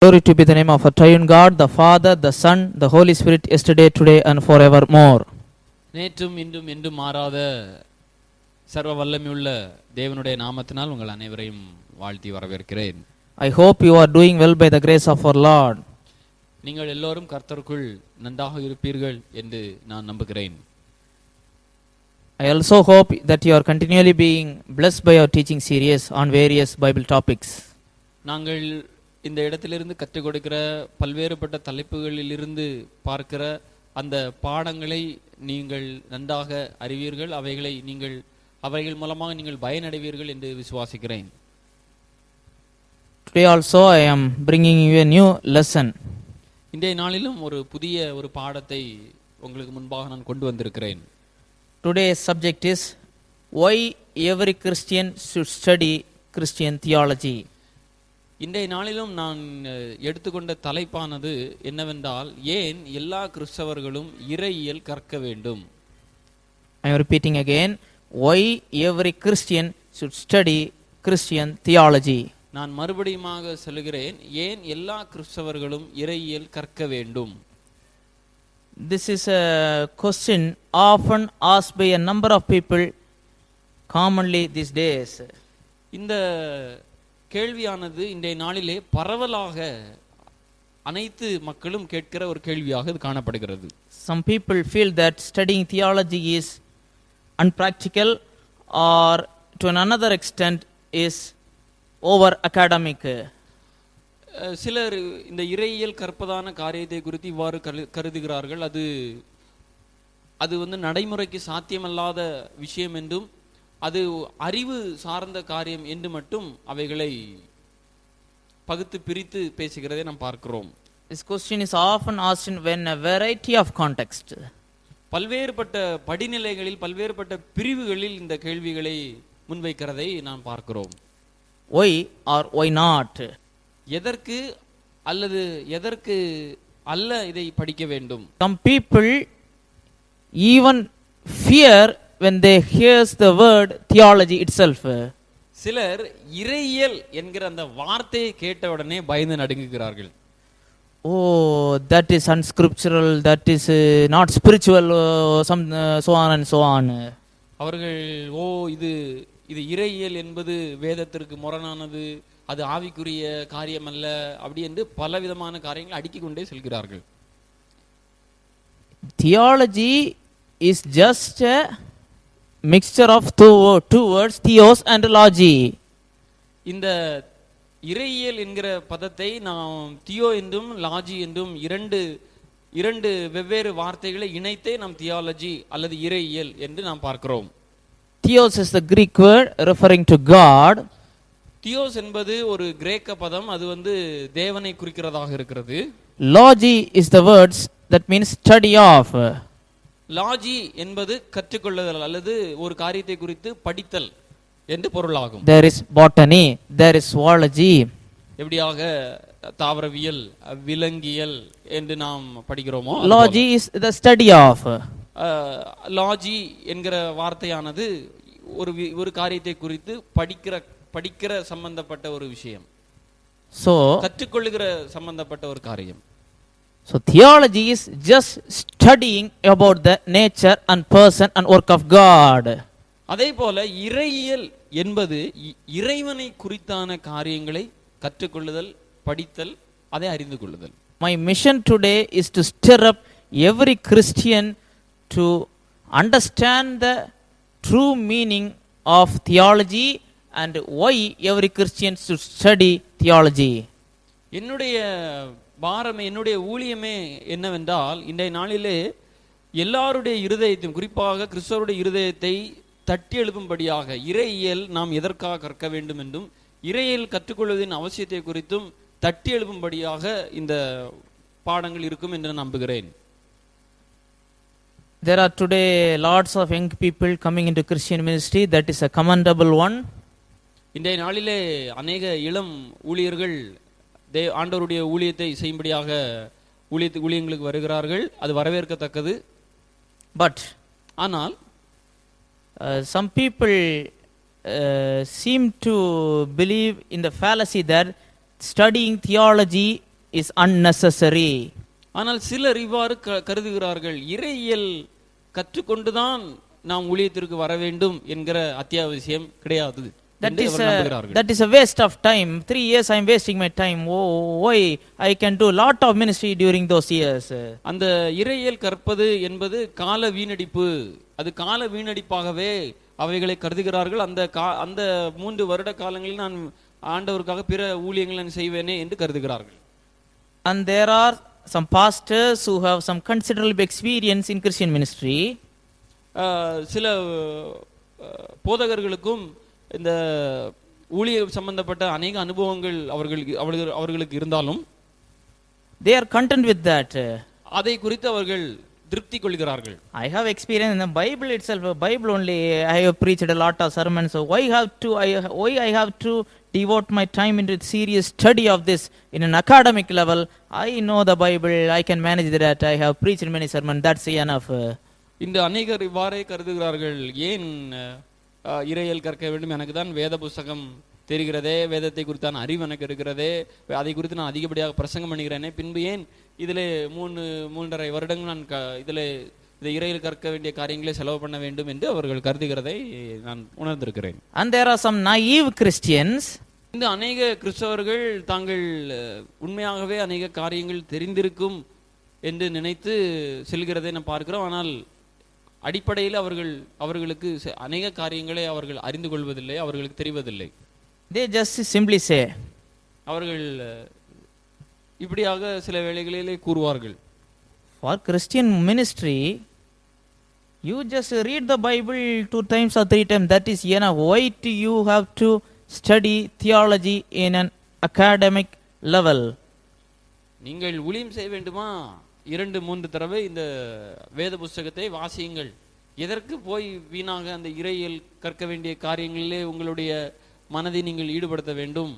Glory to be the name of our triune God, the Father, the Son, the Holy Spirit, yesterday, today and forevermore. நேற்றும் இன்றும் என்றும் மாறாத சர்வ வல்லமையுள்ள தேவனுடைய நாமத்தினால் உங்கள் அனைவரையும் வாழ்த்தி வரவேற்கிறேன். I hope you are doing well by the grace of our Lord. நீங்கள் எல்லோரும் கர்த்தருக்குள் நன்றாக இருப்பீர்கள் என்று நான் நம்புகிறேன். I also hope that you are continually being blessed by our teaching series on various Bible topics. நாங்கள் இந்த இடத்திலிருந்து கற்றுக் கொடுக்கிற பல்வேறுபட்ட தலைப்புகளிலிருந்து பார்க்கிற அந்த பாடங்களை நீங்கள் நன்றாக அறிவீர்கள், அவைகள் மூலமாக நீங்கள் பயனடைவீர்கள் என்று விசுவாசிக்கிறேன். Today also I am bringing you a new lesson. இன்றைய நாளிலும் ஒரு புதிய ஒரு பாடத்தை உங்களுக்கு முன்பாக நான் கொண்டு வந்திருக்கிறேன். Today's subject is why every Christian should study Christian theology. இன்றைய நாளிலும் நான் எடுத்துக்கொண்ட தலைப்பானது என்னவென்றால், ஏன் எல்லா கிறிஸ்தவர்களும் இறையியல் கற்க வேண்டும். I am repeating again, why every Christian should study Christian theology. நான் மறுபடியுமாக சொல்கிறேன், ஏன் எல்லா கிறிஸ்தவர்களும் இறையியல் கற்க வேண்டும். This is a question often asked by a number of people commonly these days. இந்த கேள்வியானது இன்றைய நாளிலே பரவலாக அனைத்து மக்களும் கேட்கிற ஒரு கேள்வியாக இது காணப்படுகிறது. Some people feel that studying theology is unpractical or to another extent is over academic. சிலர் இந்த இறையியல் கற்பதான காரியத்தை குறித்து இவ்வாறு கருதுகிறார்கள். அது நடைமுறைக்கு சாத்தியமல்லாத விஷயம் என்றும் அது அறிவு சார்ந்த காரியம் என்று மட்டும் அவைகளை பகுத்து பிரித்து பேசுகிறதை நாம் பார்க்கிறோம். This question is often asked in a variety of context. பல்வேறுபட்ட படிநிலைகளில் பல்வேறுபட்ட பிரிவுகளில் இந்த கேள்விகளை முன்வைக்கிறதை நாம் பார்க்கிறோம். Why or why not? எதற்கு அல்லது எதற்கு அல்ல இதை படிக்க வேண்டும். Some people even fear when they hears the word theology itself. சிலர் இறையியல் என்கிற அந்த வார்த்தையை கேட்ட உடனே பயந்து நடுங்குகிறார்கள். Oh, that is unscriptural, that is not spiritual, so on and so on. அவர்கள் இது இறையியல் என்பது வேதத்திற்கு முரணானது, அது ஆவிக்குரிய காரியம் அல்ல, அப்படி என்று பலவிதமான காரியங்களை அடுக்கிக் கொண்டே செல்கிறார்கள். Theology is just a mixture of two words, theos and logi. இந்த இறையியல் என்கிற பதத்தை நாம் தியோ என்றும் லாஜி என்றும் இரண்டு வெவ்வேறு வார்த்தைகளை இணைத்தே நாம் தியாலஜி அல்லது இறையியல் என்று நாம் பார்க்கிறோம். Theos is the Greek word referring to God. Theos என்பது ஒரு கிரேக்க பதம், அது தேவனை குறிக்கிறதாக இருக்கிறது. Logi is the words that means study of. லாஜி என்பது கற்றுக்கொள்ளுதல் அல்லது ஒரு காரியத்தை குறித்து படித்தல் என்று பொருளாகும். There is botany, there is zoology. எப்படியாக தாவரவியல், விலங்கியல் என்று நாம் படிக்கிறோமோ, Logi is the study of. லாஜி என்கிற வார்த்தையானது ஒரு காரியத்தை குறித்து படிக்கிற சம்பந்தப்பட்ட ஒரு விஷயம், So கற்றுக்கொள்ளுகிற சம்பந்தப்பட்ட ஒரு காரியம். So theology is just studying about the nature and person and work of God. அதே போல இறையியல் என்பது இறைவனை குறித்தான காரியங்களை கற்றுக்கொள்ளுதல், படித்தல், அதை அறிந்து கொள்ளுதல். My mission today is to stir up every Christian to understand the true meaning of theology and why every Christian should study theology. என்னுடைய ஊழியமே என்னவென்றால், இன்றைய நாளிலே எல்லாருடைய இருதயத்தையும், குறிப்பாக கிறிஸ்தவருடைய இருதயத்தை தட்டி எழுப்பும்படியாக இறையியல் நாம் எதற்காக கற்க வேண்டும் என்றும் இறையியல் கற்றுக்கொள்வதின் அவசியத்தை குறித்தும் தட்டி எழுப்பும்படியாக இந்த பாடங்கள் இருக்கும் என்று நம்புகிறேன். There are today lots of young people coming into Christian ministry. That is a commendable one. இன்றைய நாளிலே அநேக இளம் ஊழியர்கள் ஆண்டவருடைய ஊழியத்தை செய்யும்படியாக ஊழியங்களுக்கு வருகிறார்கள், அது வரவேற்கத்தக்கது. But ஆனால் some people seem to believe in the fallacy that studying theology is unnecessary. ஆனால் சிலர் இவ்வாறு கருதுகிறார்கள், இறையியல் கற்றுக்கொண்டுதான் நாம் ஊழியத்திற்கு வர வேண்டும் என்கிற அத்தியாவசியம் கிடையாது. That is a waste of time. 3 years I am wasting my time. Oh, why I can do lot of ministry during those years. அந்த இறையியல் கற்பது என்பது கால வீணடிப்பு. அது கால வீணடிப்பாகவே அவைகளை கருதுகிறார்கள். அந்த 3 வருட காலங்களில் நான் ஆண்டவருக்காக பிற ஊழியங்களை நான் செய்வேனே என்று கருதுகிறார்கள். And there are some pastors who have some considerable experience in Christian ministry. சில போதகர்களுக்கும் இந்த ஊழிய சம்பந்தப்பட்ட அநேக அனுபவங்கள் அவர்களுக்கு இருந்தாலும் they are content with that. அதை குறித்து அவர்கள் திருப்தி கொள்கிறார்கள். I have experience in the Bible itself. Bible only I have preached a lot of sermons. So why I have to devote my time into serious study of this in an academic level? I know the Bible. I can manage that. I have preached many sermons. That's enough. இந்த அநேகர் இவ்வாறே கருதுகிறார்கள். ஏன் இறையியல் கற்க வேண்டும்? எனக்கு தான் வேத புஸ்தகம் தெரிகிறதே, வேதத்தை குறித்தான அறிவு எனக்கு இருக்கிறதே, அதை குறித்து நான் அதிகப்படியாக பிரசங்கம் பண்ணுகிறேனே, பின்பு ஏன் இதில் 3.5 வருடங்கள் நான் இதில் இந்த இறையியல் கற்க வேண்டிய காரியங்களை செலவு பண்ண வேண்டும் என்று அவர்கள் கருதுகிறதை நான் உணர்ந்திருக்கிறேன். And there are some naive Christians. இந்த அநேக கிறிஸ்தவர்கள் தாங்கள் உண்மையாகவே அநேக காரியங்கள் தெரிந்திருக்கும் என்று நினைத்து செல்கிறதை நான் பார்க்கிறோம். ஆனால் அடிப்படையில் அவர்களுக்கு அநேக காரியங்களை அவர்கள் அறிந்து கொள்வதில்லை, அவர்களுக்கு தெரிவதில்லை. They just simply say. அவர்கள் இப்படியாக சில வேளைகளிலே கூறுவார்கள், for Christian ministry you just read the Bible 2 times or 3 times, that is enough. Why do you have to study theology in an academic level? நீங்கள் ஊழியம் செய்ய வேண்டுமா 2-3 தடவை இந்த வேத புஸ்தகத்தை வாசியுங்கள். எதற்கு போய் வீணாக அந்த இறையியல் கற்க வேண்டிய காரியங்களிலே உங்களுடைய மனதை நீங்கள் ஈடுபடுத்த வேண்டும்?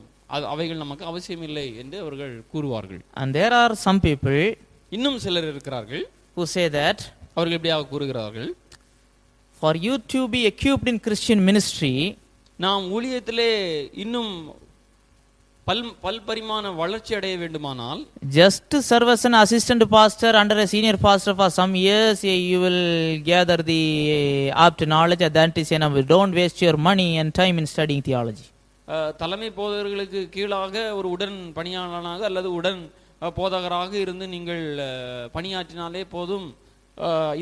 அவைகள் நமக்கு அவசியம் இல்லை என்று அவர்கள் கூறுவார்கள். And there are some people, இன்னும் சிலர் இருக்கிறார்கள், who say that அவர்கள் எப்படியாக கூறுகிறார்கள், for you to be equipped in Christian ministry, நாம் ஊழியத்திலே இன்னும் பல்பரிமாண வளர்ச்சி அடைய வேண்டுமானால், just to serve as an assistant pastor under a senior pastor for some years, you will gather the apt knowledge, and that is enough. Don't waste your money and time in studying theology. தலைமை போதகர்களுக்கு கீழாக ஒரு உடன் பணியாளனாக அல்லது உடன் போதகராக இருந்து நீங்கள் பணியாற்றினாலே போதும்,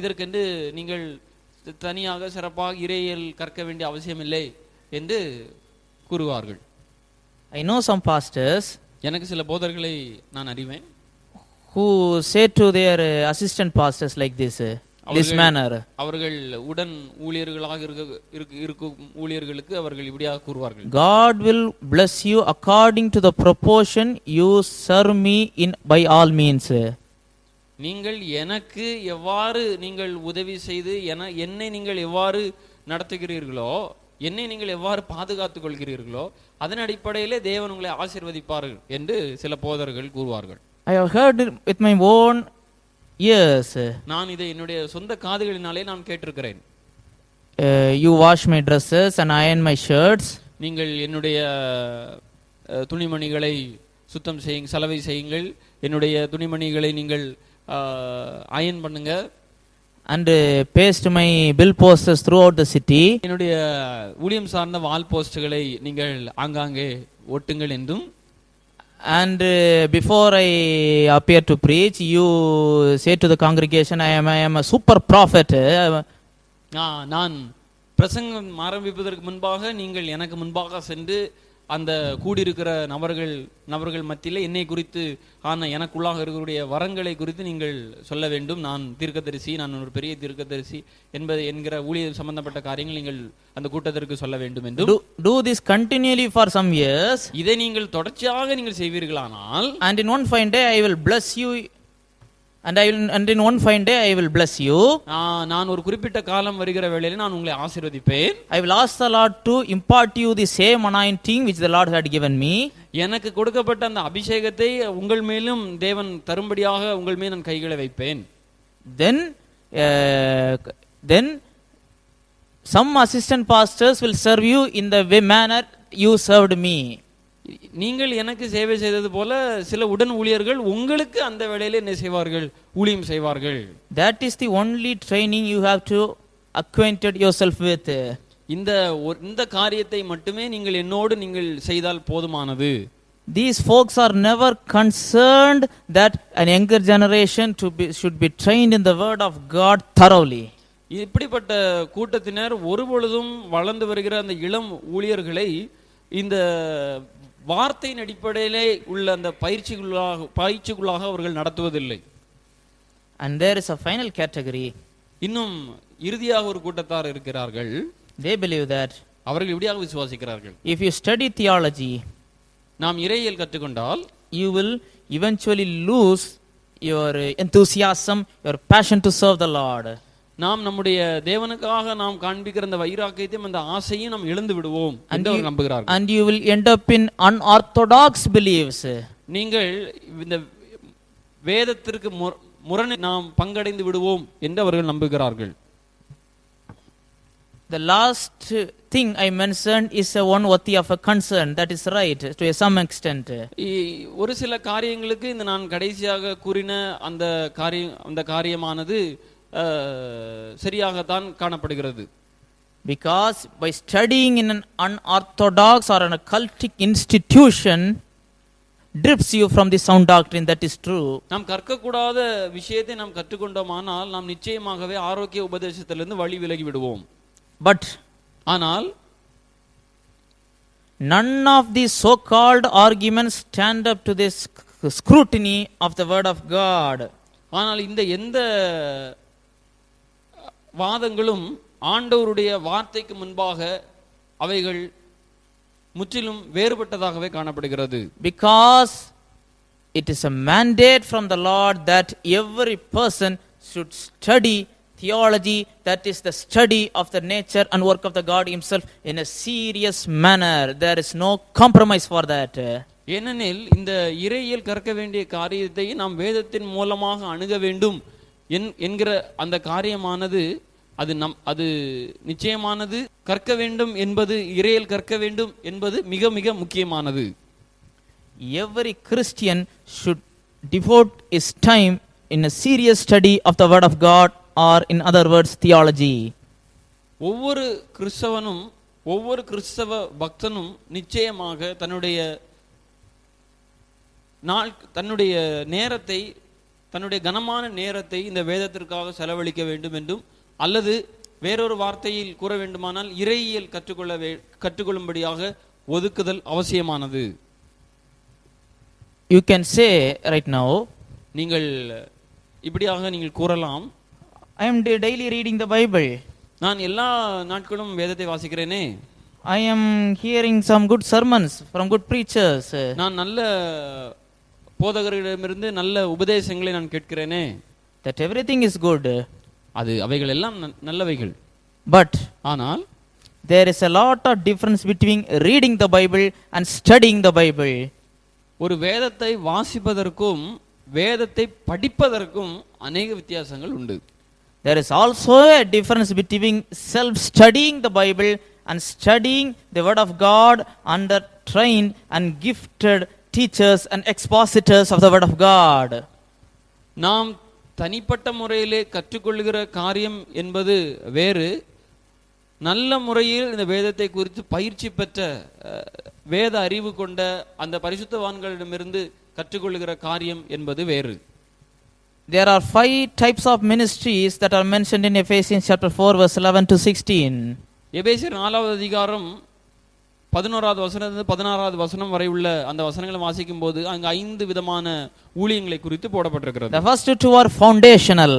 இதற்கென்று நீங்கள் தனியாக சிறப்பாக இறையியல் கற்க வேண்டிய அவசியம் இல்லை என்று கூறுவார்கள். I know some pastors, எனக்கு சில போதகர்களை நான் அறிவேன், who say to their assistant pastors like this manner. அவர்கள் உடன் ஊழியர்களாக இருக்கும் ஊழியர்களுக்கு அவர்கள் இப்படியாக கூறுவார்கள், God will bless you according to the proportion you serve me in by all means. நீங்கள் எனக்கு எவ்வாறு நீங்கள் உதவி செய்து என்னை நீங்கள் எவ்வாறு நடத்துகிறீர்களோ, என்னை நீங்கள் எவ்வாறு பாதுகாத்துக் கொள்கிறீர்களோ, அதன் அடிப்படையிலே தேவன் உங்களை ஆசீர்வதிப்பார்கள் என்று சில போதகர்கள் கூறுவார்கள். I have heard it with my own ears. நான் இதை என்னுடைய சொந்த காதுகளினாலே நான் கேட்டிருக்கிறேன். You wash my dresses and iron my shirts. நீங்கள் என்னுடைய துணிமணிகளை சுத்தம் செய்யுங்கள், சலவை செய்யுங்கள், என்னுடைய துணிமணிகளை நீங்கள் அயன் பண்ணுங்க, and paste my bill posters throughout the city. என்னுடைய ஊழியம் சார்ந்த வால் போஸ்டுகளை நீங்கள் ஆங்காங்கே ஒட்டுங்கள் என்றும், and before I appear to preach, you say to the congregation, I am a super prophet. நான் பிரசங்கம் ஆரம்பிப்பதற்கு முன்பாக நீங்கள் எனக்கு முன்பாக சென்று அந்த கூடியிருக்கிற நபர்கள் மத்தியிலே என்னை குறித்து எனக்குள்ளாக இருக்கக்கூடிய வரங்களை குறித்து நீங்கள் சொல்ல வேண்டும். நான் தீர்க்கதரிசி, நான் ஒரு பெரிய தீர்க்கதரிசி என்கிற ஊழியர் சம்பந்தப்பட்ட காரியங்கள் நீங்கள் அந்த கூட்டத்திற்கு சொல்ல வேண்டும் என்று. Do this continually for some years. இதை நீங்கள் தொடர்ச்சியாக நீங்கள் செய்வீர்களானால், and in one fine day I will bless you, and in one fine day I will bless you. நான் ஒரு குறிப்பிட்ட காலம் வருகிற வேளையிலே நான் உங்களை ஆசீர்வதிப்பேன். I will ask the Lord to impart you the same anointing which the Lord had given me. எனக்கு கொடுக்கப்பட்ட அந்த அபிஷேகத்தை உங்கள் மேலும் தேவன் தரும்படியாக உங்கள் மேல் நான் கைகளை வைப்பேன். Then some assistant pastors will serve you in the way manner you served me. நீங்கள் எனக்கு சேவை செய்தது போல சில உடன் ஊழியர்கள் உங்களுக்கு அந்த வேளையிலே என்ன செய்வார்கள்? ஊழியம் செய்வார்கள். That is the only training you have to acquainted yourself with. இந்த காரியத்தை மட்டுமே நீங்கள் என்னோடு நீங்கள் செய்தால் போதுமானது. These folks are never concerned that an younger generation should be trained in the word of God thoroughly. இப்படிப்பட்ட கூட்டத்தினர் ஒருபொழுதும் வளர்ந்து வருகிற அந்த இளம் ஊழியர்களை இந்த வார்த்தையின் அடிப்படையிலே உள்ள அந்த பயிற்சிக்குள்ளாக அவர்கள் நடத்துவதில்லை. And there is a final category. இன்னும் இறுதியாக ஒரு கூட்டத்தார் இருக்கிறார்கள். They believe that அவர்கள் இப்படியாக விசுவாசிக்கிறார்கள். if you study theology, நாம் இறையியல் கற்றுக்கொண்டால் you will eventually lose your enthusiasm, your passion to serve the Lord. நாம் நம்முடைய தேவனுக்காக நாம் காண்பிக்கிற அந்த வைராக்கியத்தையும் அந்த ஆசையும் நாம் இழந்து விடுவோம் என்று அவர் நம்புகிறார்கள். And you will end up in unorthodox beliefs. நீங்கள் இந்த வேதத்திற்கு முரணை நாம் பங்கடைந்து விடுவோம் என்று அவர்கள் நம்புகிறார்கள். The last thing I mentioned is one worthy of a concern. That is right to some extent. ஒரு சில காரியங்களுக்கு இந்த நான் கடைசியாக கூறின அந்த காரியமானது சரியாகத்தான் காணப்படுகிறது. Because by studying in an unorthodox or an occultic institution drifts you from the sound doctrine. That is true. நாம் கற்கக்கூடாத விஷயத்தை நாம் கற்றுக்கொண்டோமானால் நாம் நிச்சயமாகவே ஆரோக்கிய உபதேசத்திலிருந்து வழி விலகி விடுவோம். But ஆனால் none of these so-called arguments stand up to this scrutiny of the word of God. ஆனால் எந்த வாதங்களும் ஆண்டவருடைய வார்த்தைக்கு முன்பாக அவைகள் முற்றிலும் வேறுபட்டதாகவே காணப்படுகிறது. Because it is a mandate from the Lord that every person should study theology, that is the study of the nature and work of the God himself in a serious manner. There is no compromise for that. ஏனெனில் இந்த இறையியல் கற்க வேண்டிய காரியத்தை நாம் வேதத்தின் மூலமாக அணுக வேண்டும் என்கிற அந்த காரியமானது அது நிச்சயமானது. கற்க வேண்டும் என்பது இறையியல் கற்க வேண்டும் என்பது மிக மிக முக்கியமானது. Every Christian should devote his time in a serious study of the word of God, or in other words theology. ஒவ்வொரு கிறிஸ்தவனும் ஒவ்வொரு கிறிஸ்தவ பக்தனும் நிச்சயமாக தன்னுடைய நேரத்தை தன்னுடைய கனமான நேரத்தை இந்த வேதத்திற்காக செலவழிக்க வேண்டும் என்றும், அல்லது வேறொரு வார்த்தையில் கூற வேண்டுமானால் இறையியல் கற்றுக்கொள்ளும்படியாக ஒதுக்குதல் அவசியமானது. You can say right now, நீங்கள் இப்படியாக நீங்கள் கூறலாம், I am daily reading the Bible. நான் எல்லா நாட்களும் வேதத்தை வாசிக்கிறேனே. I am hearing some good sermons from good preachers. நான் நல்ல போதகர்களிடமிருந்து நல்ல உபதேசங்களை நான் கேட்கிறேனே. That everything is good. அவைகள் எல்லாம் நல்லவைகள். But ஆனால் there is a lot of difference between reading the Bible and studying the Bible. ஒரு வேதத்தை வாசிப்பதற்கும் வேதத்தை படிப்பதற்கும் அநேக வித்தியாசங்கள் உண்டு. There is also a difference between self-studying the Bible and studying the Word of God under trained and gifted teachers and expositors of the Word of God. நாம் தனிப்பட்ட முறையிலே கற்றுக்கொள்கிற காரியம் என்பது வேறு, நல்ல முறையில் இந்த வேதத்தை குறித்து பயிற்சி பெற்ற வேத அறிவு கொண்ட அந்த பரிசுத்தவான்களிடமிருந்து கற்றுக்கொள்கிற காரியம் என்பது வேறு. There are 5 types of ministries that are mentioned in Ephesians chapter 4 verse 11 to 16. எபேசியர் 4வது அதிகாரம் 11வது வசனத்திலிருந்து 16வது வசனம் வரை உள்ள அந்த வசனங்களை வாசிக்கும் போது அங்கு 5 விதமான ஊழியங்களை குறித்து போடப்பட்டிருக்கிறது. The first 2 are foundational.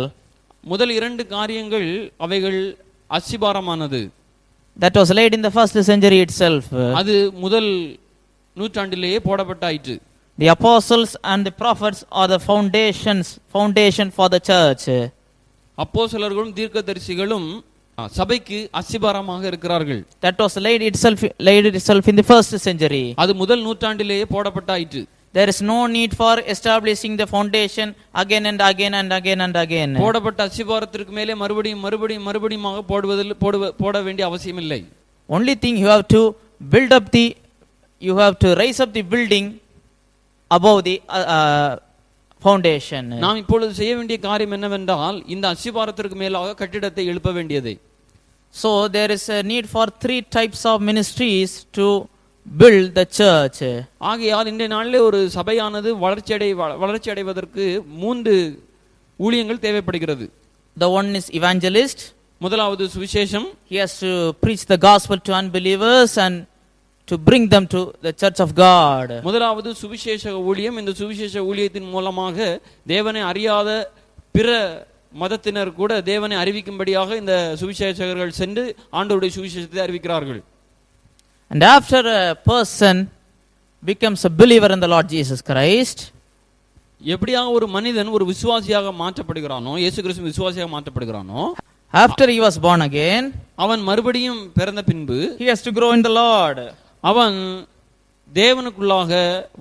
முதல் 2 காரியங்கள் அவைகள் அஸ்திபாரமானது. That was laid in the first century itself. அது முதல் நூற்றாண்டிலேயே போடப்பட்டாயிற்று. The apostles and the prophets are the foundation for the church. அப்போஸ்தலர்களும் தீர்க்கதரிசிகளும் சபைக்கு அஸ்திபாரமாக இருக்கிறார்கள். That was laid itself in the first century. அது முதல் நூற்றாண்டிலேயே போடப்பட்டாயிற்று. There is no need for establishing the foundation again and again and again and again. போடப்பட்ட அஸ்திபாரத்திற்கு மேலே மறுபடியும் போட வேண்டிய அவசியம் இல்லை. Only thing you have to build up the you have to raise up the building above the foundation. நாம் இப்பொழுது செய்ய வேண்டிய காரியம் என்னவென்றால் இந்த அஸ்திபாரத்திற்கு மேலாக கட்டிடத்தை எழுப்ப வேண்டியது. So there is a need for 3 types of ministries to build the church. ஆகையால் இன்றைய நாளிலே ஒரு சபையானது வளர்ச்சி அடைவதற்கு 3 ஊழியங்கள் தேவைப்படுகிறது. The one is evangelist. முதலாவது சுவிசேஷம். He has to preach the gospel to unbelievers and to bring them to the church of God. முதலாவது சுவிசேஷ ஊழியம். இந்த சுவிசேஷ ஊழியத்தின் மூலமாக தேவனை அறியாத பிற மதத்தினர் கூட தேவனை அறிவிக்கும்படியாக இந்த சுவிசேஷகர்கள் சென்று ஆண்டவருடைய சுவிசேஷத்தை அறிவிக்கிறார்கள். And after a person becomes a believer in the Lord Jesus Christ, எப்படியாக ஒரு மனிதன் ஒரு விசுவாசியாக மாற்றப்படுகிறானோ, இயேசு கிறிஸ்து விசுவாசியாக மாற்றப்படுகிறானோ, after he was born again, அவன் மறுபடியும் பிறந்த பின்பு he has to grow in the Lord. அவன் தேவனுக்குள்ளாக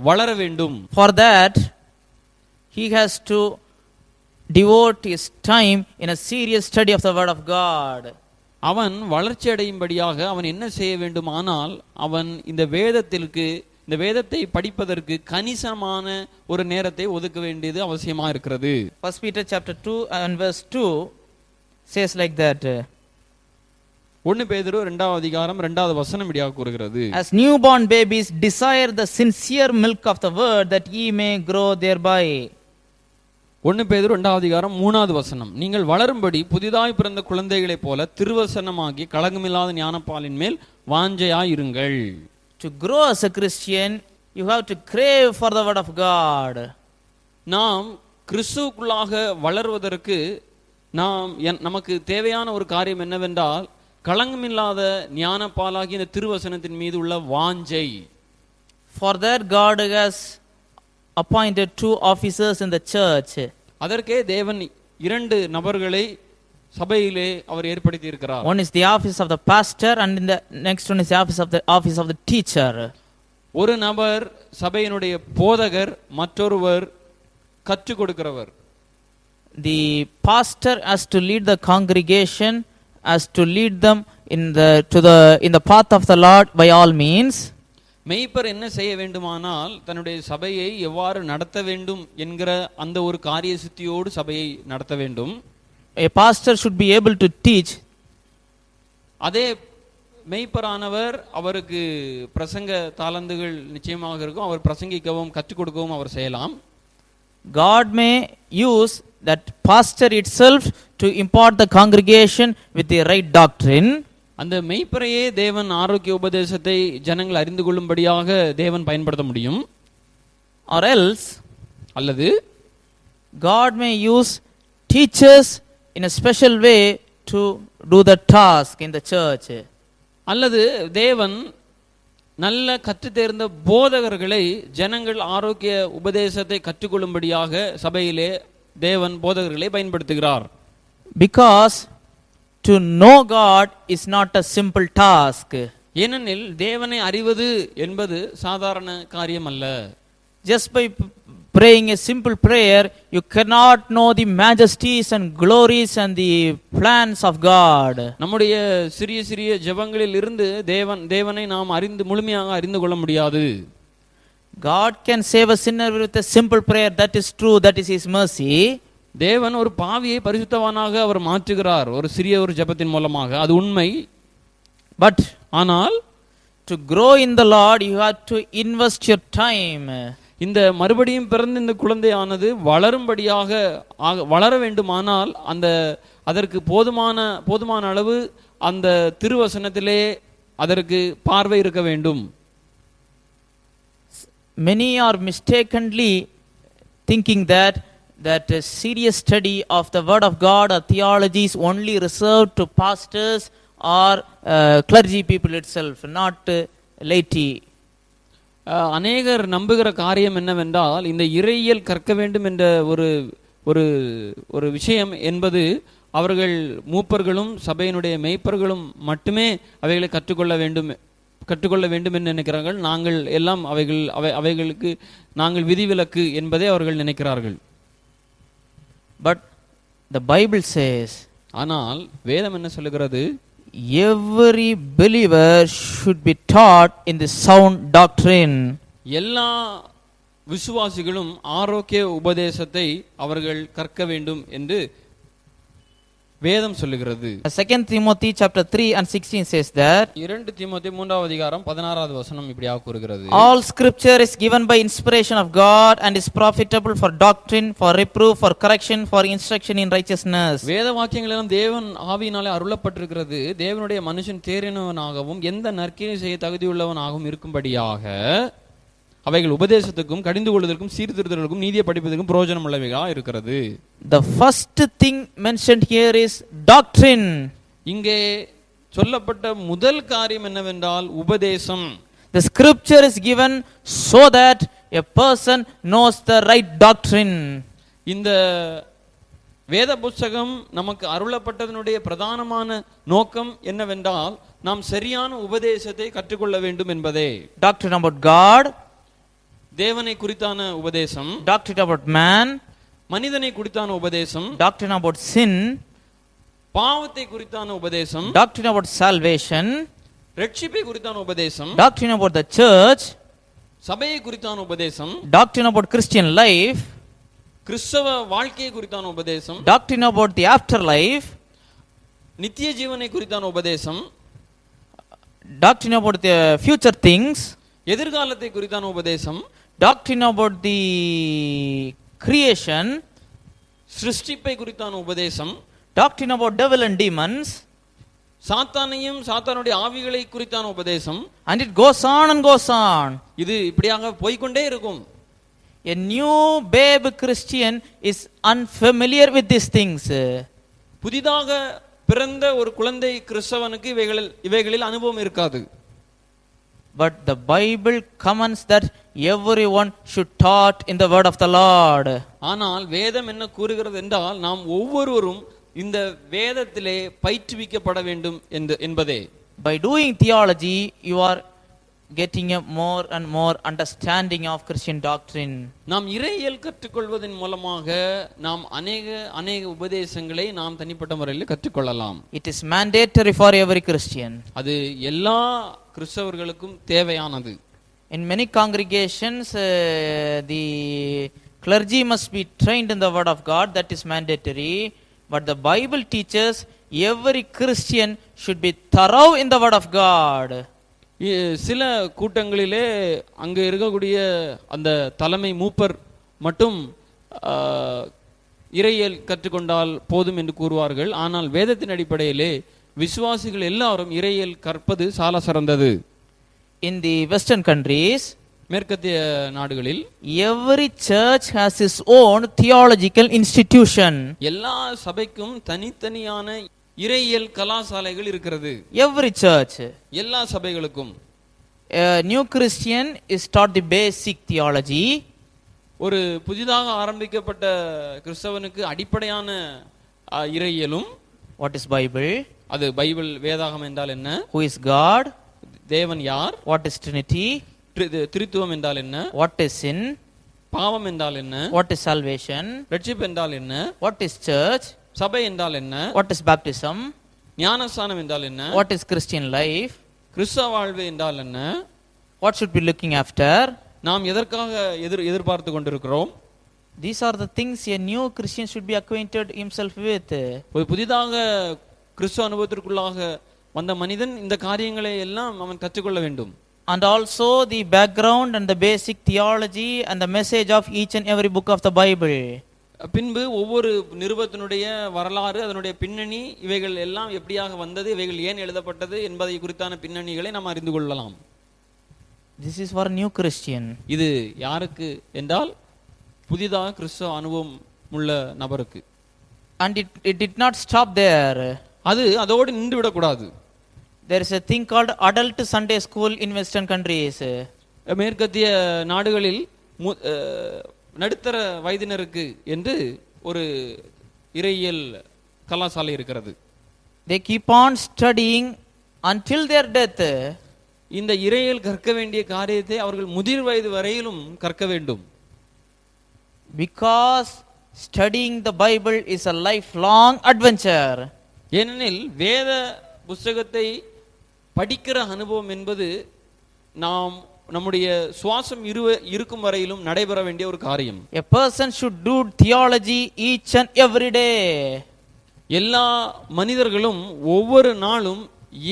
வளர வேண்டும். For that he has to devote his time in a serious study of the word of God. அவன் வளர்ச்சி அடையும்படியாக அவன் என்ன செய்ய வேண்டும்? ஆனால் அவன் இந்த வேதத்தை படிப்பதற்கு கணிசமான ஒரு நேரத்தை ஒதுக்க வேண்டியது அவசியமா இருக்கிறது. 1 Peter chapter 2 and verse 2 says like that. 1 பேதுரு 2வது அதிகாரம் 2வது வசனம் இப்படியாக கூறுகிறது. As newborn babies desire the sincere milk of the word that ye may grow thereby. 1 பேதுரு 2வது அதிகாரம் 3வது வசனம். நீங்கள் வளரும்படி புதிதாய் பிறந்த குழந்தைகளைப் போல திருவசனமாகி கலங்கமில்லாத ஞானப்பாலின் மேல் வாஞ்சையாய் இருங்கள். To grow as a Christian, you have to crave for the word of God. நாம் கிறிஸ்துவுக்குள்ளாக வளர்வதற்கு நமக்கு தேவையான ஒரு காரியம் என்னவென்றால் களங்கமில்லாத ஞானப்பாலாகி இந்த திருவசனத்தின் மீது உள்ள வாஞ்சை. For that God has appointed 2 officers in the church. அதற்கே தேவன் 2 நபர்களை சபையிலே அவர் ஏற்படுத்தி இருக்கிறார். One is the office of the pastor and in the next one is the office of the teacher. ஒரு நபர் சபையினுடைய போதகர், மற்றொருவர் கற்றுக் கொடுக்கிறவர். The pastor has to lead the congregation, has to lead them in the path of the Lord by all means. மெய்ப்பர் என்ன செய்ய வேண்டுமானால் தன்னுடைய சபையை எவ்வாறு நடத்த வேண்டும் என்கிற அந்த ஒரு காரிய சித்தியோடு சபையை நடத்த வேண்டும். A pastor should be able to teach. அதே மெய்ப்பரானவர் அவருக்கு பிரசங்க தாளந்துகள் நிச்சயமாக இருக்கும். அவர் பிரசங்கிக்கவும் கற்றுக் கொடுக்கவும் அவர் செய்யலாம். God may use that pastor itself to impart the congregation with the right doctrine. அந்த மெய்ப்பரையே தேவன் ஆரோக்கிய உபதேசத்தை ஜனங்கள் அறிந்து கொள்ளும்படியாக தேவன் பயன்படுத்த முடியும். Or else அல்லது God may use teachers in a special way to do the task in the church. அல்லது தேவன் நல்ல கற்று தேர்ந்த போதகர்களை ஜனங்கள் ஆரோக்கிய உபதேசத்தை கற்றுக்கொள்ளும்படியாக சபையிலே தேவன் போதகர்களை பயன்படுத்துகிறார். Because to know God is not a simple task. ஏனெனில் தேவனை அறிவது என்பது சாதாரண காரியம் அல்ல. Just by praying a simple prayer, you cannot know the majesties and glories and the plans of God. நம்முடைய சிறிய சிறிய ஜெபங்களில் இருந்து தேவனை நாம் முழுமையாக அறிந்து கொள்ள முடியாது. God can save a sinner with a simple prayer. That is true. That is His mercy. தேவன் ஒரு பாவியை பரிசுத்தவானாக அவர் மாற்றுகிறார் ஒரு சிறிய ஒரு ஜெபத்தின் மூலமாக. அது உண்மை. But ஆனால் to grow in the Lord, you have to invest your time. இந்த மறுபடியும் பிறந்த இந்த குழந்தையானது வளரும்படியாக வளர வேண்டுமானால் அதற்கு போதுமான அளவு அந்த திருவசனத்திலே அதற்கு பார்வை இருக்க வேண்டும். Many are mistakenly thinking that a serious study of the word of God or theology is only reserved to pastors or clergy people itself, not laity. அநேகர் நம்புகிற காரியம் என்னவென்றால் இந்த இறையியல் கற்க வேண்டும் என்ற ஒரு விஷயம் என்பது அவர்கள் மூப்பர்களும் சபையினுடைய மெய்ப்பர்களும் மட்டுமே அவைகளை கற்றுக்கொள்ள வேண்டும் என்று நினைக்கிறார்கள். நாங்கள் எல்லாம் அவைகளுக்கு நாங்கள் விதிவிலக்கு என்பதை அவர்கள் நினைக்கிறார்கள். But the Bible says, ஆனால் வேதம் என்ன சொல்லுகிறது? every believer should be taught in the sound doctrine. எல்லா விசுவாசிகளும் ஆரோக்கிய உபதேசத்தை அவர்கள் கற்க வேண்டும் என்று வேதம் சொல்லுகிறது. 2 Timothy chapter 3 and 16 says that 2 தீமோத்தேயு 3வது அதிகாரம் 16வது வசனம் இப்படியாக கூறுகிறது. all scripture is given by inspiration of God and is profitable for doctrine, for reproof, for correction, for instruction in righteousness. வேத வாக்கியங்கள் எல்லாம் தேவன் ஆவியினாலே அருளப்பட்டிருக்கிறது தேவனுடைய மனுஷன் தேறினவனாகவும் எந்த நற்கிரியை செய்ய தகுதியுள்ளவனாகவும் இருக்கும்படியாக அவைகள் உபதேசத்துக்கும் கடிந்து கொள்வதற்கும் சீர்திருத்தலுக்கும் நீதியை படிப்பதற்கும் பிரயோஜனம் உள்ளவைகளாக இருக்கிறது. The first thing mentioned here is doctrine. இங்கே சொல்லப்பட்ட முதல் காரியம் என்னவென்றால் உபதேசம். The scripture is given so that a person knows the right doctrine. இந்த வேத புத்தகம் நமக்கு அருளப்பட்டதனுடைய பிரதானமான நோக்கம் என்னவென்றால் நாம் சரியான உபதேசத்தை கற்றுக்கொள்ள வேண்டும் என்பதே. Doctrine about God, தேவனை குறித்தான உபதேசம், doctrine about man, மனிதனை குறித்தான உபதேசம், doctrine about sin, பாவத்தை குறித்தான உபதேசம், doctrine about salvation, ரட்சிப்பை குறித்தான உபதேசம், doctrine about the church, சபையை குறித்தான உபதேசம், doctrine about Christian life, கிறிஸ்தவ வாழ்க்கையை குறித்தான உபதேசம், doctrine about the afterlife, நித்திய ஜீவனை குறித்தான உபதேசம், doctrine about the future things, எதிர்காலத்தை குறித்தான உபதேசம், doctrine about the creation, சிருஷ்டிப்பை குறித்தான உபதேசம், doctrine about devil and demons, சாத்தானையும் சாத்தானுடைய ஆவிகளை குறித்தான உபதேசம். and it goes on and goes on. இது இப்படியாக போய்க்கொண்டே இருக்கும். A new babe Christian is unfamiliar with these things. புதிதாக பிறந்த ஒரு குழந்தை கிறிஸ்தவனுக்கு இவைகளில் அனுபவம் இருக்காது. But the Bible commands that everyone should taught in the word of the Lord. ஆனால் வேதம் என்ன கூறுகிறது என்றால் நாம் ஒவ்வொருவரும் இந்த வேதத்திலே பயிற்றுவிக்கப்பட வேண்டும் என்பதே. By doing theology you are getting a more and more understanding of Christian doctrine. நாம் இறையியல் கற்றுக்கொள்வதன் மூலமாக நாம் அநேக உபதேசங்களை நாம் தனிப்பட்ட முறையில் கற்றுக்கொள்ளலாம். It is mandatory for every Christian. அது எல்லா கிறிஸ்தவர்களுக்கும் தேவையானது. In many congregations the clergy must be trained in the word of God, that is mandatory, but the Bible teaches every Christian should be thorough in the word of God. சில கூட்டங்களிலே அங்கே இருக்கக்கூடிய அந்த தலைமை மூப்பர் மட்டும் இறையியல் கற்றுக்கொண்டால் போதும் என்று கூறுவார்கள். ஆனால் வேதத்தின் அடிப்படையிலே விசுவாசிகள் எல்லாரும் இறையியல் கற்பது சால சிறந்தது. In the western countries, மேற்கத்திய நாடுகளில் every church has its own theological institution. எல்லா சபைக்கும் தனித்தனியான இறையியல் கலாசாலைகள் இருக்கிறது. Every church, எல்லா சபைகளுக்கும். a new Christian is taught the basic theology. ஒரு புதிதாக ஆரம்பிக்கப்பட்ட கிறிஸ்தவனுக்கு அடிப்படையான இறையியலும். What is Bible? அது பைபிள் வேதாகம் என்றால் என்ன? Who is God? தேவன் யார்? What is Trinity? திரித்துவம் என்றால் என்ன? What is sin? பாவம் என்றால் என்ன? What is salvation? ரட்சிப்பு என்றால் என்ன? What is church? சபை என்றால் என்ன? What is baptism? ஞானஸ்நானம் என்றால் என்ன? What is Christian life? கிறிஸ்தவ வாழ்வு என்றால் என்ன? What should be looking after? நாம் எதற்காக எதிர்பார்த்து கொண்டிருக்கிறோம்? These are the things a new Christian should be acquainted himself with. ஒரு புதிதாக கிறிஸ்துவ அனுபவத்திற்குள்ளாக வந்த மனிதன் இந்த காரியங்களை எல்லாம் அவன் கற்றுக்கொள்ள வேண்டும். And also the background and the basic theology and the message of each and every book of the Bible. பின்பு ஒவ்வொரு நிருபத்தினுடைய வரலாறு, அதனுடைய பின்னணி, இவைகள் எல்லாம் எப்படியாக வந்தது, இவைகள் ஏன் எழுதப்பட்டது என்பதை குறித்தான பின்னணிகளை நாம் அறிந்து கொள்ளலாம். This is for a new Christian. இது யாருக்கு என்றால் புதிதாக கிறிஸ்தவ அனுபவம் உள்ள நபருக்கு. And it did not stop there. அது அதோடு நின்று விடக்கூடாது. There is a thing called adult Sunday school in western countries. மேற்கத்திய நாடுகளில் நடுத்தர வயதினருக்கு என்று ஒரு இறையியல் கலாசாலை இருக்கிறது. They keep on studying until their death. இந்த இறையியல் கற்க வேண்டிய காரியத்தை அவர்கள் முதிர் வயது வரையிலும் கற்க வேண்டும். Because studying the Bible is a lifelong adventure. ஏனெனில் வேத புஸ்தகத்தை படிக்கிற அனுபவம் என்பது நாம் நம்முடைய சுவாசம் இருக்கும் வரையிலும் நடைபெற வேண்டிய ஒரு காரியம். A person should do theology each and every day. எல்லா மனிதர்களும் ஒவ்வொரு நாளும்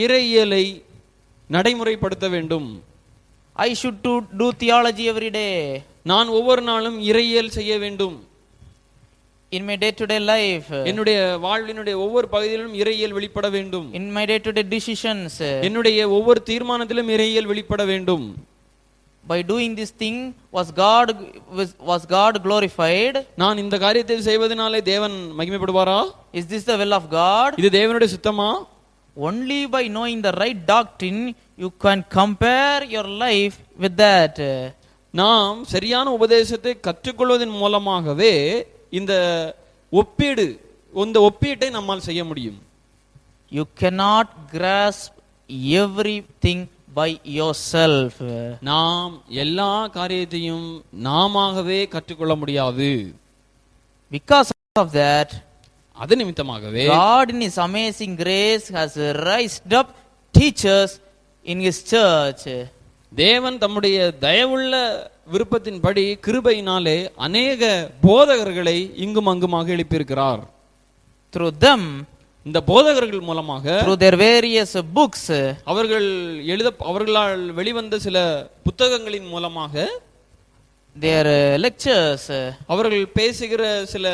இறையியலை நடைமுறைப்படுத்த வேண்டும். I should do theology every day. நான் ஒவ்வொரு நாளும் இறையியல் செய்ய வேண்டும். In my day-to-day life, என்னுடைய வாழ்வினுடைய ஒவ்வொரு பகுதியிலும் இறையியல் வெளிப்பட வேண்டும். in my day-to-day decisions, என்னுடைய ஒவ்வொரு தீர்மானத்திலும் இறையியல் வெளிப்பட வேண்டும். by doing this thing was God glorified? நான் இந்த காரியத்தை செய்வதனாலே தேவன் மகிமைப்படுவாரா? Is this the will of God? இது தேவனுடைய சித்தமா? Only by knowing the right doctrine you can compare your life with that. நாம் சரியான உபதேசத்தை கற்றுக்கொள்வதன் மூலமாகவே இந்த ஒப்பீட்டை நம்மால் செய்ய முடியும். You cannot grasp everything by yourself. நாம் எல்லா காரியத்தையும் நாமாகவே கற்றுக்கொள்ள முடியாது. Because of that, அது நிமித்தமாகவே God in His amazing grace has raised up teachers in His church. தேவன் தம்முடைய தயவுள்ள விருப்பத்தின்படி கிருபையினாலே அநேக போதகர்களை இங்கும் அங்குமாக எழுப்பியிருக்கிறார். Through them, இந்த போதகர்கள் மூலமாக, through their various books, அவர்களால் வெளிவந்த சில புத்தகங்களின் மூலமாக, their lectures, அவர்கள் பேசுகிற சில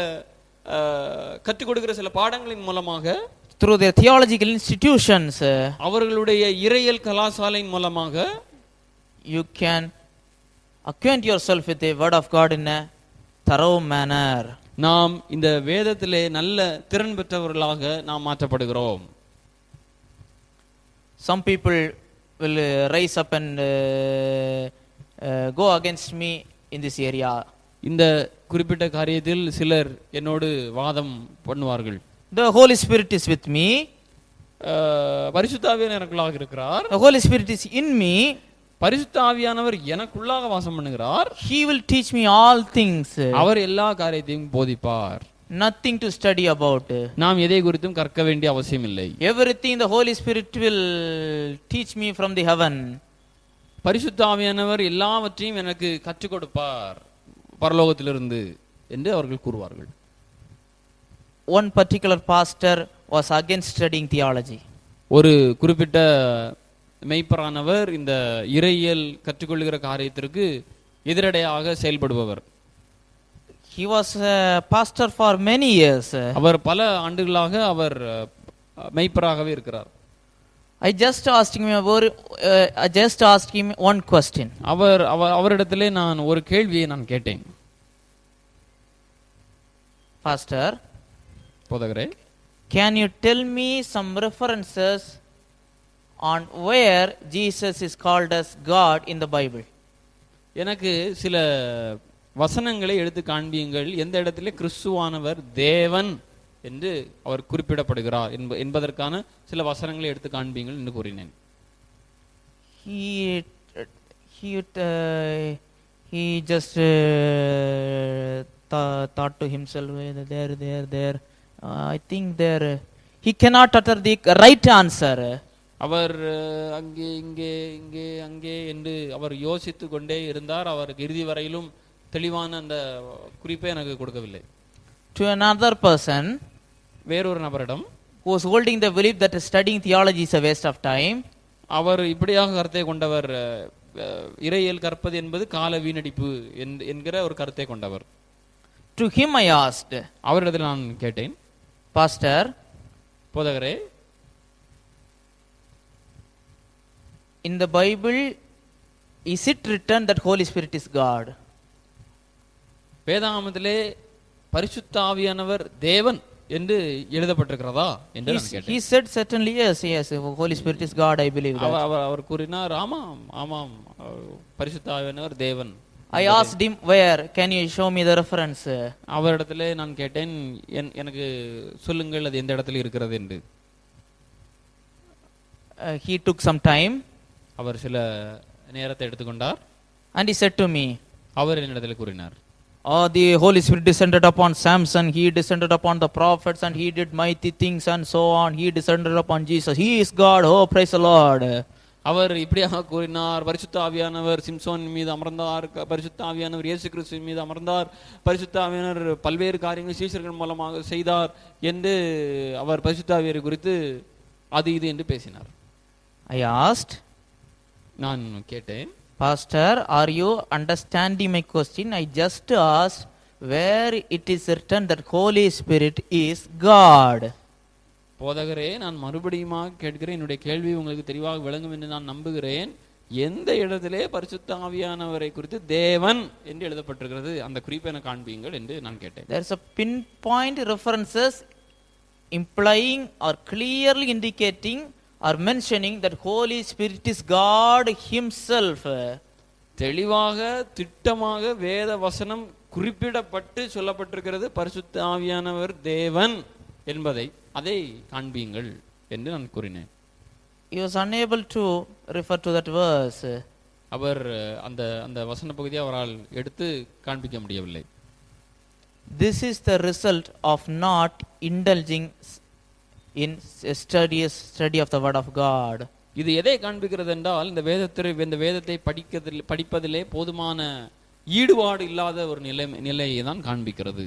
கற்றுக் கொடுக்கிற சில பாடங்களின் மூலமாக, through their theological institutions, அவர்களுடைய இறையியல் கலாசாலையின் மூலமாக, you can acquaint yourself with the word of God in a thorough manner. நாம் இந்த வேதத்திலே நல்ல திறன் பெற்றவர்களாக நாம் மாற்றப்படுகிறோம். Some people will rise up and go against me in this area. இந்த குறிப்பிட்ட காரியத்தில் சிலர் என்னோடு வாதம் பண்ணுவார்கள். The Holy Spirit is with me. பரிசுத்த ஆவியானவர் எனக்குள்ளாக இருக்கிறார். The Holy Spirit is in me. பரிசுத்த ஆவியானவர் எனக்குள்ளாக வாசம் பண்ணுகிறார். He will teach me all things. அவர் எல்லா காரியத்தையும் போதிப்பார். Nothing to study about. நாம் எதை குறித்தும் கற்க வேண்டிய அவசியம் இல்லை. Everything the Holy Spirit will teach me from the heaven. பரிசுத்த ஆவியானவர் எல்லாவற்றையும் எனக்கு கற்றுக் கொடுப்பார் பரலோகத்திலிருந்து என்று அவர்கள் கூறுவார்கள். One particular pastor was against studying theology. ஒரு குறிப்பிட்ட மெய்ப்பரானவர் இந்த இறையியல் கற்றுக்கொள்கிற காரியத்திற்கு எதிரடையாக செயல்படுபவர். He was a pastor for many years. அவர் பல ஆண்டுகளாக அவர் மெய்ப்பராகவே இருக்கிறார். I just asked him one question. அவரிடத்திலே நான் ஒரு கேள்வியை நான் கேட்டேன். Pastor, போதகரே, can you tell me some references on where Jesus is called as God in the Bible? எனக்கு சில வசனங்களை எடுத்து காண்பியுங்கள், எந்த இடத்திலே கிறிஸ்துவானவர் தேவன் என்று அவர் குறிப்பிடப்படுகிறார் என்பதற்கான சில வசனங்களை எடுத்து காண்பியுங்கள் என்று கூறினேன். He just thought to himself, there I think there he cannot utter the right answer. அவர் அங்கே இங்கே இங்கே அங்கே என்று அவர் யோசித்து கொண்டே இருந்தார். அவர் இறுதி வரையிலும் தெளிவான அந்த குறிப்பை எனக்கு கொடுக்கவில்லை. To another person, வேறொரு நபரிடம், who was holding the belief that studying theology is a waste of time, அவர் இப்படியாக கருத்தை கொண்டவர், இறையியல் கற்பது என்பது கால வீணடிப்பு என்கிற ஒரு கருத்தை கொண்டவர். To him I asked, அவரிடத்தில் நான் கேட்டேன், Pastor, போதகரே, in the Bible is it written that Holy Spirit is God? வேதாகமத்திலே பரிசுத்த ஆவியானவர் தேவன் என்று எழுதப்பட்டிருக்கிறதா என்று நான் கேட்டேன். He said certainly yes, Holy Spirit is God, I believe that. அவர் கூறினார், ஆமாம் ஆமாம், பரிசுத்த ஆவியானவர் தேவன். I asked him, where can you show me the reference? அவரிடத்திலே நான் கேட்டேன், எனக்கு சொல்லுங்கள் அது எந்த இடத்துல இருக்கிறது என்று. He took some time. அவர் சில நேரத்தை எடுத்துக்கொண்டார். And he said to me, அவர் என்னிடத்தில் கூறினார், The Holy Spirit descended upon Samson, he descended upon the prophets, and he did mighty things and so on. He descended upon Jesus. He is God. Oh, praise the Lord. அவர் இப்படியாக கூறினார், பரிசுத்த ஆவியானவர் சிம்சோன் மீது அமர்ந்தார், பரிசுத்த ஆவியானவர் இயேசு கிறிஸ்துவின் மீது அமர்ந்தார், பரிசுத்த ஆவியானவர் பல்வேறு காரியங்கள் சீஷர்கள் மூலமாக செய்தார் என்று அவர் பரிசுத்த ஆவியாரை குறித்து அது இது என்று பேசினார். I asked, நான் கேட்டேன், Pastor, are you understanding my question? I just asked where it is written that Holy Spirit is God. போதகரே, நான் மறுபடியுமாக கேட்கிறேன், என்னுடைய கேள்வி உங்களுக்கு தெளிவாக விளங்கும் என்று நான் நம்புகிறேன். எந்த இடத்திலே பரிசுத்த ஆவியானவரை குறித்து தேவன் என்று எழுதப்பட்டிருக்கிறது, அந்த குறிப்பை எனக்கு காண்பீங்கள் என்று நான் கேட்டேன். There is a pinpoint references implying or clearly indicating or mentioning that Holy Spirit is God himself. தெளிவாக திட்டமாக வேத வசனம் குறிப்பிடப்பட்டு சொல்லப்பட்டிருக்கிறது, பரிசுத்த ஆவியானவர் தேவன் என்பதை, அதை காண்பீங்கள் என்று நான் கூறினேன். He was unable to refer to that verse. அவர் அந்த அந்த வசன பகுதியை அவரால் எடுத்து காண்பிக்க முடியவில்லை. This is the result of not indulging in study of the word of God. இது எதை காண்பிக்கிறது என்றால், இந்த வேதத்தை படிப்பதிலே போதுமான ஈடுபாடு இல்லாத ஒரு நிலையை தான் காண்பிக்கிறது.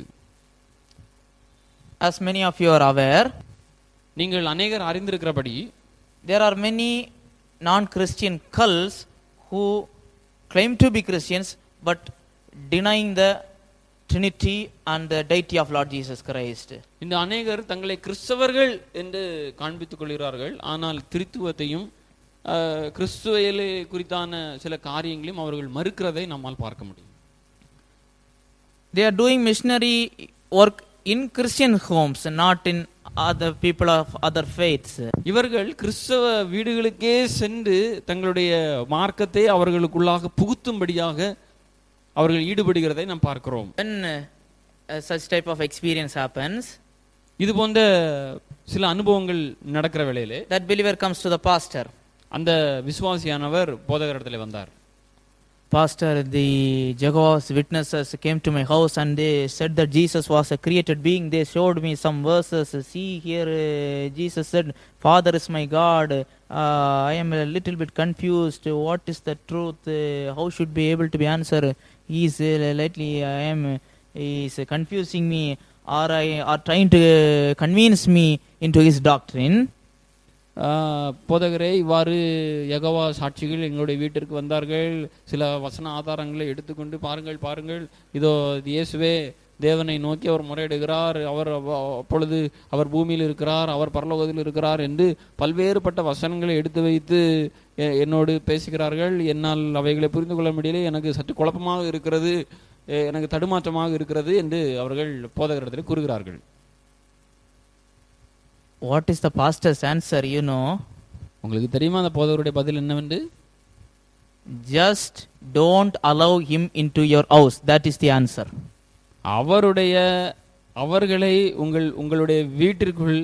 As many of you are aware, நீங்கள் அநேகர் அறிந்திருக்கிறபடி, there are many non-Christian cults who claim to be Christians but denying the Trinity and the deity of Lord Jesus Christ. இந்த அநேகர் தங்களை கிறிஸ்தவர்கள் என்று காண்பித்துக் கொள்கிறார்கள், ஆனால் திரித்துவத்தையும் கிறிஸ்துவையிலே குறித்தான சில காரியங்களையும் அவர்கள் மறுக்கிறதை நம்மால் பார்க்க முடியும். They are doing missionary work in Christian homes, not in other people of other faiths. இவர்கள் கிறிஸ்தவ வீடுகளுக்கே சென்று தங்களுடைய மார்க்கத்தை அவர்களுக்குள்ளாக புகுத்தும்படியாக அவர்கள் ஈடுபடுகிறதை நாம் பார்க்கிறோம். When such type of experience happens, இது போன்ற சில அனுபவங்கள் நடக்கிற வேளையிலே that believer comes to the pastor. அந்த விசுவாசியானவர் போதகரிடத்திலே வந்தார். Pastor, the Jehovah's Witnesses came to my house and they said that Jesus was a created being. They showed me some verses. See here, Jesus said, Father is my God. I am a little bit confused. What is the truth? How should be able to be answered? He is he is confusing me or trying to convince me into his doctrine. போதகரே, இவ்வாறு யெகோவா சாட்சிகள் எங்களுடைய வீட்டிற்கு வந்தார்கள், சில வசன ஆதாரங்களை எடுத்துக்கொண்டு பாருங்கள், இதோ இயேசுவே தேவனை நோக்கி அவர் முறையிடுகிறார், அவர் அப்பொழுது அவர் பூமியில் இருக்கிறார், அவர் பரலோகத்தில் இருக்கிறார் என்று பல்வேறுபட்ட வசனங்களை எடுத்து வைத்து என்னோடு பேசுகிறார்கள். என்னால் அவைகளை புரிந்து கொள்ள முடியல, எனக்கு சற்று குழப்பமாக இருக்கிறது, எனக்கு தடுமாற்றமாக இருக்கிறது என்று அவர்கள் போதகரிடத்தில் கூறுகிறார்கள். What is the pastor's answer? You know, உங்களுக்கு தெரியுமா அந்த போதகருடைய பதில் என்னவென்று? Just don't allow him into your house. That is the answer. அவர்களை உங்களுடைய வீட்டிற்குள்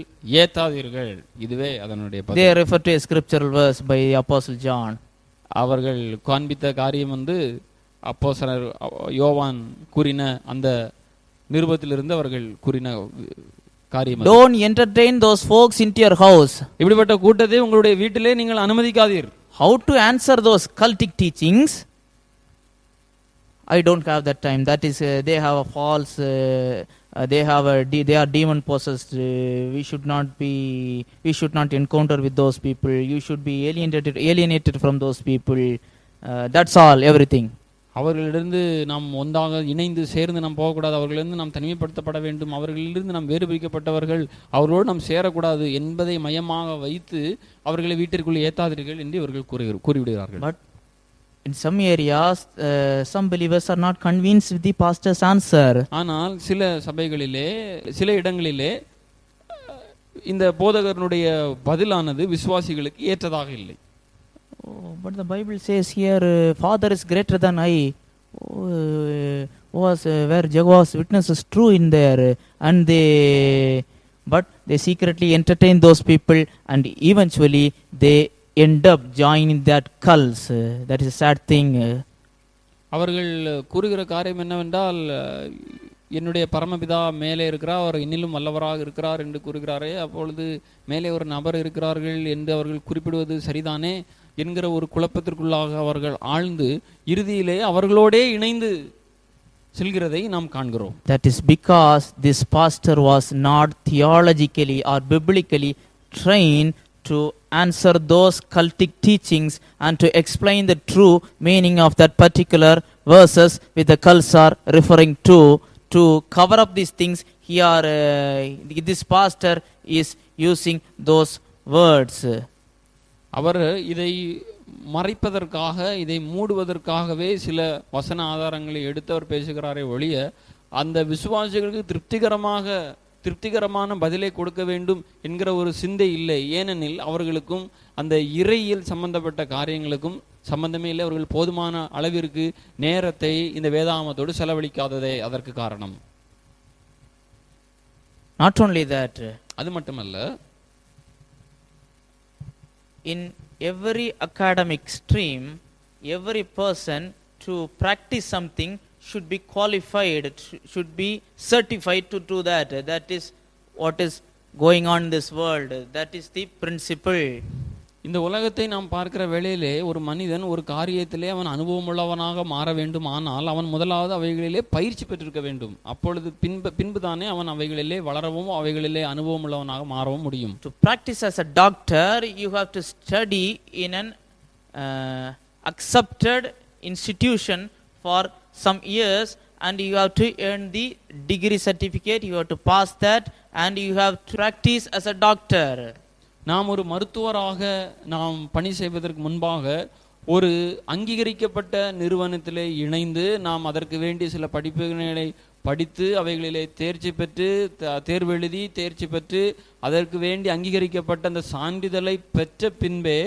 ஏத்தாதீர்கள், இதுவே அதனுடைய பதில். They refer to a scriptural verse by Apostle John. அவர்கள் காண்பித்த காரியம் அப்போஸ்தலர் யோவான் கூறின அந்த நிருபத்திலிருந்து அவர்கள் கூறின காரியம். Don't entertain those folks into your house. இப்படிப்பட்ட கூட்டத்தை உங்களுடைய வீட்டிலே நீங்கள் அனுமதிக்காதீர். How to answer those cultic teachings? I don't have that time. That is, they have a false, they are demon possessed. We should not encounter with those people. You should be alienated from those people. That's all, everything. அவர்களிலிருந்து நாம் ஒன்றாக இணைந்து சேர்ந்து நாம் போகக்கூடாது, அவர்களிலிருந்து நாம் தனிமைப்படுத்தப்பட வேண்டும், அவர்களிலிருந்து நாம் வேறு பிரிக்கப்பட்டவர்கள், அவர்களோடு நாம் சேரக்கூடாது என்பதை மையமாக வைத்து அவர்களை வீட்டிற்குள் ஏத்தாதீர்கள் என்று இவர்கள் கூறிவிடுகிறார்கள். But in some areas, some believers are not convinced with the pastor's answer. ஆனால் சில சபைகளிலே, சில இடங்களிலே இந்த போதகருடைய பதிலானது விசுவாசிகளுக்கு ஏற்றதாக இல்லை. Oh, but the Bible says here, Father is greater than I. Where Jehovah's Witnesses true in there, and but they secretly entertain those people, and eventually they end up joining that cults. That is a sad thing. அவர்கள் கூறுகிற காரியம் என்னவென்றால், என்னுடைய பரமபிதா மேலே இருக்கிறார், அவர் இன்னிலும் வல்லவராக இருக்கிறார் என்று கூறுகிறாரே, அப்பொழுது மேலே ஒரு நபர் இருக்கிறார்கள் என்று அவர்கள் குறிப்பிடுவது சரிதானே என்கிற ஒரு குழப்பத்திற்குள்ளாக அவர்கள் ஆழ்ந்து இறுதியிலே அவர்களோடே இணைந்து செல்கிறதை நாம் காண்கிறோம். That is because this pastor was not theologically or biblically trained to answer those cultic teachings and to explain the true meaning of that particular verses with the cults are referring to cover up these things. Here this pastor is using those words. அவர் இதை மறைப்பதற்காக, இதை மூடுவதற்காகவே சில வசன ஆதாரங்களை எடுத்து அவர் பேசுகிறாரே ஒழிய, அந்த விசுவாசிகளுக்கு திருப்திகரமான பதிலை கொடுக்க வேண்டும் என்கிற ஒரு சிந்தை இல்லை. ஏனெனில் அவர்களுக்கும் அந்த இறையியல் சம்பந்தப்பட்ட காரியங்களுக்கும் சம்பந்தமே இல்லை. அவர்கள் போதுமான அளவிற்கு நேரத்தை இந்த வேதாகமத்தோடு செலவழிக்காததே அதற்கு காரணம். Not only that, அது மட்டுமல்ல, in every academic stream, every person to practice something should be qualified, should be certified to do that. That is what is going on in this world. That is the principle. இந்த உலகத்தை நாம் பார்க்கிற வேளையிலே ஒரு மனிதன் ஒரு காரியத்திலே அவன் அனுபவமுள்ளவனாக மாற வேண்டும். ஆனால் அவன் முதலாவது அவைகளிலே பயிற்சி பெற்றிருக்க வேண்டும். அப்பொழுது பின்பு தானே அவன் அவைகளிலே வளரவும் அவைகளிலே அனுபவமுள்ளவனாக மாறவும் முடியும். To practice as a doctor, you have to study in an accepted institution for some years, and you have to earn the degree certificate. You have to pass that, and you have to practice as a doctor. நாம் ஒரு மருத்துவராக நாம் பணி செய்வதற்கு முன்பாக ஒரு அங்கீகரிக்கப்பட்ட நிறுவனத்திலே இணைந்து நாம் அதற்கு வேண்டிய சில படிப்புகளை படித்து அவைகளிலே தேர்ச்சி பெற்று தேர்வு எழுதி தேர்ச்சி பெற்று அதற்கு வேண்டி அங்கீகரிக்கப்பட்ட அந்த சான்றிதழை பெற்ற பின்பே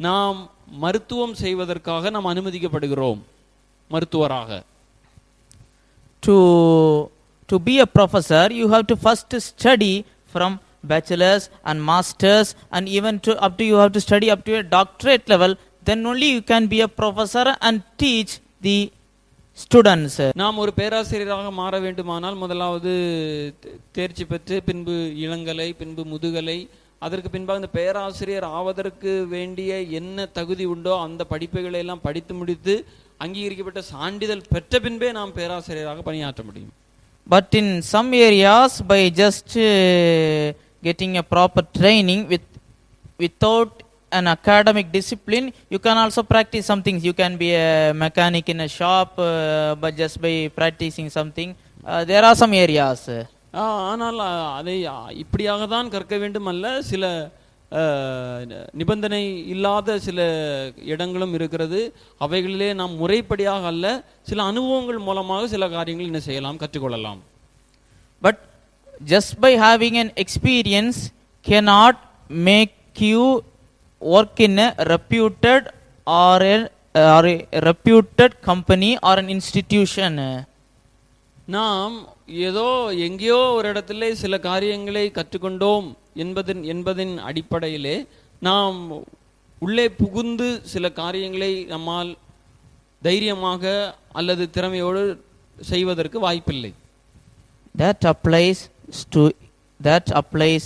நாம் மருத்துவம் செய்வதற்காக நாம் அனுமதிக்கப்படுகிறோம் மருத்துவராக. To be a professor, you have to first study from bachelor's and master's, and even you have to study up to a doctorate level. Then only you can be a professor and teach the students. நாம் ஒரு பேராசிரியராக மாற வேண்டுமானால் முதலாவது தேர்ச்சி பெற்று பின்பு இளங்கலை பின்பு முதுகலை, அதற்கு பின்பாக இந்த பேராசிரியர் ஆவதற்கு வேண்டிய என்ன தகுதி உண்டோ அந்த படிப்புகளை எல்லாம் படித்து முடித்து அங்கீகரிக்கப்பட்ட சான்றிதழ் பெற்ற பின்பே நாம் பேராசிரியராக பணியாற்ற முடியும். But in some areas, by just getting a proper training without an academic discipline, you can also practice some things. You can be a mechanic in a shop, but just by practicing something. There are some areas. ஆனால் அதை இப்படியாக தான் கற்க வேண்டும் அல்ல, சில நிபந்தனை இல்லாத சில இடங்களும் இருக்கிறது. அவைகளிலே நாம் முறைப்படியாக அல்ல, சில அனுபவங்கள் மூலமாக சில காரியங்கள் என்ன செய்யலாம், கற்றுக்கொள்ளலாம். But just by having an experience cannot make you work in a reputed or a reputed company or an institution. நாம் ஏதோ எங்கேயோ ஒரு இடத்துல சில காரியங்களை கற்றுக்கொண்டோம் என்பதின் அடிப்படையிலே நாம் உள்ளே புகுந்து சில காரியங்களை நம்மால் தைரியமாக அல்லது திறமையோடு செய்வதற்கு வாய்ப்பில்லை. That applies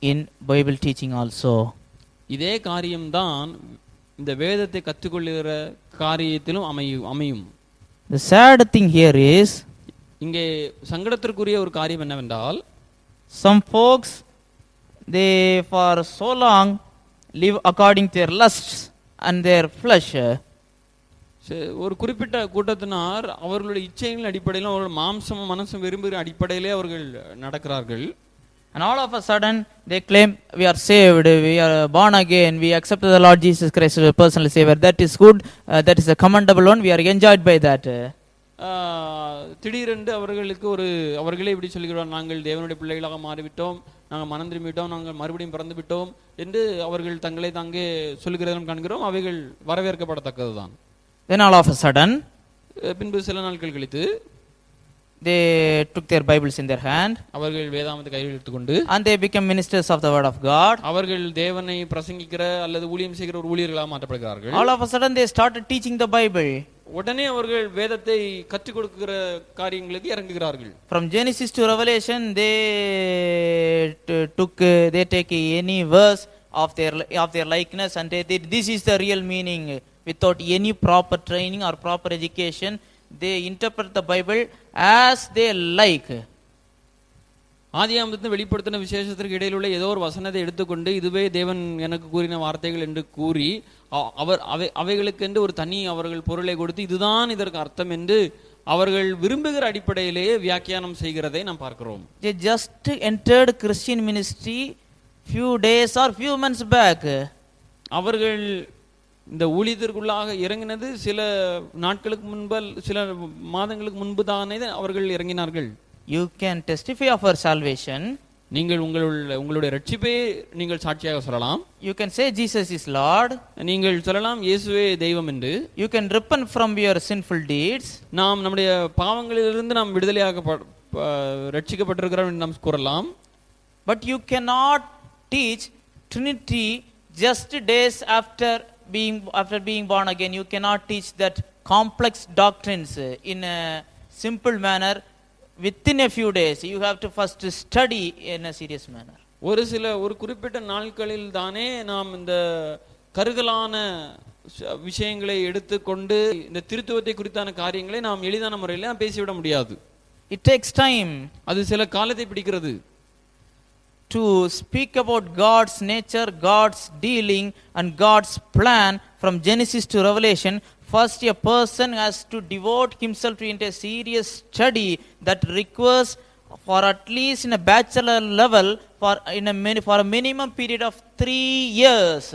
in Bible teaching also. இதே காரியம்தான் இந்த வேதத்தை கற்றுக்கொள்ளுகிற காரியத்திலும் அமையும். The sad thing here is, இங்கே சங்கடத்திற்குரிய ஒரு காரியம் என்னவென்றால், some folks, they for so long live according to their lusts and their flesh. ஒரு குறிப்பிட்ட கூட்டத்தினார் அவர்களுடைய இச்சைகளின் அடிப்படையில் அவர்கள் மாம்சம் மனசும் விரும்புகிற அடிப்படையிலே அவர்கள் நடக்கிறார்கள். And all of a sudden they claim we are saved, we are born again, we accepted the Lord Jesus Christ as a personal savior. That is good, that is a commendable one, we are enjoyed by that. திடீரென்று அவர்களே இப்படி சொல்கிறார், நாங்கள் தேவனுடைய பிள்ளைகளாக மாறிவிட்டோம், நாங்கள் மனம் திரும்பிவிட்டோம், நாங்கள் மறுபடியும் பிறந்து விட்டோம் என்று அவர்கள் தங்களை தாங்கே சொல்லுகிறதும் காண்கிறோம். அவைகள் வரவேற்கப்படத்தக்கதுதான். Then all of a sudden, பின்பு சில நாட்கள் கழித்து they took their Bibles in their hand, அவர்கள் வேதாகமத்தை கையில் எடுத்துக்கொண்டு, and they became ministers of the word of God. அவர்கள் தேவனை பிரசங்கிக்கிற அல்லது ஊழியம் செய்கிற ஒரு ஊழியர்களாக மாற்றப்படுகிறார்கள். All of a sudden they started teaching the Bible. உடனே அவர்கள் வேதத்தை கற்றுக் கொடுக்கிற காரியங்களுக்கு இறங்குகிறார்கள். From Genesis to Revelation, they take any verse of their likeness and this is the real meaning. Without any proper training or proper education, they interpret the Bible as they like. ஆதியாகமத்திலிருந்து வெளிப்படுத்தின விசேஷத்திற்கு இடையில் உள்ள ஏதோ ஒரு வசனத்தை எடுத்துக்கொண்டு இதுவே தேவன் எனக்கு கூறின வார்த்தைகள் என்று கூறி அவைகளுக்கென்று ஒரு தனி அவர்கள் பொருளை கொடுத்து இதுதான் இதற்கு அர்த்தம் என்று அவர்கள் விரும்புகிற அடிப்படையிலேயே வியாக்கியானம் செய்கிறதை நாம் பார்க்கிறோம். They just entered Christian ministry few days or few months back. அவர்கள் இந்த ஊழியத்திற்குள்ளாக இறங்கினது சில நாட்களுக்கு முன்பு, சில மாதங்களுக்கு முன்பு தானே அவர்கள் இறங்கினார்கள். You can testify of our salvation. நீங்கள் உங்களுடைய ரட்சிப்பை நீங்கள் சாட்சியாக சொல்லலாம். You can say Jesus is Lord. நீங்கள் சொல்லலாம் இயேசுவே தெய்வம் என்று. You can repent from your sinful deeds. நாம் நம்முடைய பாவங்களிலிருந்து நாம் விடுதலையாக ரட்சிக்கப்பட்டிருக்கிறோம் என்று நாம் கூறலாம். But you cannot teach Trinity just days after being born again. You cannot teach that complex doctrines in a simple manner within a few days. You have to first study in a serious manner. ஒரு குறிப்பிட்ட நாட்களில் தானே நாம் இந்த கருகலான விஷயங்களை எடுத்துக்கொண்டு இந்த திருத்துவத்தை குறித்தான காரியங்களை நாம் எளிதான முறையில் நாம் பேசிவிட முடியாது. It takes time. அது சில காலத்தை பிடிக்கிறது. To speak about God's nature, God's dealing and God's plan from Genesis to Revelation, first a person has to devote himself into a serious study that requires for at least in a bachelor level for a minimum period of 3 years.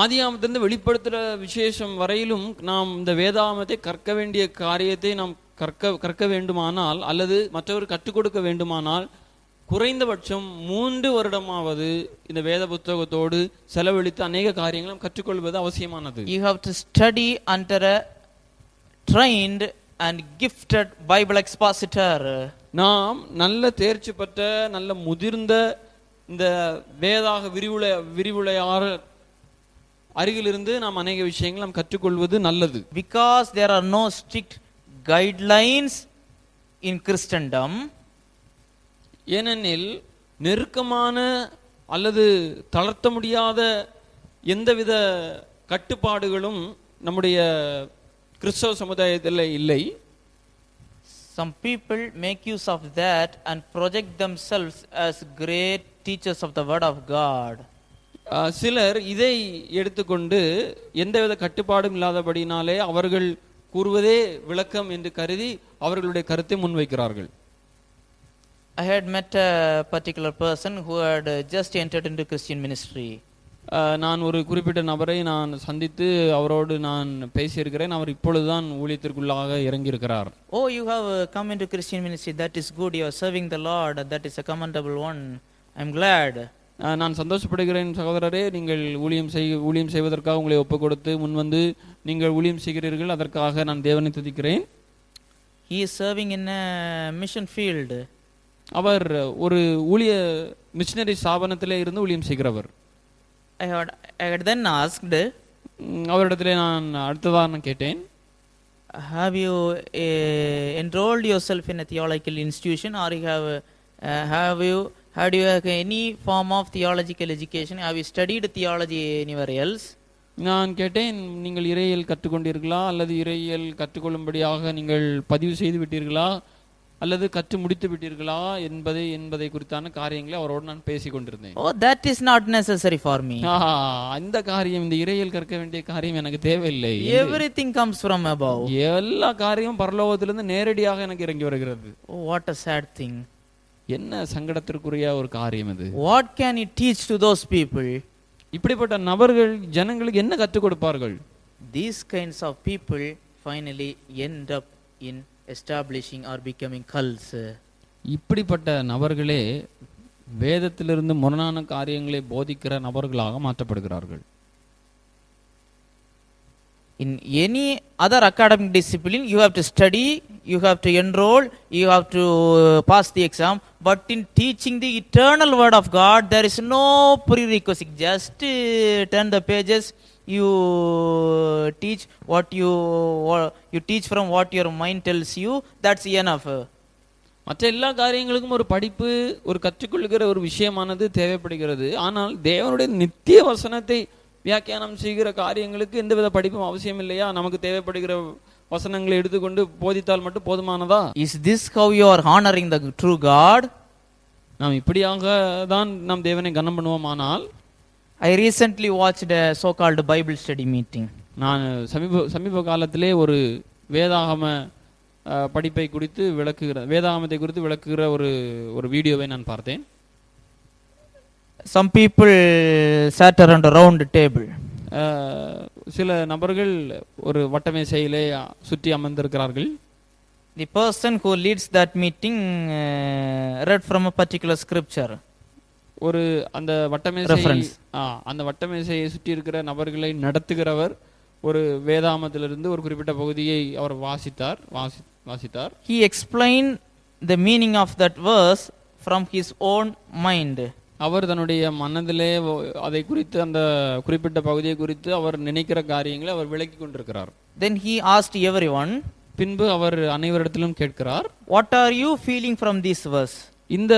ஆதியாகமத்திலிருந்து வெளிப்படுத்துகிற விசேஷம் வரையிலும் நாம் இந்த வேதாகமத்தை கற்க வேண்டிய காரியத்தை நாம் கற்க வேண்டுமானால் அல்லது மற்றவர் கற்றுக் கொடுக்க வேண்டுமானால் குறைந்தபட்சம் 3 வருடமாவது இந்த வேத புத்தகத்தோடு செலவழித்து அநேக காரியங்களும் கற்றுக்கொள்வது அவசியமானது. You have to study under a trained and gifted Bible expositor. நாம் நல்ல தேர்ச்சி பெற்ற நல்ல முதிர்ந்த இந்த வேதாக விரிவுரையாளர் அருகிலிருந்து நாம் அநேக விஷயங்கள் நாம் கற்றுக்கொள்வது நல்லது. Because there are no strict guidelines in Christendom. ஏனெனில் நெருக்கமான அல்லது தளர்த்த முடியாத எந்தவித கட்டுப்பாடுகளும் நம்முடைய கிறிஸ்தவ சமுதாயத்தில் இல்லை. Some people make use of that and project themselves as great teachers of the word of God. சிலர் இதை எடுத்துக்கொண்டு எந்தவித கட்டுப்பாடும் இல்லாதபடினாலே அவர்கள் கூறுவதே விளக்கம் என்று கருதி அவர்களுடைய கருத்தை முன்வைக்கிறார்கள். I had met a particular person who had just entered into Christian ministry. நான் ஒரு குறிப்பிட்ட நபரை நான் சந்தித்து அவரோடு நான் பேசியிருக்கிறேன். அவர் இப்பொழுதுதான் ஊழியத்திற்குள்ளாக இறங்கியிருக்கிறார். Oh, you have come into Christian ministry. That is good. You are serving the Lord. That is a commendable one. I am glad. நான் சந்தோஷப்படுகிறேன் சகோதரரே, நீங்கள் ஊழியம் செய்வதற்காக உங்களை ஒப்புக் கொடுத்து முன்வந்து நீங்கள் ஊழியம் செய்கிறீர்கள். அதற்காக நான் தேவனை துதிக்கிறேன். He is serving in a mission field. அவர் ஒரு ஊழிய மிஷனரி ஸ்தாபனத்திலே இருந்து ஊழியம் செய்கிறவர். I had then asked, அவரிடத்திலே நான் அடுத்ததாக கேட்டேன், have you enrolled yourself in a theological institution or had you any form of theological education? Have you studied theology anywhere else? நான் கேட்டேன், நீங்கள் இறையியல் கற்றுக்கொண்டீர்களா அல்லது இறையியல் கற்றுக்கொள்ளும்படியாக நீங்கள் பதிவு செய்து விட்டீர்களா அல்லது கற்று முடித்து விட்டீர்களா என்பதை குறித்தான காரியங்களை அவரோடு நான் பேசிக் கொண்டிருந்தேன். Oh, that is not necessary for me. இந்த காரியம், இந்த இறையியல் கற்க வேண்டிய காரியம் எனக்கு தேவையில்லை. Everything comes from above. எல்லா காரியமும் பரலோகத்திலிருந்து நேரடியாக எனக்கு இறங்கி வருகிறது. Oh, what a sad thing. என்ன சங்கடத்திற்குரிய ஒரு காரியம் இது. What can he teach to those people? இப்படிப்பட்ட நபர்கள் ஜனங்களுக்கு என்ன கற்றுக் கொடுப்பார்கள்? These kinds of people finally end up in establishing or becoming cults. இப்படிப்பட்ட நபர்களே வேதத்திலிருந்து முரணான காரியங்களை போதிக்கிற நபர்களாக மாற்றப்படுகிறார்கள். In any other academic discipline, you have to study, you have to enroll, you have to pass the exam. But in teaching the eternal word of God, there is no prerequisite. Just turn the pages. You teach you teach from what your mind tells you. That's enough. மற்ற எல்லா காரியங்களுக்கும் ஒரு படிப்பு, ஒரு கற்றுக்கொள்கிற ஒரு விஷயமானது தேவைப்படுகிறது. ஆனால் தேவனுடைய நித்திய வசனத்தை வியாக்கியானம் செய்கிற காரியங்களுக்கு எந்தவித படிப்பும் அவசியம் இல்லையா? நமக்கு தேவைப்படுகிற வசனங்களை எடுத்துக்கொண்டு போதித்தால் மட்டும் போதுமானதா? Is this how you are honoring the true God? நாம் இப்படியாக தான் நாம் தேவனை கனம் பண்ணுவோமானால்? I recently watched a so-called Bible study meeting. நான் சமீப காலத்திலே ஒரு வேதாகம படிப்பை குறித்து வேதாகமத்தை குறித்து விளக்குகிற ஒரு வீடியோவை நான் பார்த்தேன். Some people sat around a round table. சில நபர்கள் ஒரு வட்டமேசையிலே சுற்றி அமர்ந்திருக்கிறார்கள். The person who leads that meeting read from a particular scripture. ஒரு அந்த வட்டமேசையை சுற்றி இருக்கிற நபர்களை நடத்துகிறவர் ஒரு வேதாகமத்திலிருந்து ஒரு குறிப்பிட்ட பகுதியை அவர் வாசித்தார். He explained the meaning of that verse from his own mind. அவர் தன்னுடைய மனதிலே அதை குறித்து, அந்த குறிப்பிட்ட பகுதியை குறித்து அவர் நினைக்கிற காரியங்களை அவர் விளக்கி கொண்டிருக்கிறார். Then he asked everyone, பின்பு அவர் அனைவரிடத்திலும் கேட்கிறார், what are you feeling from this verse? இந்த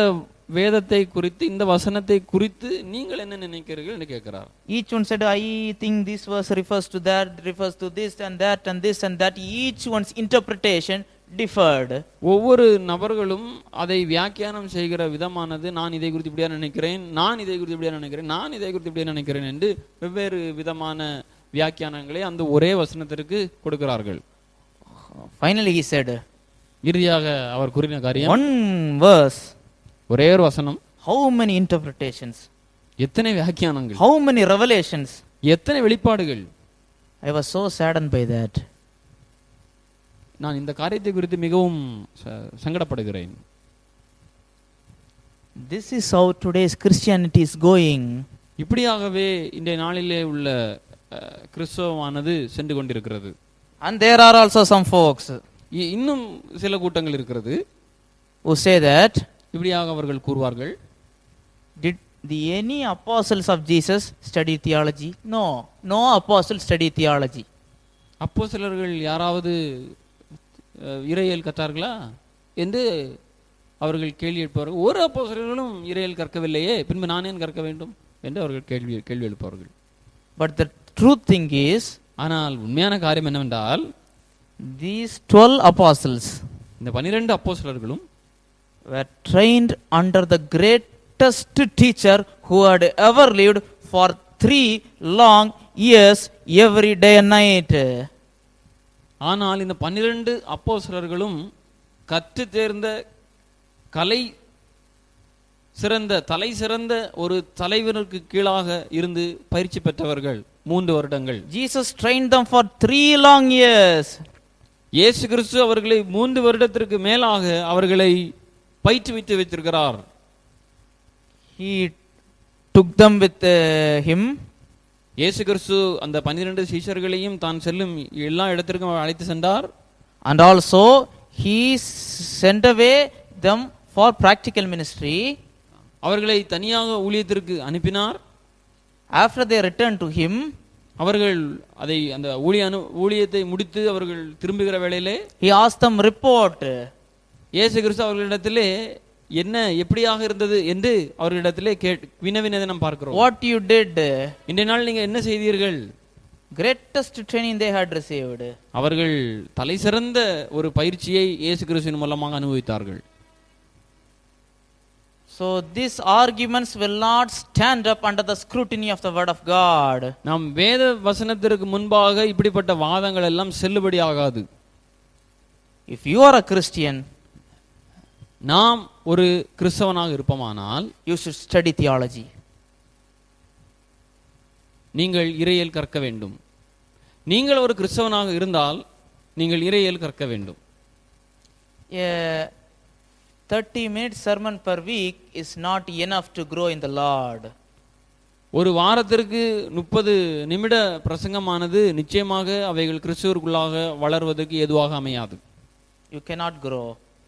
வேதத்தை குறித்து, இந்த வசனத்தை குறித்து நீங்கள் என்ன நினைக்கிறீர்கள் என்று கேட்கிறார். Each one said, I think this verse refers to that, refers to this and that and this and that. Each one's interpretation differed. ஒவ்வொரு நபர்களும் அதை வியாக்கியானம் செய்கிற விதமானது, நான் இதை குறித்து இப்படியா நினைக்கிறேன், நான் இதை குறித்து இப்படியா நினைக்கிறேன், நான் இதை குறித்து இப்படியா நினைக்கிறேன் என்று வெவ்வேறு விதமான வியாக்கியானங்களை அந்த ஒரே வசனத்திற்கு கொடுக்கிறார்கள். Finally he said, இறுதியாக அவர் கூறின காரியம், one verse, ஒரே ஒரு வசனம், how many interpretations, எத்தனை வியாக்கியானங்கள், how many revelations, எத்தனை வெளிப்பாடுகள். I was so saddened by that. நான் இந்த காரியத்தை குறித்து மிகவும் சங்கடப்படுகிறேன். This is how today's Christianity is going. இப்படியாகவே இன்றைய நாளிலே உள்ள கிறிஸ்தவமானது சென்று கொண்டிருக்கிறது. And there are also some folks இன்னும் சில கூட்டங்கள் இருக்கிறது who say that, இப்படியாக அவர்கள் கூறுவார்கள், did any apostles of Jesus study theology? No apostle study theology. அப்போஸ்தலர்கள் யாராவது இறையியல் கற்றார்களா என்று அவர்கள் கேள்வி எழுப்பார்கள். ஒரு அப்போஸ்தலர்களும் இறையியல் கற்கவில்லையே, பின்பு நான் ஏன் கற்க வேண்டும் என்று அவர்கள் கேள்வி எழுப்பார்கள். But the truth thing is, ஆனால் உண்மையான காரியம் என்னவென்றால், these 12 apostles, இந்த 12 அப்போஸ்தலர்களும் were trained under the greatest teacher who had ever lived for 3 long years every day and night. ஆனால் இந்த 12 அப்போஸ்தலர்களும் கற்று தேர்ந்த தலை சிறந்த ஒரு தலைவனுக்கு கீழாக இருந்து பயிற்சி பெற்றவர்கள் 3 வருடங்கள். Jesus trained them for 3 long years. இயேசு கிறிஸ்து அவர்களை 3 வருடத்திற்கு மேலாக அவர்களை பயிற்றுவித்து வைத்திருக்கிறார். He took them with him. இயேசு கிறிஸ்து அந்த 12 சீஷர்களையும் தான் செல்லும் எல்லா இடத்திற்கும் அழைத்து சென்றார். And also he sent away them for practical ministry. அவர்களை தனியாக ஊழியத்திற்கு அனுப்பினார். After they returned to him, அவர்கள் அந்த ஊழியத்தை முடித்து அவர்கள் திரும்புகிற வேளையிலே he asked them report. இயேசு கிறிஸ்து அவர்களிடத்திலே என்ன எப்படியாக இருந்தது என்று அவர்களிடத்திலே வினவினதை நாம் பார்க்கிறோம். What you did? இன்றைய நாள் நீங்க என்ன செய்தீர்கள்? Greatest training they had received. அவர்கள் தலை சிறந்த ஒரு பயிற்சியை இயேசு கிறிஸ்துவின் மூலமாக அனுபவித்தார்கள். So these arguments will not stand up under the scrutiny of the word of God. நாம் வேத வசனத்திற்கு முன்பாக இப்படிப்பட்ட வாதங்கள் எல்லாம் செல்லுபடி ஆகாது. If you are a Christian, நாம் ஒரு கிறிஸ்தவனாக இருப்போமானால், you should study theology. நீங்கள் இறையியல் கற்க வேண்டும். நீங்கள் ஒரு கிறிஸ்தவனாக இருந்தால் நீங்கள் இறையியல் கற்க வேண்டும். 30 minutes sermon per week is not enough to grow in the Lord. ஒரு வாரத்திற்கு 30 நிமிட பிரசங்கமானது நிச்சயமாக அவைகள் கிறிஸ்துவுக்குள்ளாக வளர்வதற்கு ஏதுவாக அமையாது. You cannot grow.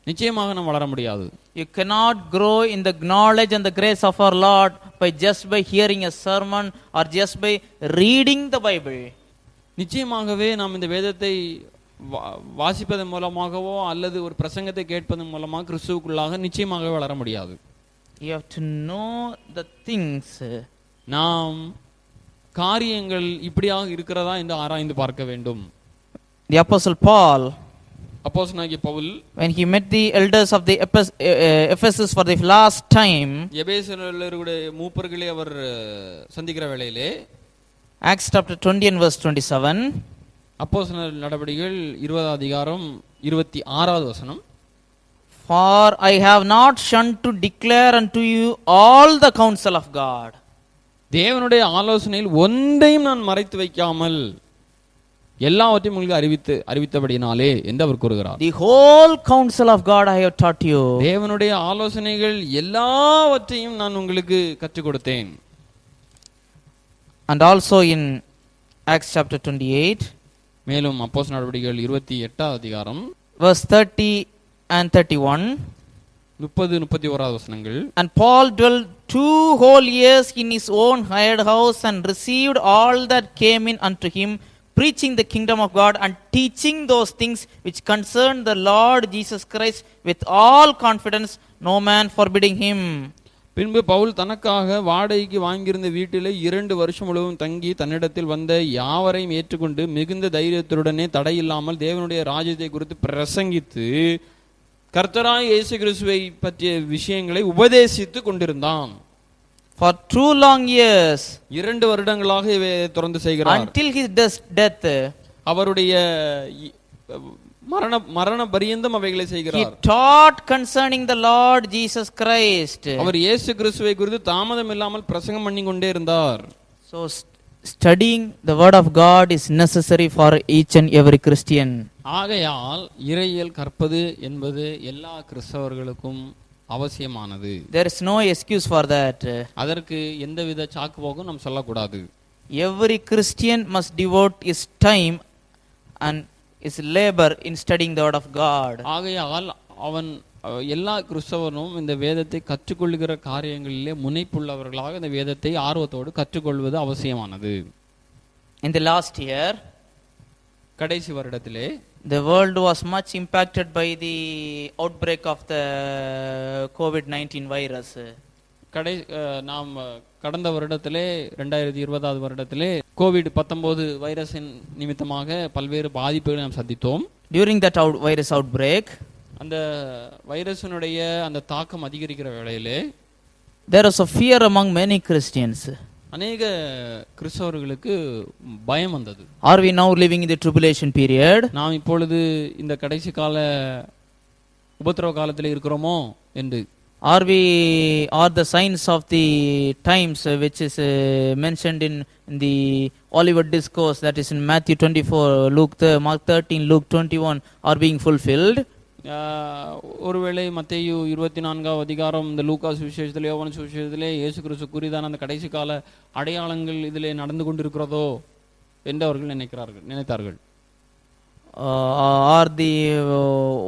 நிச்சயமாக நாம் வளர முடியாது. You cannot grow in the knowledge and the grace of our Lord by hearing a sermon or just by reading the Bible. நிச்சயமாகவே நாம் இந்த வேதத்தை வாசிப்பதன் மூலமாகவோ அல்லது ஒரு பிரசங்கத்தை கேட்பதன் மூலமாக கிறிஸ்துவுக்குள்ளாக நிச்சயமாக வளர முடியாது. You have to know the things. நாம் காரியங்கள் இப்படியாக இருக்கிறதா என்று ஆராய்ந்து பார்க்க வேண்டும். The Apostle Paul, அப்போஸ்தலனாகிய Pavul, when he met the elders of the Ephesus for the last time, எபேசியர்களுடைய மூப்பர்களை அவர் சந்திக்கிற வேளையிலே, Acts chapter 20 and verse 27, அப்போஸ்தலர் நடபடிகள் 20 அதிகாரம் 26வது வசனம், for I have not shunned to declare unto you all the counsel of God. தேவனுடைய ஆலோசனையில் ஒன்றையும் நான் மறைத்து வைக்காமல் எல்லாவற்றையும் உங்களுக்கு அறிவித்தபடினாலே என்று அவர் கூறுகிறார். The whole counsel of God I have taught you. தேவனுடைய ஆலோசனைகள் எல்லாவற்றையும் நான் உங்களுக்கு கற்றுக் கொடுத்தேன். And also in Acts chapter 28, மேலும் அப்போஸ்தலர் நடபடிகள் 28வது அதிகாரம் verse 30 and 31, 30-31 வசனங்கள். And Paul dwelt 2 whole years in his own hired house and received all that came in unto him, preaching the kingdom of God and teaching those things which concern the Lord Jesus Christ with all confidence, no man forbidding him. பின்பு பவுல் தனக்காக வாடகைக்கு வாங்கியிருந்த வீட்டிலே 2 வருஷம் முழுவதும் தங்கி தன்னிடத்தில் வந்த யாவரையும் ஏற்றுக்கொண்டு மிகுந்த தைரியத்துடனே தடையில்லாமல் தேவனுடைய ராஜ்யத்தை குறித்து பிரசங்கித்து கர்த்தராகிய இயேசு கிறிஸ்துவை பற்றிய விஷயங்களை உபதேசித்து கொண்டிருந்தான். For 2 long years, 2 வருடங்களாக இவை தொடர்ந்து செய்கிறார். until his death, அவருடைய மரண பரியந்தம் அவைகளை செய்கிறார். he taught concerning the Lord Jesus Christ. அவர் இயேசு கிறிஸ்துவை குறித்து தாமதம் இல்லாமல் பிரசங்கம் பண்ணி கொண்டே இருந்தார். So studying the word of God is necessary for each and every Christian. ஆகையால் இறையியல் கற்பது என்பது எல்லா கிறிஸ்தவர்களுக்கும் அவசியமானது. There is no excuse for that. அதற்கு எந்தவித சாக்குபோக்கும் நாம் சொல்லக்கூடாது. Every Christian must devote his time and his labor in studying the word of God. ஆகையால் அவன் எல்லா கிறிஸ்தவனும் இந்த வேதத்தை கற்றுக்கொள்கிற காரியங்களிலே முனைப்புள்ளவர்களாக இந்த வேதத்தை ஆர்வத்தோடு கற்றுக்கொள்வது அவசியமானது. In the last year, கடைசி வருடத்திலே the world was much impacted by the outbreak of the COVID-19 virus. நாம் கடந்த வருடத்திலே 2020 வருடத்திலே COVID-19 வைரஸின் நிமித்தமாக பல்வேறு பாதிப்புகளை நாம் சந்தித்தோம். During that virus outbreak, அந்த வைரஸினுடைய அந்த தாக்கம் அதிகரிக்கிற வேளையிலே there was a fear among many Christians. அநேக கிறிஸ்தவர்களுக்கு பயம் வந்தது. Are we now living in the tribulation period? நாம் இப்பொழுது இந்த கடைசி கால உபத்திரவ காலத்தில் இருக்கிறோமோ என்று. Are the signs of the times which is mentioned in the Olivet Discourse, that is in Matthew 24, Mark 13, Luke 21, are being fulfilled? ஒருவேளை மத்தேயு 24வது அதிகாரம் இந்த லூக்கா சுவிசேஷத்திலே யோவான் சுவிசேஷத்திலே இயேசு கிறிஸ்து குறிதான அந்த கடைசி கால அடையாளங்கள் இதிலே நடந்து கொண்டிருக்கிறதோ என்று அவர்கள் நினைத்தார்கள். Or the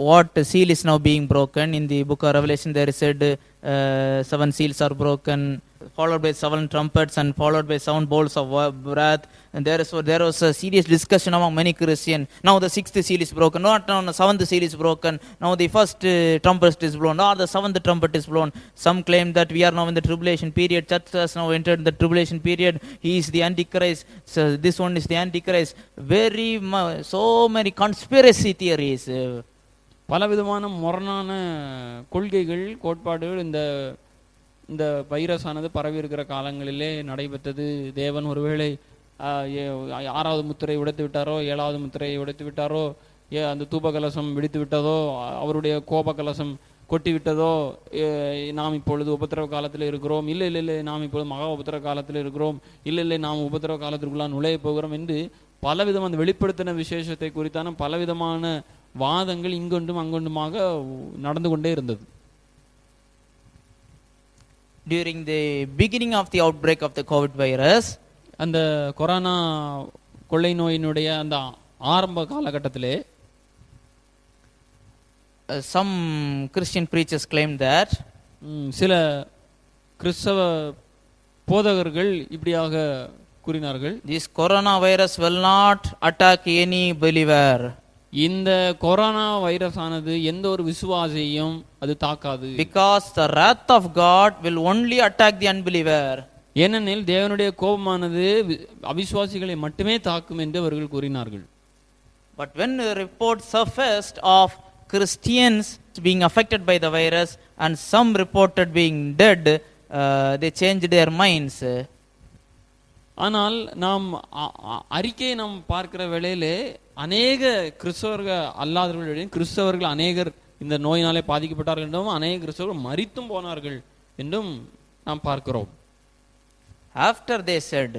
what seal is now being broken? In the book of Revelation there is said 7 seals are broken, followed by 7 trumpets and followed by 7 bowls of wrath. And there was a serious discussion among many Christians. Now the 6th seal is broken, not now the 7th seal is broken. Now the first trumpet is blown, or the 7th trumpet is blown. Some claim that we are now in the tribulation period. Church has now entered the tribulation period. He is the Antichrist. So this one is the Antichrist. So many conspiracy theories. பலவிதமான முரணான கொள்கைகள், கோட்பாடுகள் இந்த வைரஸானது பரவி இருக்கிற காலங்களிலே நடைபெற்றது. தேவன் ஒருவேளை 6வது முத்திரை உடைத்து விட்டாரோ, 7வது முத்திரை உடைத்து விட்டாரோ, அந்த தூப கலசம் வெடித்து விட்டதோ, அவருடைய கோப கலசம் கொட்டி விட்டதோ, நாம் இப்பொழுது உபத்திரவ காலத்தில் இருக்கிறோம், இல்லை நாம் இப்பொழுது மகா உபத்திரவ காலத்தில் இருக்கிறோம், இல்லை நாம் உபத்திரவ காலத்திற்குள்ளாக நுழைய போகிறோம் என்று பலவிதமான அந்த வெளிப்படுத்தின விசேஷத்தை குறித்தான பலவிதமான வாதங்கள் இங்கொன்றும் அங்கொன்றுமாக நடந்து கொண்டே இருந்தது. during the beginning of the outbreak of the COVID virus, அந்த கொரோனா கொள்ளை நோயினுடைய அந்த ஆரம்ப காலகட்டத்திலே some Christian preachers claimed that சில கிறிஸ்தவ போதகர்கள் இப்படியாக கூறினார்கள், this coronavirus will not attack any believer. இந்த கொரோனா வைரஸ் ஆனது எந்த ஒரு விசுவாசியையும் அது தாக்காது. Because the wrath of God will only attack the unbeliever. ஏனெனில் தேவனுடைய கோபமானது அவிசுவாசிகளை மட்டுமே தாக்கும் என்று அவர்கள் கூறினார்கள். But when the report surfaced of Christians being affected by the virus and some reported being dead, they changed their minds. ஆனால் நாம் அறிக்கையை நாம் பார்க்கிற வேளையிலே அநேக கிறிஸ்தவர்கள் அல்லாதவர்களிடையே கிறிஸ்தவர்கள் அநேகர் இந்த நோயினாலே பாதிக்கப்பட்டார்கள் என்றும் அநேக கிறிஸ்தவர்கள் மரித்தும் போனார்கள் என்றும் நாம் பார்க்கிறோம். After they said,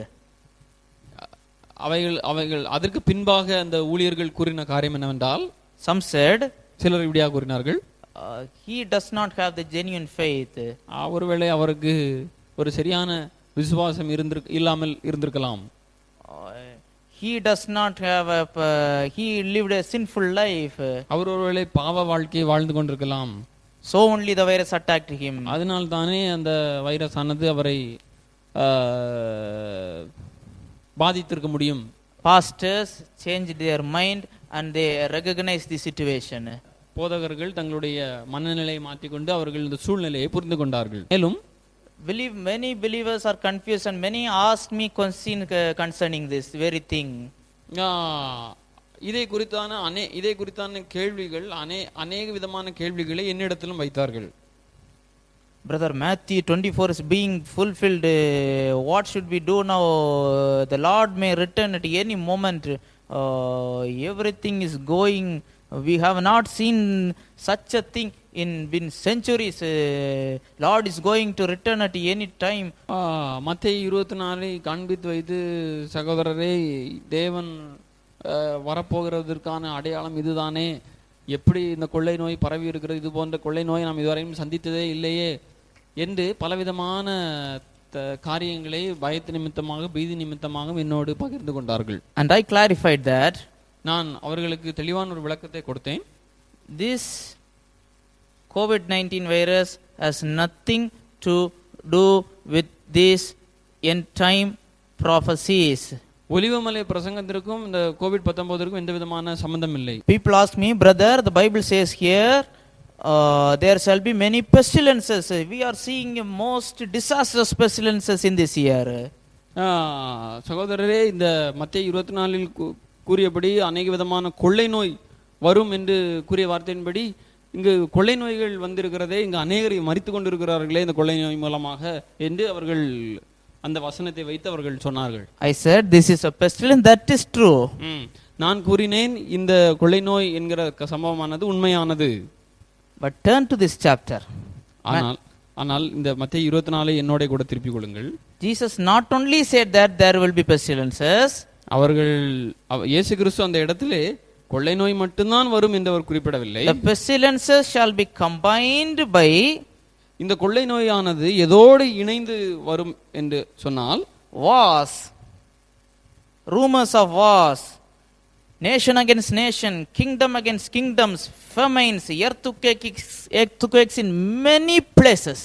அவைகள் அதற்கு பின்பாக அந்த ஊழியர்கள் கூறின காரியம் என்னவென்றால், some said, சிலர் இப்படியாக கூறினார்கள், he does not have the genuine faith. ஒருவேளை அவருக்கு ஒரு சரியான விசுவாசம் இல்லாமல் இருந்திருக்கலாம். He does not have he lived a sinful life. அவர் ஒருவேளை பாவ வாழ்க்கையை வாழ்ந்து கொண்டிருக்கலாம். So only the virus attacked him. அதனால் தானே அந்த வைரஸ் ஆனது அவரை பாதித்திருக்க முடியும். Pastors changed their mind and they recognized the situation. போதகர்கள் தங்களுடைய மனநிலையை மாற்றிக்கொண்டு அவர்கள் இந்த சூழ்நிலையை புரிந்து கொண்டார்கள். மேலும் many believers are confused and many asked me concerning this very thing. இதை குறித்தான கேள்விகள் அநேக விதமான கேள்விகளை என்னிடத்திலும் வைத்தார்கள். Brother, Matthew 24 is being fulfilled. What should we do now? The Lord may return at any moment. Everything is going. We have not seen such a thing in centuries. Lord is going to return at any time. மத்தேயு 24 காண்பித்து வைத்து, சகோதரரே, தேவன் வரப்போகிறதற்கான அடையாளம் இதுதானே, எப்படி இந்த கொள்ளை நோய் பரவி இருக்கிறது, இது போன்ற கொள்ளை நோய் நாம் இதுவரையும் சந்தித்ததே இல்லையே என்று பலவிதமான காரியங்களை பயத்து நிமித்தமாக பீதி நிமித்தமாக என்னோடு பகிர்ந்து கொண்டார்கள். And I clarified that, நான் அவர்களுக்கு தெளிவான ஒரு விளக்கத்தை கொடுத்தேன். This COVID-19 virus has nothing to do with these end time prophecies. ஒலிவமலை பிரசங்கத்திற்கும் இந்த கோவிட்-19க்கும் எந்த விதமான சம்பந்தம் இல்லை. People ask me, brother, the Bible says here there shall be many pestilences. We are seeing most disastrous pestilences in this year. சகோதரரே, இந்த மத்தேயு 24 கூறியபடி அநேக விதமான கொள்ளை நோய் வரும் என்று கூறிய வார்த்தையின்படி இங்கு கொள்ளை நோய்கள் வந்திருக்கிறதே, இங்கு அநேகரை மரித்து கொண்டிருக்கிறார்களே இந்த கொள்ளை நோய் மூலமாக என்று அவர்கள் அந்த வசனத்தை வைத்து அவர்கள் சொன்னார்கள். I said this is a pestilence, that is true. நான் கூறினேன் இந்த கொள்ளை நோய் என்கிற சம்பவமானது உண்மையானது. But turn to this chapter. ஆனால் இந்த மத்தேயு 24 என்னோட கூட திருப்பிக் கொள்ளுங்கள். Jesus not only said that there will be pestilences, இயேசு கிறிஸ்து அந்த இடத்திலே கொள்ளை நோய் மட்டும்தான் வரும் என்று அவர் குறிப்பிடவில்லை. the pestilences shall be combined by, இந்த கொள்ளை நோயானது எதோடு இணைந்து வரும் என்று சொன்னால், wars, rumors of wars, nation against nation, kingdom against kingdoms, famines, earthquakes in many places.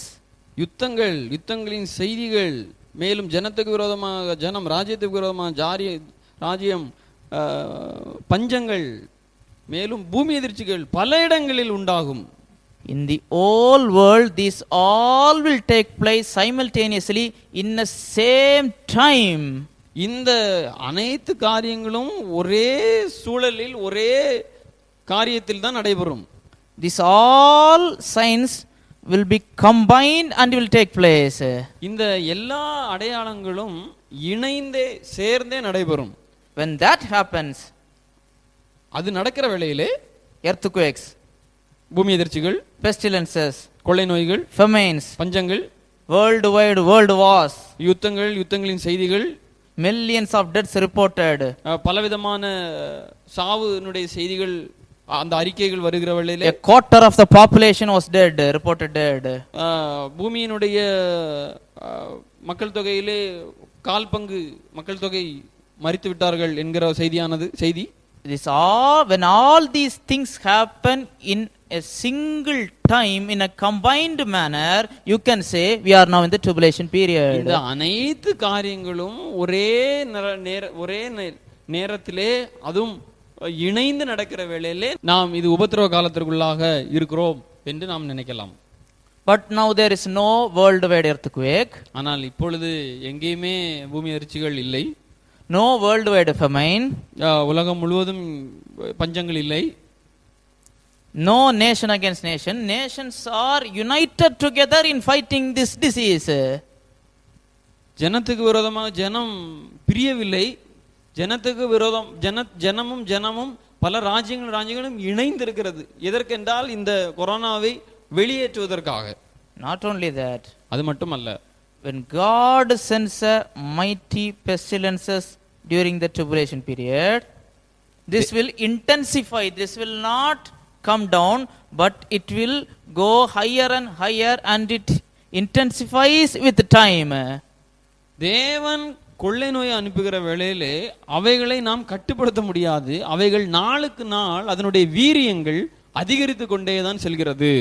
யுத்தங்களின் செய்திகள், மேலும் ஜனத்துக்கு விரோதமாக ஜனம், ராஜ்யத்துக்கு விரோதமாக ராஜ்யம், பஞ்சங்கள், மேலும் பூமி எதிர்ச்சிகள் பல இடங்களில் உண்டாகும். In the whole world these all will take place simultaneously in the same time. இந்த அனைத்து காரியங்களும் ஒரே சூழலில் ஒரே காரியத்தில் தான் நடைபெறும். These all signs will be combined and will take place. இந்த எல்லா அடையாளங்களும் இணைந்தே சேர்ந்தே நடைபெறும். When that happens, அது நடக்கிற வேளையிலே earthquakes, பூமி எதிர்ச்சிகள், pestilences, கொள்ளை நோய்கள், famines, பஞ்சங்கள், worldwide world wars, யுத்தங்களின் செய்திகள், millions of deaths reported, பலவிதமான சாவுனுடைய செய்திகள் அந்த அறிக்கைகள் வருகிற வேளையிலே a quarter of the population was dead, reported dead. பூமியினுடைய மக்கள் தொகையிலே கால் பங்கு மக்கள் தொகை மரித்து விட்டார்கள் என்கிற செய்தி. This all, when all these things happen in a single time, in a combined manner, you can say we are now in the tribulation period. இந்த அனைத்து காரியங்களும் ஒரே நேரத்திலே அதுவும் இணைந்து நடக்கிற வேளையிலே நாம் இது உபத்திரவ காலத்திற்குள்ளாக இருக்கிறோம் என்று நாம் நினைக்கலாம். But now there is no worldwide earthquake. ஆனால் இப்பொழுது எங்கேயுமே பூமி அதிர்ச்சிகள் இல்லை. No worldwide famine. உலகம் முழுவதும் பஞ்சங்கள் இல்லை. No nation against nation. Nations are united together in fighting this disease. ஜனத்துக்கு விரோதமாக ஜனம் பிரியவில்லை. ஜனத்துக்கு விரோதம் ஜனமும் பல ராஜ்யங்களும் இணைந்து இருக்கிறது. எதற்கென்றால் இந்த கொரோனாவை வெளியேற்றுவதற்காக. Not only that. அது மட்டுமல்ல. When God sends a mighty pestilences during the tribulation period, this will intensify. This will not come down, but it will go higher and higher, and it intensifies with time. தேவன் கொள்ளை நோயை அனுப்புகிற வேளையிலே அவைகளை நாம் கட்டுப்படுத்த முடியாது. அவைகள் நாளுக்கு நாள் அதனுடைய வீரியங்கள் அதிகரித்து கொண்டேதான் செல்கிறது.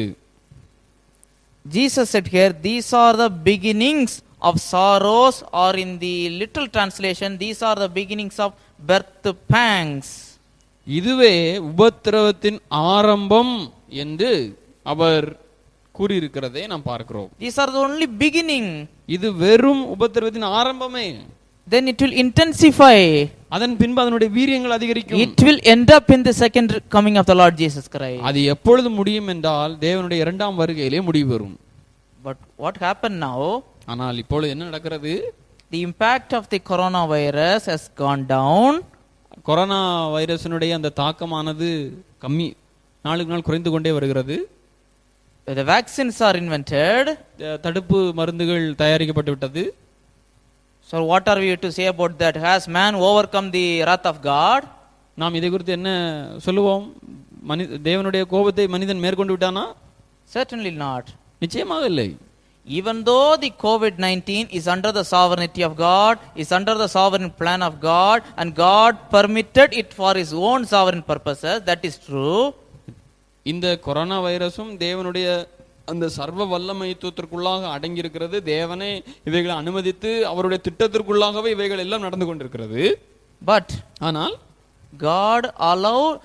Jesus said here, these are the beginnings of sorrows, or in the literal translation, these are the beginnings of birth pangs. இதுவே உபத்திரவத்தின் ஆரம்பம் என்று அவர் கூறியிருக்கிறதை நாம் பார்க்கிறோம். These are the only beginning. இது வெறும் உபத்திரவத்தின் ஆரம்பமே. Then it will intensify. அதன் பின்பு அதனுடைய வீரியங்கள் அதிகரிக்கும். It will end up in the second coming of the Lord Jesus Christ. அது எப்பொழுது முடியும் என்றால் தேவனுடைய இரண்டாம் வருகையிலே முடிவு வரும். But what happened now? ஆனால் இப்பொழுது என்ன நடக்கிறது? The impact of the coronavirus has gone down. Corona வைரஸினுடைய அந்த தாக்கமானது நாளுக்கு நாள் குறைந்து கொண்டே வருகிறது. The vaccines are invented. தடுப்பு மருந்துகள் தயாரிக்கப்பட்டு விட்டது. So what are we to say about that? Has man overcome the wrath of God? நாம் இதை குறித்து என்ன சொல்லுவோம்? தேவனுடைய கோபத்தை மனிதன் மேற்கொண்டு விட்டானா? Certainly not. நிச்சயமாக இல்லை. Even though the COVID-19 is under the sovereignty of God, is under the sovereign plan of God, and God permitted it for his own sovereign purposes, that is true. இந்த corona வைரஸும் தேவனுடைய அந்த சர்வ வல்லமைத்துவத்திற்குள்ளாக அடங்கி இருக்கிறது. தேவனே இவைகளை அனுமதித்து அவருடைய திட்டத்திற்குள்ளாகவே இவைகள் எல்லாம் நடந்து கொண்டிருக்கிறது. But ஆனால் God allowed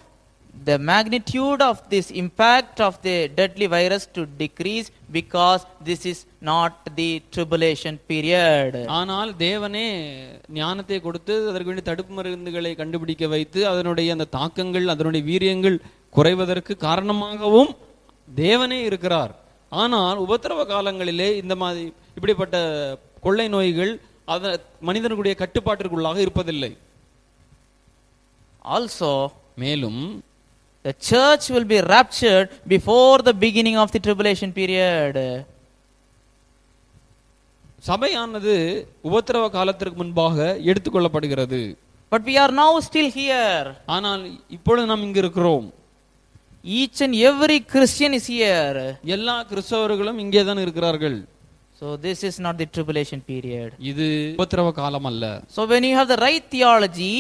the magnitude of this impact of the deadly virus to decrease because this is not the tribulation period. ஆனால் தேவனே ஞானத்தை கொடுத்து அதற்கு வேண்டிய தடுப்பு மருந்துகளை கண்டுபிடிக்க வைத்து அதனுடைய அந்த தாக்கங்கள் அதனுடைய வீரியங்கள் குறைவதற்கு காரணமாகவும் தேவனே இருக்கிறார். ஆனால் உபத்திரவ காலங்களிலே இந்த மாதிரி இப்படிப்பட்ட கொள்ளை நோய்கள் மனிதனுடைய கட்டுப்பாட்டிற்குள்ளாக இருப்பதில்லை. Also, மேலும் the church will be raptured before the beginning of the tribulation period. சபையானது உபத்திரவ காலத்திற்கு முன்பாக எடுத்துக்கொள்ளப்படுகிறது. But we are now still here. ஆனால் இப்பொழுது நாம் இங்கு இருக்கிறோம். Each and every Christian is here. எல்லா கிறிஸ்தவர்களும் இங்கே தான் இருக்கிறார்கள். So this is not the tribulation period. இது உபத்திரவ காலம் அல்ல. So when you have the right theology,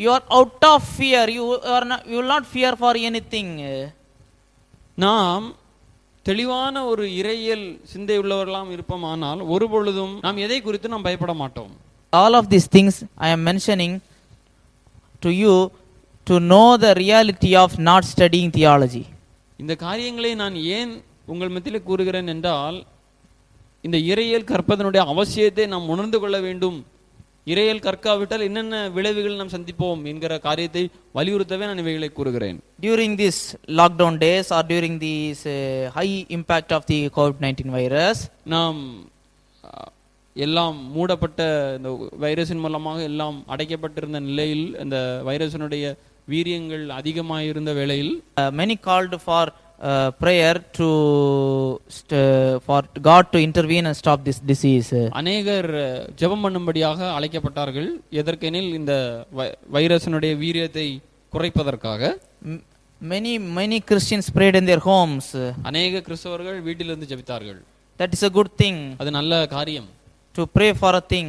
you are out of fear. You will not fear for anything. நாம் தெளிவான ஒரு இறையியல் சிந்தை உள்ளவர்களாம் இருப்போமானால் ஒருபொழுதும் நாம் எதை குறித்து நாம் பயப்பட மாட்டோம். All of these things I am mentioning to you to know the reality of not studying theology. இந்த காரியங்களை நான் ஏன் உங்கள் மத்தியில் கூறுகிறேன் என்றால் இந்த இறையியல் கற்பதனுடைய அவசியத்தை நாம் உணர்ந்து கொள்ள வேண்டும். இறையியல் கற்காவிட்டால் என்னென்ன விளைவுகள் நாம் சந்திப்போம் என்கிற காரியத்தை வலியுறுத்தவே நான் இவைகளை கூறுகிறேன். During these lockdown days or during this high impact of the COVID-19 virus, நாம் எல்லாம் மூடப்பட்ட இந்த வைரஸின் மூலமாக எல்லாம் அடைக்கப்பட்டிருந்த நிலையில் இந்த வைரஸினுடைய வீரியங்கள் அதிகமாக இருந்த வேளையில் many called for prayer for God to intervene and stop this disease. அநேகர் ஜெபம் பண்ணும்படியாக அழைக்கப்பட்டார்கள். எதற்கெனில் இந்த வைரஸினுடைய வீரியத்தை குறைப்பதற்காக. Many Christians prayed in their homes. அநேக கிறிஸ்தவர்கள் வீட்டிலிருந்து ஜெபித்தார்கள். That is a good thing. அது நல்ல காரியம். To pray for a thing.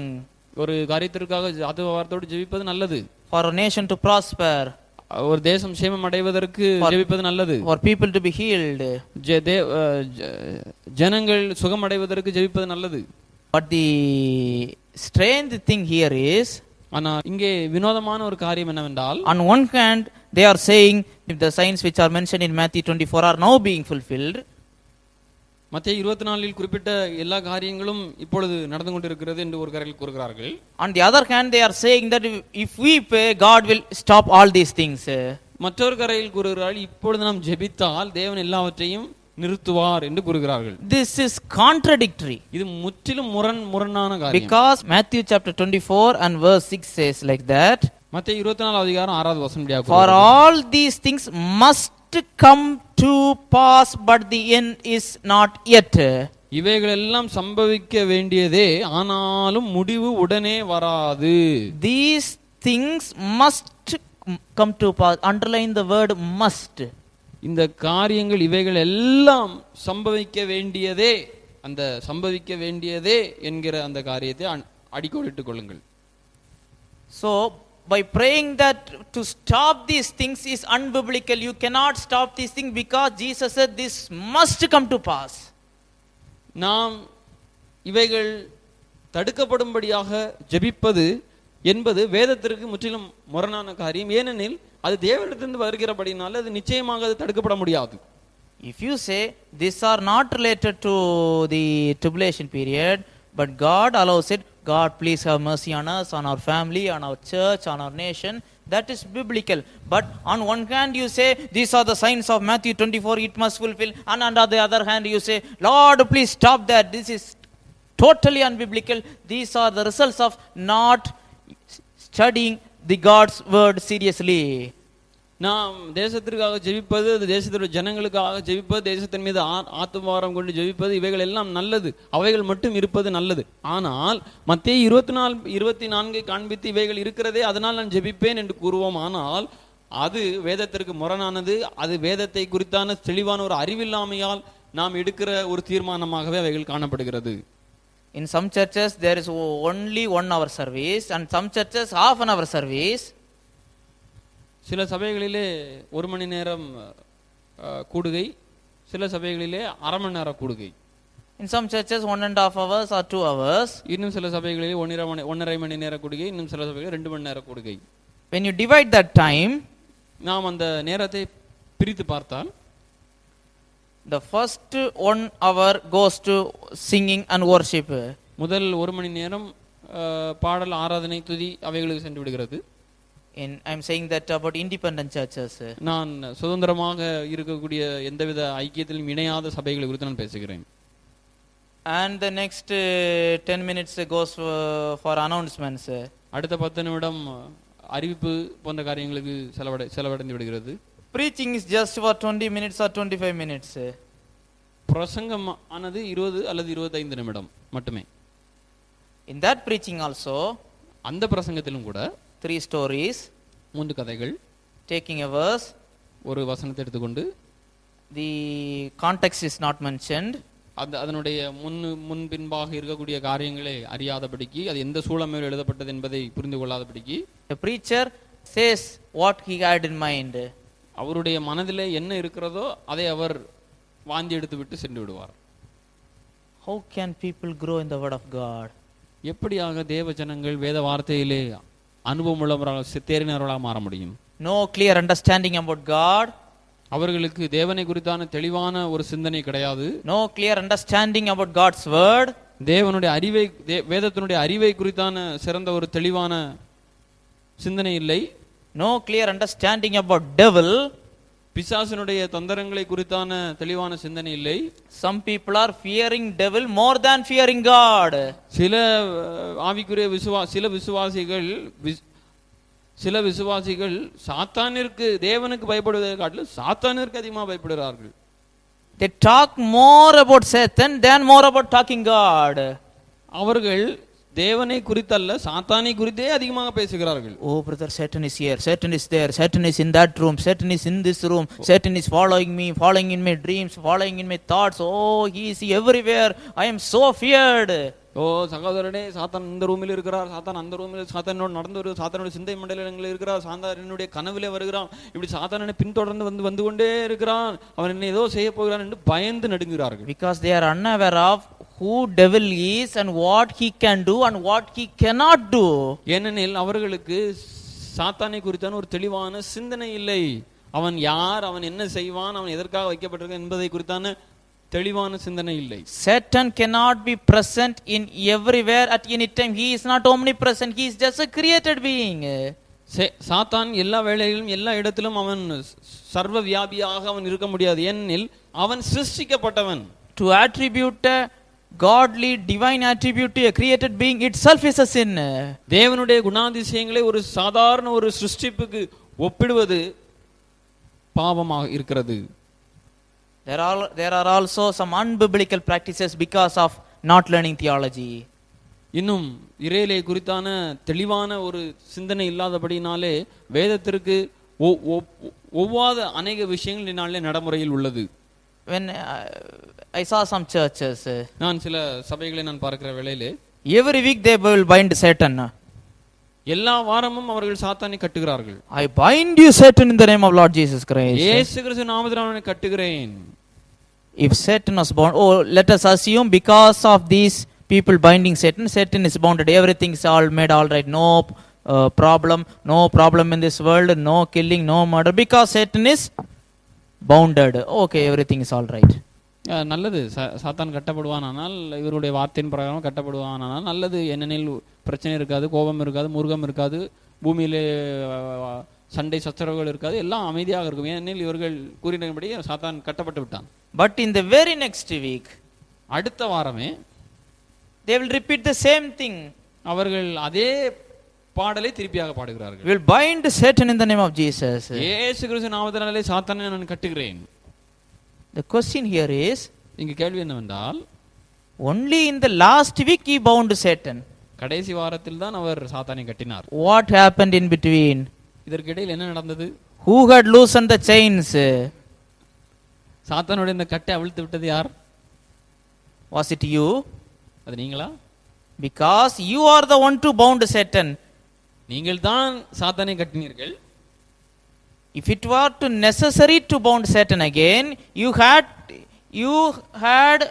ஒரு காரியத்திற்காக ஆத்துவார்த்தோடு ஜெபிப்பது நல்லது. For a nation to prosper. ஒரு தேசம் சேமம் அடைவதற்கு ஜெபிப்பது நல்லது. For people to be healed. ஜனங்கள் சுகம் அடைவதற்கு ஜெபிப்பது நல்லது. But the strange thing here is, ஆனா இங்கே வினோதமான ஒரு காரியம் என்னவென்றால், on one hand they are saying if the signs which are mentioned in Matthew 24 are now being fulfilled, மத்தேயு 24 குறிப்பிட்ட எல்லா காரியங்களும் இப்பொழுது நடந்து கொண்டிருக்கிறது என்று ஒரு கரையில் கூறுகிறார்கள். on the other hand they are saying that if we pray God will stop all these things. மற்றொரு கரையில் கூறுகிறார்கள், இப்பொழுது நாம் ஜெபித்தால் தேவன் எல்லாவற்றையும் நிறுத்துவார் என்று கூறுகிறார்கள். This is contradictory. இது முற்றிலும் முரணான காரியம். Because Matthew chapter 24 and verse 6 says like that, மத்தேயு 24 அதிகாரம் 6வது வசனம், for all these things must come to pass but the end is not yet. இவைகள் எல்லாம் சம்பவிக்க வேண்டியதே, ஆனாலும் முடிவு உடனே வராது. These things must come to pass. Underline the word must. இந்த காரியங்கள் இவைகள் எல்லாம் சம்பவிக்க வேண்டியதே, அந்த சம்பவிக்க வேண்டியதே என்கிற அந்த காரியத்தை அடிக்கோடிட்டுக் கொள்ளுங்கள். So by praying that to stop these things is unbiblical. You cannot stop these things because Jesus said this must come to pass. நாம் இவைகள் தடுக்கப்படும்படியாக ஜெபிப்பது என்பது வேதத்திற்கு முற்றிலும் முரணான காரியம். ஏனெனில் அது தேவனிடத்திலிருந்து வருகிறபடினால அது நிச்சயமாக அது தடுக்கப்பட முடியாது. If you say these are not related to the tribulation period, but God allows it, God please have mercy on us, on our family, on our church, on our nation, that is biblical. But on one hand you say these are the signs of Matthew 24, it must fulfill, and on the other hand you say Lord please stop that, this is totally unbiblical. These are the results of not studying the God's word seriously. நாம் தேசத்திற்காக ஜெபிப்பது, தேசத்துடைய ஜனங்களுக்காக ஜெபிப்பது, தேசத்தின் மீது ஆத்துவாரம் கொண்டு ஜெபிப்பது, இவைகள் எல்லாம் நல்லது, அவைகள் மட்டும் இருப்பது நல்லது. ஆனால் மத்தேயு 24 காண்பித்து இவைகள் இருக்கிறதே அதனால் நான் ஜெபிப்பேன் என்று கூறுவோம். ஆனால் அது வேதத்திற்கு முரணானது. அது வேதத்தை குறித்தான தெளிவான ஒரு அறிவில்லாமையால் நாம் எடுக்கிற ஒரு தீர்மானமாகவே அவைகள் காணப்படுகிறது. In some churches there is only 1 hour service and some churches half an hour service. சில சபைகளிலே 1 மணி நேரம் கூடுகை, சில சபைகளிலே அரை மணி நேரம் கூடுகை. In some churches 1.5 hours or 2 hours. இன்னும் சில சபைகளிலே 1.5 மணி நேரம் கூடுகை, இன்னும் சில சபைகளில் 2 மணி நேரம் கூடுகை. When you divide that time, நாம் அந்த நேரத்தை பிரித்து பார்த்தால் the first 1 hour goes to singing and worship. முதல் 1 மணி நேரம் பாடல், ஆராதனை, துதி அவைகளுக்கு சென்று விடுகிறது. I am saying that about independent churches. நான் சுதந்திரமாக இருக்கக்கூடிய எந்தவித ஐக்கியத்திலும் இணையாத சபைகளை குறித்து நான் பேசுகிறேன். And the next 10 minutes goes for announcements. அடுத்த 10 நிமிடம் அறிவிப்பு போன்ற காரியங்களுக்கு செலவடைந்து விடுகிறது. Preaching is just for 20 minutes or 25 minutes. பிரசங்கம் ஆனது 20 அல்லது 25 நிமிடம் மட்டுமே. In that preaching also, அந்த பிரசங்கத்திலும் கூட 3 stories, 3 கதைகள், taking a verse, ஒரு வசனத்தை எடுத்துக்கொண்டு, the context is not mentioned, அதனுடைய முன்பின்பாக இருக்கக்கூடிய காரியங்களை அறியாதபடிக்கு, அது எந்த சூழமையில் எழுதப்பட்டது என்பதை புரிந்து கொள்ளாதபடிக்கு, the preacher says what he had in mind. அவருடைய மனதிலே என்ன இருக்கிறதோ அதை அவர் வாந்தி எடுத்து விட்டு சென்று விடுவார். How can people grow in the word of God? எப்படியாக தேவ ஜனங்கள் வேத வார்த்தையிலே அனுபவம் உள்ளவர்களாக தேறினவர்களாக மாற முடியும்? No clear understanding about God. அவர்களுக்கு தேவனை குறித்தான தெளிவான ஒரு சிந்தனை கிடையாது. No clear understanding about God's word. தேவனுடைய அறிவை, வேதத்தினுடைய அறிவை குறித்தான சிறந்த ஒரு தெளிவான சிந்தனை இல்லை. No clear understanding about devil. பிசாசினுடைய தந்திரங்களை குறித்தான தெளிவான சிந்தனை இல்லை. Some people are fearing devil more than fearing God. சில ஆவிக்குரிய சில விசுவாசிகள் சாத்தானிற்கு, தேவனுக்கு பயப்படுவதை காட்டிலும் சாத்தானிற்கு அதிகமாக பயப்படுகிறார்கள். They talk more about Satan than more about talking God. அவர்கள் தேவனை குறித்தல்ல சாத்தானை குறித்தே அதிகமாக பேசுகிறார்கள். Oh, brother, Satan is here, Satan is there, Satan is in that room, Satan is in this room, Satan is following me, following in my dreams, following in my thoughts. Oh, he is everywhere. I am so feared. ஓ சகோதரனே, சாத்தான் இந்த ரூமில் இருக்கிறார், சாத்தான் அந்த ரூமில், சாத்தானோடு நடந்து வருகிறார், சாத்தானுடைய சிந்தை மண்டலங்களில் இருக்கிறார், சாத்தான் என்னுடைய கனவிலே வருகிறான், இப்படி சாத்தானை பின்தொடர்ந்து வந்து கொண்டே இருக்கிறான், அவன் என்ன ஏதோ செய்ய போகிறான் என்று பயந்து நடுங்குகிறார்கள். Because they are unaware of who devil is and what he can do and what he cannot do. ஏனெனில் அவர்களுக்கு சாத்தானை குறித்தான ஒரு தெளிவான சிந்தனை இல்லை. அவன் யார், அவன் என்ன செய்வான், அவன் எதற்காக வைக்கப்பட்டிருக்கான் என்பதை குறித்தான தெளிவான சிந்தனை இல்லை. Satan cannot be present in everywhere at any time. He is not omnipresent. He is just a created being. சாத்தான் எல்லா வேளைகளிலும் எல்லா இடத்திலும் அவன் சர்வ வியாபியாக அவன் இருக்க முடியாது. ஏனெனில் அவன் சிருஷ்டிக்கப்பட்டவன். To attribute a godly divine attribute to a created being itself is a sin. தேவனுடைய குணாதிசயங்களை ஒரு சாதாரண ஒரு சிருஷ்டிப்புக்கு ஒப்பிடுவது பாவமாக இருக்கிறது. There are also some unbiblical practices because of not learning theology. இன்னும் இறையிலே குறித்தான தெளிவான ஒரு சிந்தனை இல்லாதபடினாலே வேதத்திற்கு ஒவ்வாத அநேக விஷயங்களினாலே நடைமுறையில் உள்ளது. When I saw some churches, நான் சில சபைகளை நான் பார்க்கிற வேளையிலே every week they will bind Satan. எல்லா வாரமும் அவர்கள் சாத்தானை கட்டுகிறார்கள். I bind you Satan in the name of Lord Jesus Christ. இயேசு கிறிஸ்து நாமத்தில் அவனை கட்டுகிறேன். If Satan was bound, oh, let us assume because of these people binding Satan, Satan is bounded. Everything is all made all right. No problem in this world. No killing, no murder. Because Satan is bounded. Okay, everything is all right. நல்லது, சாத்தான் கட்டப்படுவானால் இவருடைய வார்த்தையின் பிரகாரம் கட்டப்படுவானால் நல்லது. ஏனெனில் பிரச்சனை இருக்காது, கோபம் இருக்காது, முருகம் இருக்காது, பூமியிலே சண்டை சச்சரவுகள் இருக்காது, எல்லாம் அமைதியாக இருக்கும். ஏனெனில் இவர்கள் கூறினபடி சாத்தான் கட்டப்பட்டு விட்டான். But in the very next week, அடுத்த வாரமே they will repeat the same thing. அவர்கள் அதே பாடலை திருப்பியாக பாடுகிறார்கள். We will bind Satan in the name of Jesus. இயேசு கிறிஸ்து நாமத்தினாலே சாத்தானை நான் கட்டுகிறேன். The question here is, இங்க கேள்வி என்னவென்றால், only in the last week he bound Satan. கடைசி வாரத்தில் தான் அவர் சாத்தானை கட்டினார். What happened in between? இதற்கிடையில் என்ன நடந்தது? Who had loosened the chains? சாத்தானுடைய இந்த கட்டை அவிழ்த்து விட்டது யார்? Was it you? அது நீங்களா? Because you are the one to bound Satan. நீங்கள் தான் சாத்தானை கட்டினீர்கள். If it were to necessary to bound Satan again, you had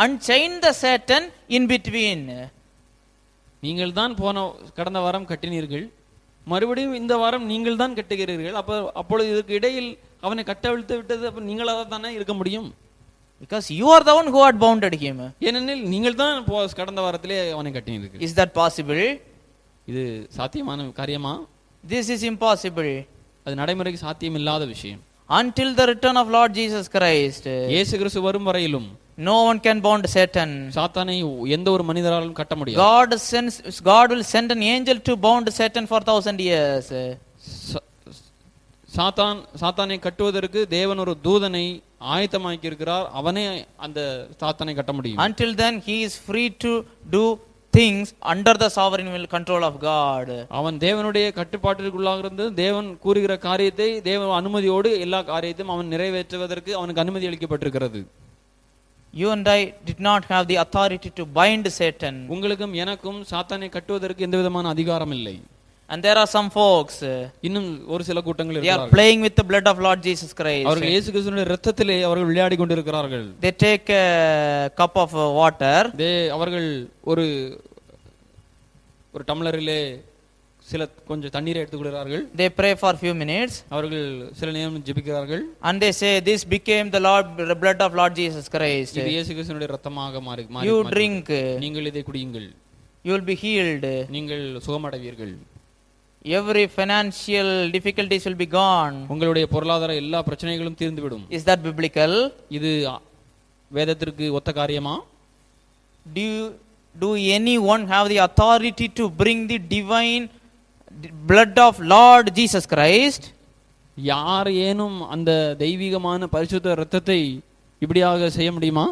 unchained the Satan in between. நீங்கள் தான் கடந்த வாரம் கட்டினீர்கள், மறுபடியும் இந்த வாரம் நீங்கள் தான் கட்டுகிறீர்கள். அப்பொழுது இதுக்கு இடையில் அவனை கட்டவிழ்த்து விட்டது அப்ப நீங்களாக தானே இருக்க முடியும். Because you are the one who had bounded him. ஏனெனில் நீங்கள் தான் கடந்த வாரத்திலே அவனை கட்டினீர்கள். Is that possible? இது சாத்தியமான காரியமா? This is impossible. அது நடைமுறைக்கு சாத்தியம் இல்லாத விஷயம். Until the return of Lord Jesus Christ, இயேசு கிறிஸ்து வரும் வரையிலும் no one can bound Satan. சாத்தானை எந்த ஒரு மனிதராலும் கட்ட முடியாது. God will send an angel to bound Satan for 1000 years. சாத்தானை கட்டுவதற்கு தேவன் ஒரு தூதனை ஆயத்தமாக்கி இருக்கிறார். அவனே அந்த சாத்தானை கட்ட முடியும். Until then he is free to do things under the sovereign will control of God. அவன் தேவனுடைய கட்டுப்பாட்டிற்குள்ளாக இருந்து தேவன் கூறுகிற காரியத்தை தேவன் அனுமதியோடு எல்லா காரியத்தையும் அவன் நிறைவேற்றுவதற்கு அவனுக்கு அனுமதி அளிக்கப்பட்டிருக்கிறது. You and I did not have the authority to bind Satan. உங்களுக்கும் எனக்கும் சாத்தானை கட்டுவதற்கு எந்த விதமான அதிகாரம் இல்லை. And there are some folks, இன்னும் ஒரு சில கூட்டங்கள் they are playing with the blood of Lord Jesus Christ. அவர்கள் இயேசு கிறிஸ்துவினுடைய இரத்தத்திலே அவர்கள் விளையாடி கொண்டிருக்கிறார்கள். They take a cup of water. அவர்கள் ஒரு டம்ளரிலே கொஞ்சம் தண்ணீரை எடுத்துக்கொள்கிறார்கள். They pray for few minutes. அவர்கள் சில நேரம் ஜெபிக்கிறார்கள். And they say, this became the blood of Lord Jesus Christ. இது இயேசு கிறிஸ்துவினுடைய இரத்தமாக மாறி. You drink. நீங்கள் இதை குடியுங்கள். You will be healed. நீங்கள் சுகமடைவீர்கள். Every financial difficulties will be gone. உங்களுடைய பொருளாதார எல்லா பிரச்சனைகளும் தீர்ந்துவிடும். Is that biblical? இது வேதத்திற்கு ஒத்த காரியமா? Do anyone have the authority to bring the divine blood of Lord Jesus Christ? யார் ஏனும் அந்த தெய்வீகமான பரிசுத்த இரத்தத்தை இப்படியாக செய்ய முடியுமா?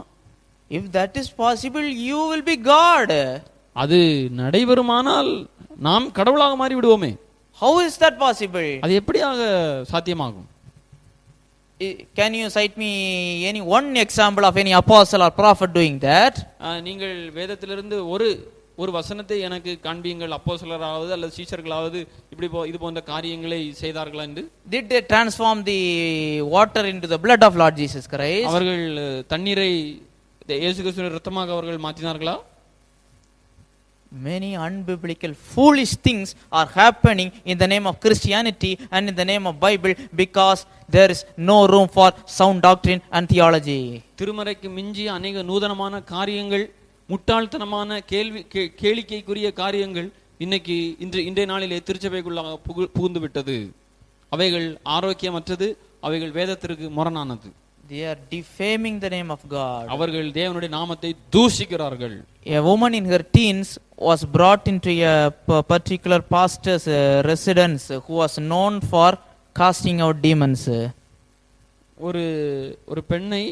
If that is possible, you will be God. அது நடைபெறுமானால் நாம் கடவுளாக மாறி விடுவோமே. How is that possible? அது எப்படியாக சாத்தியமாகும்? Can you cite me any one example of any apostle or prophet doing that? நீங்கள் வேதத்திலிருந்து ஒரு வசனத்தை எனக்கு காண்பியுங்கள், அப்போஸ்தலராவது அல்லது சீஷர்களாவது இப்படி இது போன்ற காரியங்களை செய்தார்களா என்று. Did they transform the water into the blood of Lord Jesus Christ? அவர்கள் தண்ணீரை இயேசு கிறிஸ்துவின் இரத்தமாக அவர்கள் மாற்றினார்களா? Many unbiblical foolish things are happening in the name of Christianity and in the name of Bible because there is no room for sound doctrine and theology. திருமறைக்கு மிஞ்சிய அநேக நூதனமான காரியங்கள், முட்டாள்தனமான கேளிக்கைக்குரிய காரியங்கள் இன்னைக்கு இன்றைய நாளிலே திருச்சபைக்குள்ளாக புகுந்து விட்டது. அவைகள் ஆரோக்கியமற்றது, அவைகள் வேதத்திற்கு முரணானது. They are defaming the name of God. அவர்கள் தேவனுடைய நாமத்தை தூஷிக்கிறார்கள். A woman in her teens was brought into a particular pastor's residence who was known for casting out demons. ஒரு பெண்ணை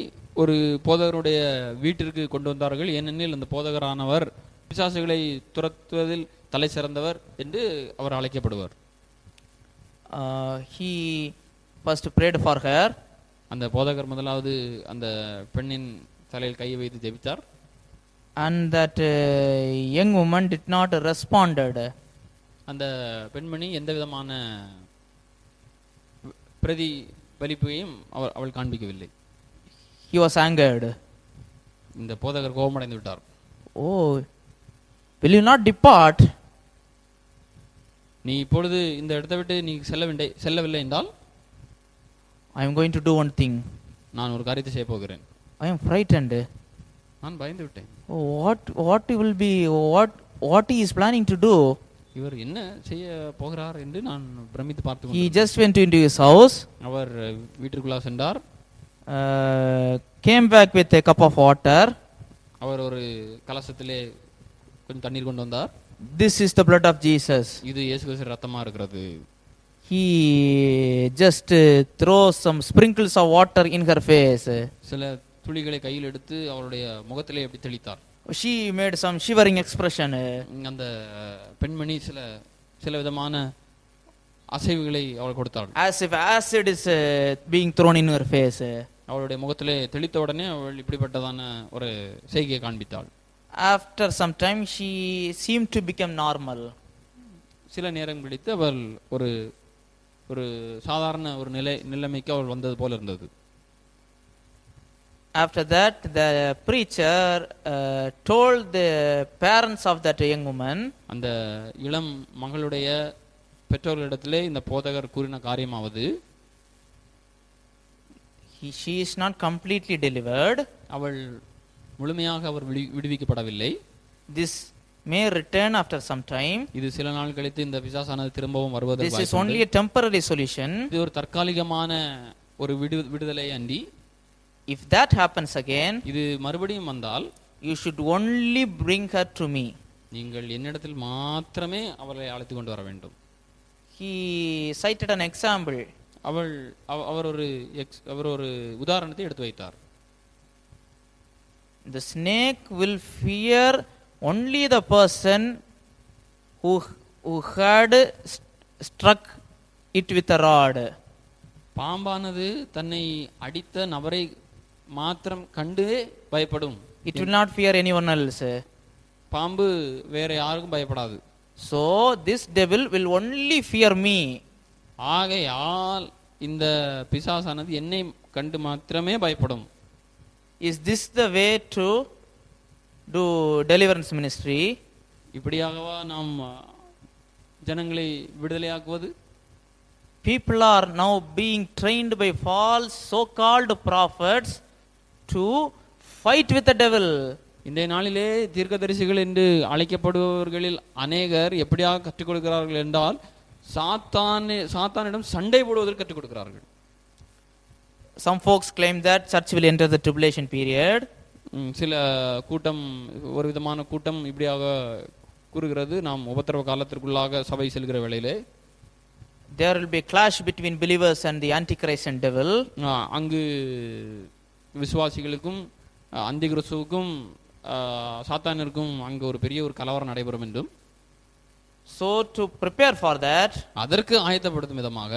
ஒரு போதகருடைய வீட்டிற்கு கொண்டு வந்தார்கள். ஏனெனில் அந்த போதகரானவர் பிசாசுகளை துரத்துவதில் தலை சிறந்தவர் என்று அவர் அழைக்கப்படுவார். He first prayed for her. அந்த போதகர் முதலாவது அந்த பெண்ணின் தலையில் கையை வைத்து ஜெபித்தார். And that young woman did not responded. அந்த பெண்மணி எந்த விதமான பிரதிபலிப்பையும் அவள் காண்பிக்கவில்லை. He was angered. இந்த போதகர் கோபமடைந்து விட்டார். Oh, will you not depart? நீ இப்பொழுது இந்த இடத்தை விட்டு நீ செல்லவில்லை என்றால் I am going to do one thing. நான் ஒரு காரியத்தை செய்ய போகிறேன். I am frightened. நான் பயந்து விட்டேன். What will be what he is planning to do? இவர் என்ன செய்ய போகிறார் என்று நான் பிரமித்து பார்த்து He just went into his house. அவர் வீட்டிற்குள்ளே சென்றார். Came back with a cup of water. அவர் ஒரு கலசத்திலே கொஞ்சம் தண்ணீர் கொண்டு வந்தார். This is the blood of Jesus. இது இயேசு கிறிஸ்துவின் இரத்தமா இருக்கிறது. He just throws some sprinkles of water in her face. சில துளிகளை கையில் எடுத்து அவருடைய முகத்திலே அப்படி தெளித்தார். She made some shivering expression. அந்த பெண்மணி சில விதமான அசைவுகளை அவள் கொடுத்தாள். As if acid is being thrown in her face. அவளுடைய முகத்திலே தெளித்த உடனே அவள் இப்படிப்பட்டதான ஒரு செய்கையை காண்பித்தாள். After some time she seemed to become normal. சில நேரம் கழித்து அவள் ஒரு சாதாரண ஒரு நிலைமைக்கு அவள் வந்தது போல இருந்தது. After that the preacher told the parents of that young woman. அந்த இளம் மகளுடைய பெற்றோர்களிடத்திலே இந்த போதகர் கூறின காரியமாவது, she is not completely delivered. அவள் முழுமையாக அவர் விடுவிக்கப்படவில்லை. This may return after some time. இது சில நாள் கழித்து இந்த பிசாசானது திரும்பவும் வருவதற்கு This is only a temporary solution. இது ஒரு தற்காலிகமான ஒரு விடுதலை அண்டி. If that happens again, இது மறுபடியும் வந்தால், you should only bring her to me. நீங்கள் என்னிடத்தில் மாத்திரமே அவளை அழைத்து கொண்டு வர வேண்டும். He cited an example. அவர் ஒரு உதாரணத்தை எடுத்து வைத்தார். The snake will fear only the person who had struck it with a rod. பாம்பானது தன்னை அடித்த நபரை மாத்திரம் கண்டு பயப்படும். It will not fear anyone else. பாம்பு வேற யாருக்கும் பயப்படாது. So this devil will only fear me. ஆகையால் இந்த பிசாசானது என்னை கண்டு மாத்திரமே பயப்படும். Is this the way to do deliverance ministry? இப்படியாகவா நாம் ஜனங்களை விடுதலையாக்குவது? People are now being trained by false so-called prophets to fight with the devil. இன்றைய நாளிலே தீர்க்கதரிசிகள் என்று அழைக்கப்படுபவர்களில் அநேகர் எப்படியாக கற்றுக் கொடுக்கிறார்கள் என்றால், சாத்தானிடம் சண்டை போடுவதற்கு கற்றுக் கொடுக்கிறார்கள். Some folks claim that church will enter the tribulation period. சில கூட்டம், ஒரு விதமான கூட்டம் இப்படியாக கூறுகிறது, நாம் உபத்திரவ காலத்திற்குள்ளாக சபை செல்கிற வேளையிலே there will be a clash between believers and the antichrist and devil. அங்கு விசுவாசிகளுக்கும் அந்திகிறிஸ்துவுக்கும் சாத்தானிற்கும் அங்கு ஒரு பெரிய ஒரு கலவரம் நடைபெறும் என்றும், So to prepare for that, அதற்கு ஆயத்தப்படுத்தும் விதமாக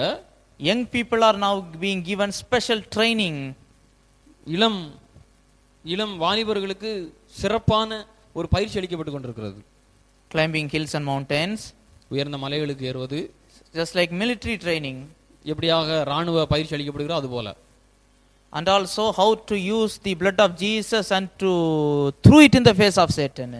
young people are now being given special training. இளம் இளம் வாலிபர்களுக்கு சிறப்பான ஒரு பயிற்சி அளிக்கப்பட்டு கொண்டிருக்கிறது. Climbing hills and mountains, உயர்ந்த மலைகளுக்கு ஏறுவது, just like military training. எப்படியாக ராணுவ பயிற்சி அளிக்கப்படுகிறோ அதுபோல. And also how to use the blood of Jesus and to throw it in the face of Satan.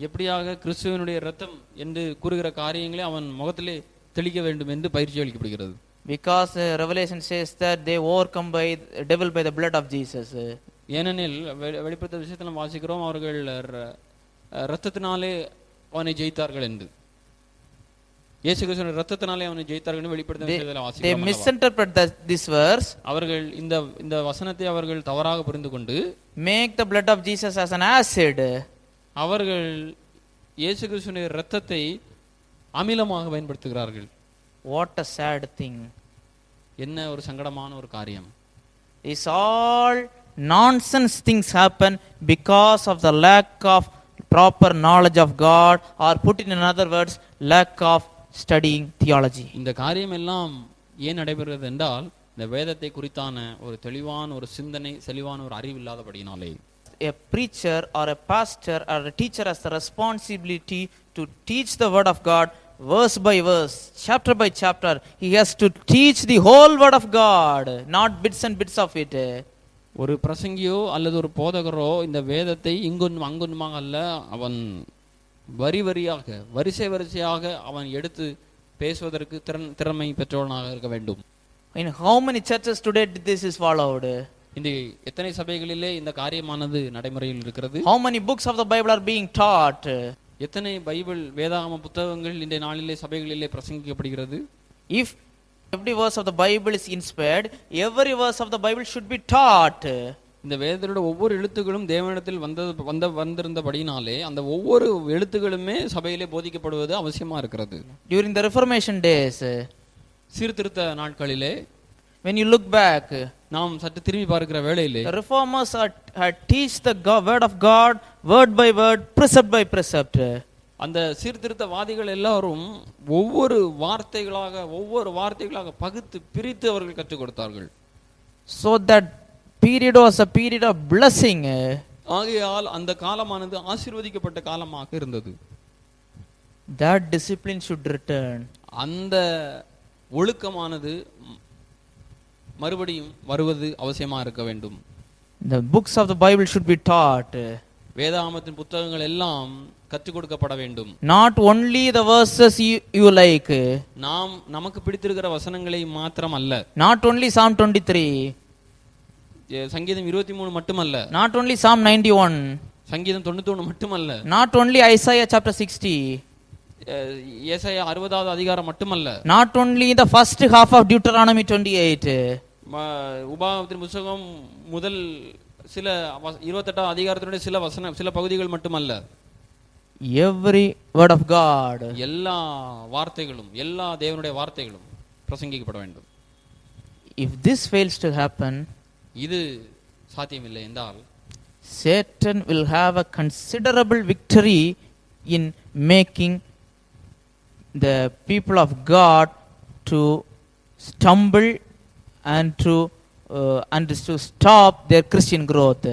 எப்படியாக கிறிஸ்துவனுடைய இரத்தம் என்று கூறுகிற காரியங்களை அவன் முகத்திலே தெளிக்க வேண்டும் என்று பயிற்சி அளிக்கப்படுகிறது. Because Revelation says that they overcome by the devil by the blood of Jesus. ஏனெனில் வெளிப்படுத்த விஷயத்தில் நாம் வாசிக்கிறோம், அவர்கள் இரத்தத்தினாலே அவனை ஜெயித்தார்கள் என்று. இயேசு கிறிஸ்துவின் இரத்தத்தினாலே அவனை ஜெயித்தார்கள் என்று வெளிப்படுத்த விஷயத்தில் வாசிக்கிறோம். They misinterpret this verse. அவர்கள் இந்த வசனத்தை அவர்கள் தவறாக புரிந்து கொண்டு make the blood of Jesus as an acid. அவர்கள் இயேசு கிறிஸ்துவின் இரத்தத்தை அமிலமாக பயன்படுத்துகிறார்கள். What a sad thing. என்ன ஒரு சங்கடமான ஒரு காரியம். Is all nonsense things happen because of the lack of proper knowledge of God, or put in other words, lack of studying theology. இந்த காரியம் எல்லாம் ஏன் நடைபெறுகிறது என்றால், இந்த வேதத்தை குறித்தான ஒரு தெளிவான ஒரு சிந்தனை, தெளிவான ஒரு அறிவு இல்லாதபடியினாலே. A preacher or a pastor or a teacher has the responsibility to teach the word of God verse by verse, chapter by chapter. He has to teach the whole word of God, not bits and bits of it. ஒரு பிரசங்கியோ அல்லது ஒரு போதகரோ இந்த வேதத்தை இங்கொன்னும் அங்கொன்னுமாக அல்ல, அவன் வரி வரியாக வரிசையாக அவன் எடுத்து பேசுவதற்கு திறமை பெற்றவனாக இருக்க வேண்டும். In how many churches today this is followed? இந்த எத்தனை சபைகளிலே இந்த காரியமானது நடைமுறையில் இருக்கிறது? How many books of the Bible are being taught? எத்தனை பைபிள் வேதாகம புத்தகங்கள் இந்த நாளிலே சபைகளிலே பிரசங்கிக்கப்படுகிறது? If every verse of the Bible is inspired, every verse of the Bible should be taught. இந்த வேதத்தோட ஒவ்வொரு எழுத்துக்களும் தேவனிடத்தில் வந்திருந்தபடினாலே அந்த ஒவ்வொரு எழுத்துக்களுமே சபையிலே போதிக்கப்படுவது அவசியமா இருக்கிறது. During the Reformation days, சீர்திருத்த நாட்களிலே, when you look back, நாம் சற்று திரும்பி பார்க்கிற வேளையிலே, the reformers had teach the word of God word by word, precept by precept. அந்த சீர்திருத்தவாதிகள் எல்லாரும் ஒவ்வொரு வார்த்தைகளாக பகுத்து பிரித்து அவர்கள் கற்றுக் கொடுத்தார்கள். So that period was a period of blessing. ஆகையால் அந்த காலமானது ஆசீர்வதிக்கப்பட்ட காலமாக இருந்தது. That discipline should return. அந்த ஒழுக்கமானது மறுபடியும் வருவது அவசியமா இருக்க வேண்டும். The books of the Bible should be taught. வேதாகமத்தின் புத்தகங்கள் எல்லாம் கற்றுக் கொடுக்கப்பட வேண்டும். Not only the verses you like. நாம் நமக்கு பிடித்திருக்கிற வசனங்களை மாத்திரம் அல்ல. Not only Psalm 23. சங்கீதம் 23 மட்டுமல்ல. Not only Psalm 91. சங்கீதம் 91 மட்டுமல்ல. Not only Isaiah chapter 60. ஏசாயா 60வது அதிகாரம் மட்டுமல்ல. Not only the first half of Deuteronomy 28. உபாகமத்தின் புத்தகம் முதல் சில 28வது அதிகாரத்தினுடைய சில பகுதிகள் மட்டுமல்ல. Every word of God. எல்லா வார்த்தைகளும், எல்லா தேவனுடைய வார்த்தைகளும் பிரசங்கிக்கப்பட வேண்டும். If this fails to happen, இது சாத்தியமில்லை என்றால், Satan will have a considerable victory in making the people of God to stumble and to stop their Christian growth.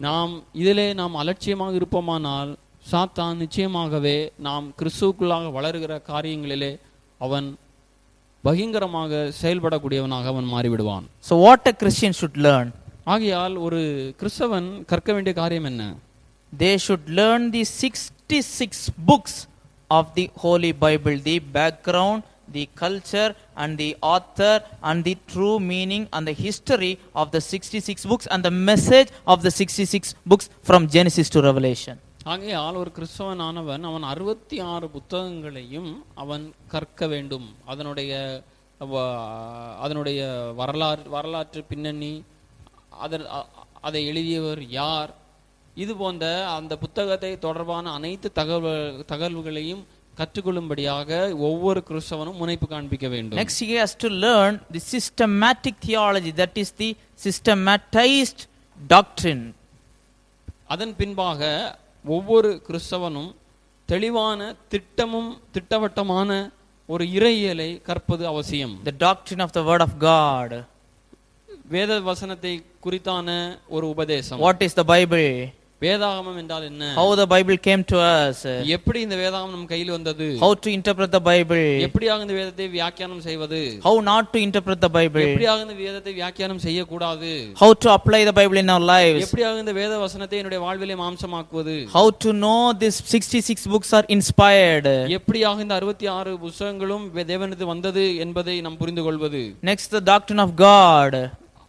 நாம் அலட்சியமாக இருப்போமானால் சாத்தான் நிச்சயமாகவே நாம் கிறிஸ்துவுக்குள்ளாக வளருகிற காரியங்களிலே அவன் பகிங்கரமாக செயல்படக்கூடியவனாக அவன் மாறிவிடுவான். So what a Christian should learn? ஆகையால் ஒரு கிறிஸ்தவன் கற்க வேண்டிய காரியம் என்ன? They should learn the 66 books of the Holy Bible, the background, the culture and the author and the true meaning and the history of the 66 books and the message of the 66 books from Genesis to Revelation. ஆகையால் ஒரு கிறிஸ்தவனானவன் அவன் 66 புத்தகங்களையும் அவன் கற்க வேண்டும். அதனுடைய வரலாற்று பின்னணி, அதை எழுதியவர் யார், இது போன்ற அந்த புத்தகத்தை தொடர்பான அனைத்து தகவல்களையும் கற்றுக்கொள்ளும்படியாக ஒவ்வொரு கிறிஸ்தவனும் முனைப்பு காண்பிக்க வேண்டும். Next he has to learn the systematic theology, that is the systematized doctrine. அதன் பின்பாக ஒவ்வொரு கிறிஸ்தவனும் தெளிவான திட்டவட்டமான ஒரு இறையியலை கற்பது அவசியம். The doctrine of the word of God. வேத வசனத்தை குறித்தான ஒரு உபதேசம். What is the Bible? வேதாகமம் என்றால் என்ன? How the Bible came to us. எப்படி இந்த வேதாகமம் நம் கையில் வந்தது? How to interpret the Bible. எப்படியாக இந்த வேதத்தை வியாக்கியானம் செய்வது? How not to interpret the Bible. எப்படியாக இந்த வேதத்தை வியாக்கியானம் செய்யக்கூடாது? How to apply the Bible in our lives. எப்படியாக இந்த வேத வசனத்தை என்னுடைய வாழ்விலே மாம்சமாக்குவது? How to know these 66 books are inspired. எப்படியாக இந்த 66 புத்தகங்களும் தேவனிடமிருந்து வந்தது என்பதை நாம் புரிந்து கொள்வது? Next, the doctrine of God.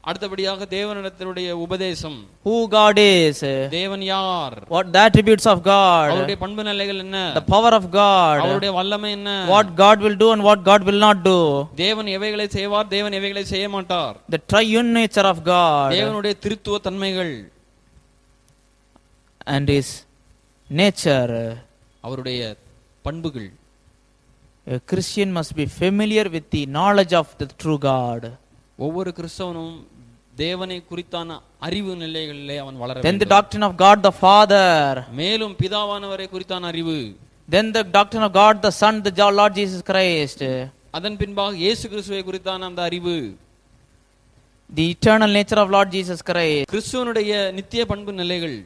அடுத்தபடியாக தேவனிடத்தினுடைய உபதேசம். Who God is. தேவன் யார்? What the attributes of God. அவருடைய பண்பு நிலைகள் என்ன? The power of God. அவருடைய வல்லமை என்ன? What God will do and what God will not do. தேவன் எவைகளை செய்வார், தேவன் எவைகளை செய்ய மாட்டார். The triune nature of God. தேவனுடைய திருத்துவ தன்மைகள் and his nature. அவருடைய பண்புகள். A Christian must be familiar with the knowledge of the true God. ஒவ்வொரு கிறிஸ்தவனும் தேவனை குறித்தான அறிவு நிலைகளிலே அவன் வளர வேண்டும். Then the doctrine of God the Father. மேலும் பிதாவானவரை குறித்தான அறிவு. Then the doctrine of God the Son, the Lord Jesus Christ. அதன் பின்பாக இயேசு கிறிஸ்துவை குறித்தான அந்த அறிவு. The eternal nature of Lord Jesus Christ. கிறிஸ்துவனுடைய நித்திய பண்பு நிலைகள்.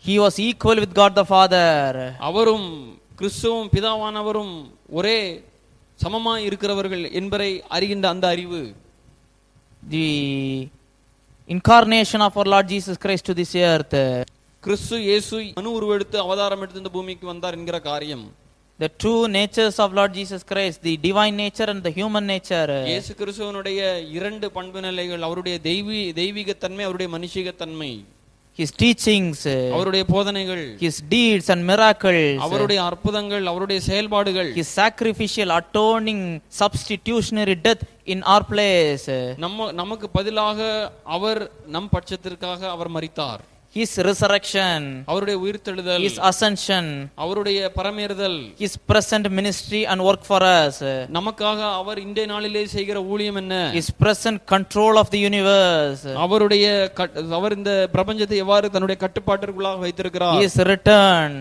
He was equal with God the Father. அவரும் கிறிஸ்துவும் பிதாவானவரும் ஒரே சமமாய் இருக்கிறவர்கள் என்பதை அறிகின்ற அந்த அறிவு. The incarnation of our Lord Jesus Christ to this earth. கிறிஸ்து இயேசு மனு உருவெடுத்து அவதாரம் எடுத்து இந்த பூமிக்கு வந்தார் என்கிற காரியம். The two natures of Lord Jesus Christ, the divine nature and the human nature. இயேசு கிறிஸ்துவினுடைய இரண்டு பண்பு நிலைகள், அவருடைய தெய்வீக தன்மை, அவருடைய மனுஷிக தன்மை. His teachings, அவருடைய போதனைகள், his deeds and miracles, அவருடைய அற்புதங்கள், அவருடைய செயல்பாடுகள், his sacrificial atoning substitutionary death in our place. நமக்கு பதிலாக அவர் நம் பட்சத்திற்காக அவர் மரித்தார். His resurrection, அவருடைய உயிர்த்தெழுதல், his ascension, அவருடைய பரமேறுதல், his present ministry and work for us. நமக்காக அவர் இன்றைய நாளிலே செய்கிற ஊழியம் என்ன? His present control of the universe. அவர் இந்த பிரபஞ்சத்தை எவ்வாறு தன்னுடைய கட்டுப்பாட்டிற்குள்ளாக வைத்திருக்கிறார்? His return,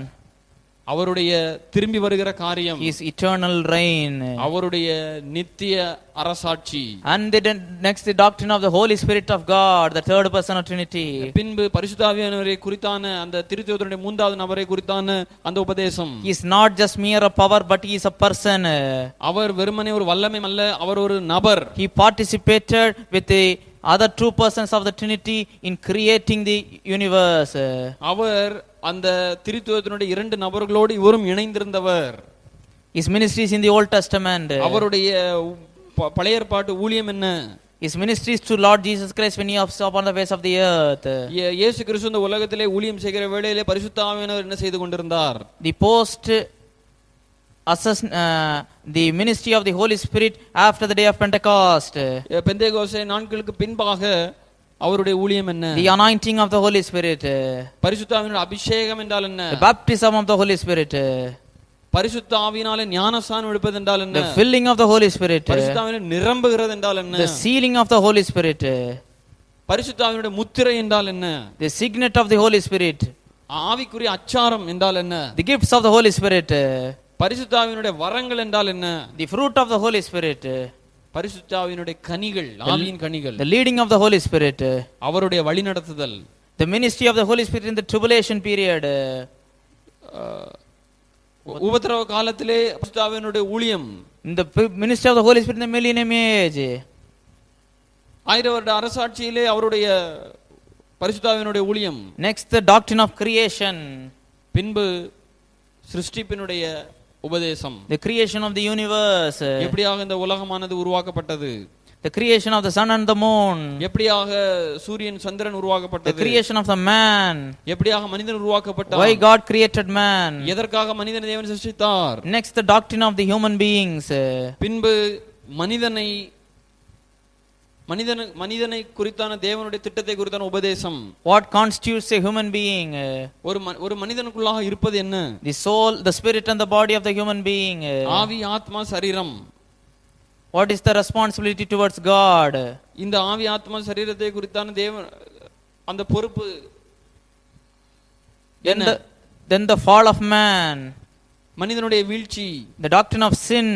அவருடைய திரும்பி வருகிற காரியம், his eternal reign, அவருடைய நித்திய அரசாட்சி. and the next the doctrine of the Holy Spirit of God, the third person of Trinity. பின்பு பரிசுத்த ஆவியானவரை குறித்தான அந்த திருத்துவத்தினுடைய மூன்றாவது நபரை குறித்தான அந்த உபதேசம். He is not just mere a power, but he is a person. அவர் வெறுமனே ஒரு வல்லமை அல்ல, அவர் ஒரு நபர். He participated with the other two persons of the Trinity in creating the universe. அவர் அந்த திருத்துவத்தினுடைய இரண்டு நபர்களோடு இவரும் இணைந்திருந்தவர். His ministries in the Old Testament. அவருடைய பழைய ஏற்பாட்டு ஊழியம் என்ன? His ministries to Lord Jesus Christ when he was upon the face of the earth. இயேசு கிறிஸ்து இந்த உலகத்திலே ஊழியம் செய்கிற வேளையிலே பரிசுத்த ஆவியானவர் என்ன செய்து கொண்டிருந்தார்? The ministry of the Holy Spirit after the day of Pentecost. Pentecost நாட்களுக்கு பின்பாக அவருடைய ஊழியம் என்ன? The anointing of the Holy Spirit. பரிசுத்த ஆவியினுடைய அபிஷேகம் என்றால் என்ன? The baptism of the Holy Spirit. பரிசுத்த ஆவியினாலே ஞானஸ்நானம் எடுப்பது என்றால் என்ன? The filling of the Holy Spirit. பரிசுத்த ஆவியினாலே நிரம்புகிறது என்றால் என்ன? The sealing of the Holy Spirit. பரிசுத்த ஆவியினுடைய முத்திரை என்றால் என்ன? The signet of the Holy Spirit. ஆவிக்குரிய அச்சாரம் என்றால் என்ன? The gifts of the Holy Spirit. பரிசுத்த ஆவியினுடைய வரங்கள் என்றால் என்ன? The fruit of the Holy Spirit. பரிசுத்த ஆவியினுடைய கனிகள், ஆவியின் கனிகள். The leading of the Holy Spirit. அவருடைய வழிநடத்துதல். The ministry of the Holy Spirit in the tribulation period. உபத்திரவ காலத்திலே பரிசுத்த ஆவியினுடைய ஊழியம். In the ministry of the Holy Spirit in the millennium age. 1000 வருட அரசாட்சியிலே அவருடைய பரிசுத்த ஆவியினுடைய ஊழியம். Next, the doctrine of creation. பின்பு சிருஷ்டிப்பினுடைய உபதேசம். The creation of the universe. எப்படியாக இந்த உலகமானது உருவாக்கப்பட்டது? The creation of the sun and the moon. எப்படியாக சூரியன் சந்திரன் உருவாக்கப்பட்டது? The creation of the man. எப்படியாக மனிதன் உருவாக்கப்பட்டான்? Why God created man. எதற்காக மனிதனை தேவன் சிருஷ்டித்தார்? Next, the doctrine of the human beings. பின்பு மனிதனை குறித்தான தேவனுடைய திட்டத்தை குறித்தான உபதேசம். What constitutes a human being? ஒரு மனிதனுக்குள்ளாக இருப்பது என்ன? The soul, the spirit and the body of the human being. ஆவி, ஆத்மா, சரீரம். What is the responsibility towards God? இந்த ஆவி, ஆத்மா, சரீரத்தை குறித்தான தேவன் அந்த பொறுப்பு Then the fall of man, மனிதனுடைய வீழ்ச்சி, the doctrine of sin,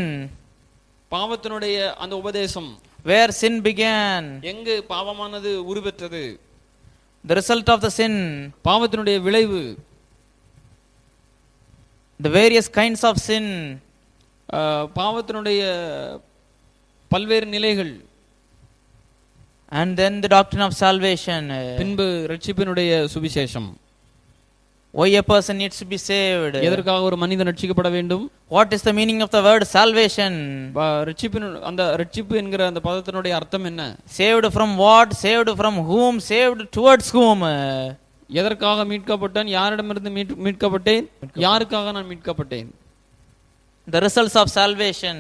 பாவத்தினுடைய அந்த உபதேசம், where sin began, எங்கு பாவமானது உருவெற்றது, the result of the sin, பாவத்தினுடைய விளைவு, the various kinds of sin, பாவத்தினுடைய பல்வேறு நிலைகள், and then the doctrine of salvation, பின்பு ரட்சிப்பினுடைய சுவிசேஷம். why a person needs to be saved, எதற்காக ஒரு மனிதன் ரட்சிக்கப்பட வேண்டும், what is the meaning of the word salvation, ரட்சிப்பின் அந்த ரட்சிப்பு என்கிற அந்த பதத்தினுடைய அர்த்தம் என்ன, saved from what, saved from whom, saved towards whom, எதற்காக மீட்கப்பட்டேன், யாரிடமிருந்து மீட்கப்பட்டேன், யாருக்காக நான் மீட்கப்பட்டேன், the results of salvation,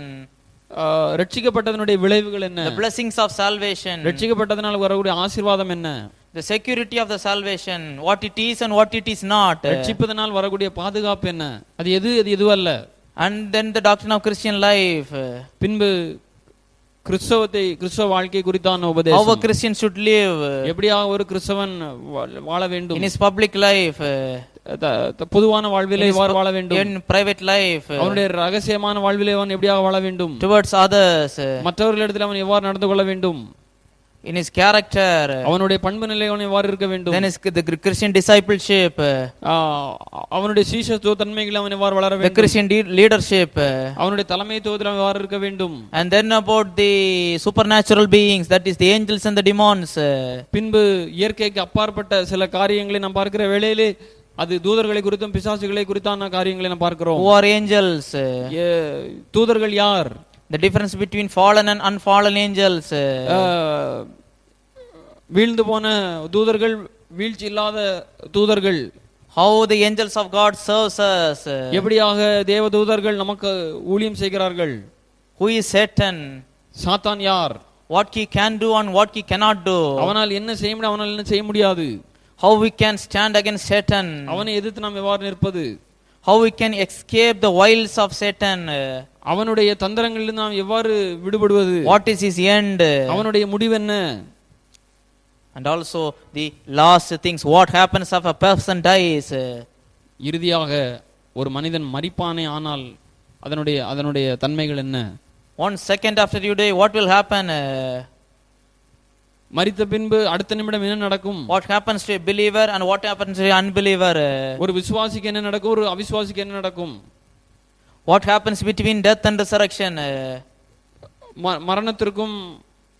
ரட்சிக்கப்பட்டதனுடைய விளைவுகள் என்ன, the blessings of salvation, ரட்சிக்கப்பட்டதனால் வரக்கூடிய ஆசீர்வாதம் என்ன, the security of the salvation, what it is and what it is not, ரட்சிப்பதனால் வரக்கூடிய பாதுகாப்பு என்ன, அது எதுவல்ல, and then the doctrine of Christian life, பின்பு கிறிஸ்தவ வாழ்க்கை குறித்தான how a உபதேசம், Christian should live எப்படியாக ஒரு கிறிஸ்தவன் வாழ வேண்டும், in his public life, பொதுவான வாழ்விலே வாழ வேண்டும், in private life, அவனுடைய ரகசியமான வாழ்விலே அவன் எப்படியாக வாழ வேண்டும், towards others, மற்றவர்களிடத்தில் அவன் எவ்வாறு நடந்து கொள்ள வேண்டும், in his character, அவனுடைய பண்பு நிலை அவன் எவ்வாறு இருக்க வேண்டும், then his the Christian discipleship, அவனுடைய சீஷத்துவ தன்மைகளை அவன் எவ்வாறு வளர the வேண்டும், Christian leadership, அவனுடைய தலைமைத்துவத்தில் அவன் எவ்வாறு இருக்க வேண்டும், and then about the supernatural beings, that is the angels and the demons, பின்பு இயற்கைக்கு அப்பாற்பட்ட சில காரியங்களை நாம் பார்க்கிற வேளையிலே அது தூதர்களை குறித்தும் பிசாசுகளை குறித்தான காரியங்களை நாம் பார்க்கிறோம். who are angels, தூதர்கள் யார், the difference between fallen and unfallen angels, வீழ்ந்து போன தூதர்கள், வீழ்ச்சி இல்லாத தூதர்கள், how the angels of God serves us, எப்படியாக தேவ தூதர்கள் நமக்கு ஊழியம் செய்கிறார்கள், who is Satan, சாத்தான் யார், what he can do and what he cannot do, அவனால் என்ன செய்ய முடியும், அவனால் என்ன செய்ய முடியாது, how we can stand against Satan, அவனை எதிர்த்து நாம் எவ்வாறு நிற்பது, how we can escape the wiles of Satan, அவனுடைய தந்திரங்களிலிருந்து நாம் எவ்வாறு விடுபடுவது, what is his end, அவனுடைய முடிவு என்ன, and also the last things, what happens if a person dies, இறுதியாக ஒரு மனிதன் மரிப்பானே ஆனால் அதனுடைய தன்மைகள் என்ன, 1 second after you die what will happen, மரித்த பின்பு அடுத்த நிமிடம் என்ன நடக்கும், what happens to a believer and what happens to an unbeliever, ஒரு விசுவாசிக்கு என்ன நடக்கும், ஒரு அவிசுவாசிக்கு என்ன நடக்கும், what happens between death and resurrection, மரணத்திற்கும்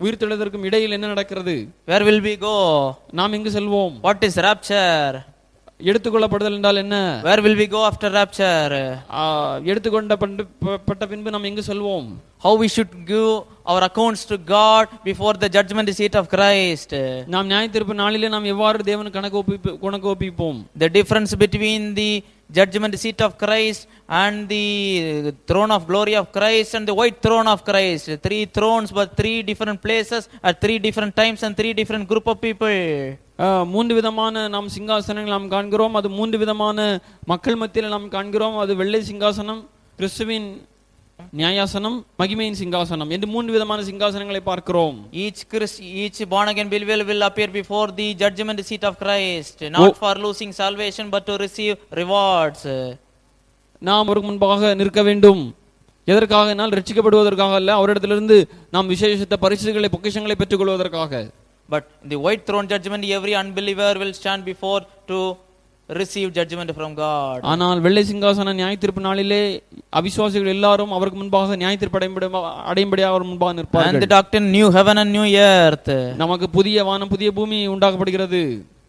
உயிர்த்தெழுதலுக்கும் இடையில் என்ன நடக்கிறது, where will we go, நாம் எங்கு செல்வோம், what is rapture, எடுத்துக்கொள்ளப்படுதல் என்றால் என்ன, where will we go after rapture, எடுத்துக்கொள்ளப்பட்ட பின்பு நாம் எங்கு செல்வோம், how we should give our accounts to God before the judgment seat of Christ, நாம் நியாயத்தீர்ப்பு நாளிலே நாம் எவ்வாறு தேவன் கணக்கு ஒப்பிப்போம், the difference between the judgment seat of Christ and the throne of glory of Christ and the white throne of Christ, 3 thrones but 3 different places at 3 different times and 3 different group of people, 3 விதமான நாம் சிங்காசனங்கள் நாம் காண்கிறோம், அது 3 விதமான மக்கள் மத்தியில் நாம் காண்கிறோம், அது வெள்ளை சிங்காசனம், கிறிஸ்துவின் நியாயாசனம், மகிமையின் சிங்காசனம் என்று 3 விதமான சிங்காசனங்களை பார்க்கிறோம். each born again believer will appear before the judgment seat of Christ, not for losing salvation but to receive rewards. நாம் அவருக்கு முன்பாக நிற்க வேண்டும், எதற்காக என்னால் ரட்சிக்கப்படுவதற்காக அல்ல, அவரிடத்திலிருந்து நாம் விசேஷித்த பரிசுகளை பொக்கிஷங்களை பெற்றுக்கொள்வதற்காக. But in the white throne judgment every unbeliever will stand before to receive judgment from God. ஆனால் வெள்ளை சிங்காசன நியாயத்தீர்ப்பு நாளிலே அவிசுவாசிகள் எல்லாரும் அவருக்கு முன்பாக நியாயத்தீர்ப்பு அடையும்படியாக அவர் முன்பாக நிற்பார்கள். And the doctrine new heaven and new earth, நமக்கு புதிய வானம் புதிய பூமி உண்டாக்கப்படுகிறது.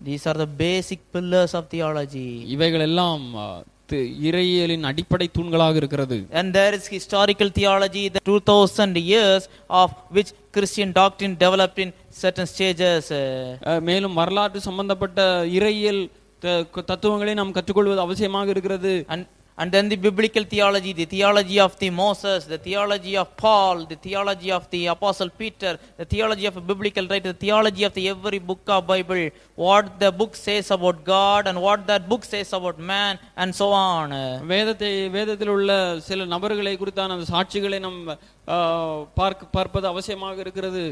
These are the basic pillars of theology. இவைகள் எல்லாம் இறையியலின் அடிப்படை தூண்களாக இருக்கிறது. And there is historical theology, the 2000 years of which Christian doctrine developed in certain stages. மேலும் வரலாற்று சம்பந்தப்பட்ட இறையியல் தத்துவங்களை நாம் கற்றுக்கொள்வது அவசியமாக இருக்கிறது. And then the biblical theology, the theology of the Moses, the theology of Paul, the theology of the Apostle Peter, the theology of a biblical writer, the theology of the every book of Bible, what the book says about God and what that book says about man and so on. வேதத்தில் உள்ள சில நபர்களை குறித்தான அந்த சாட்சிகளை நாம் பார்ப்பது அவசியமாக இருக்கிறது.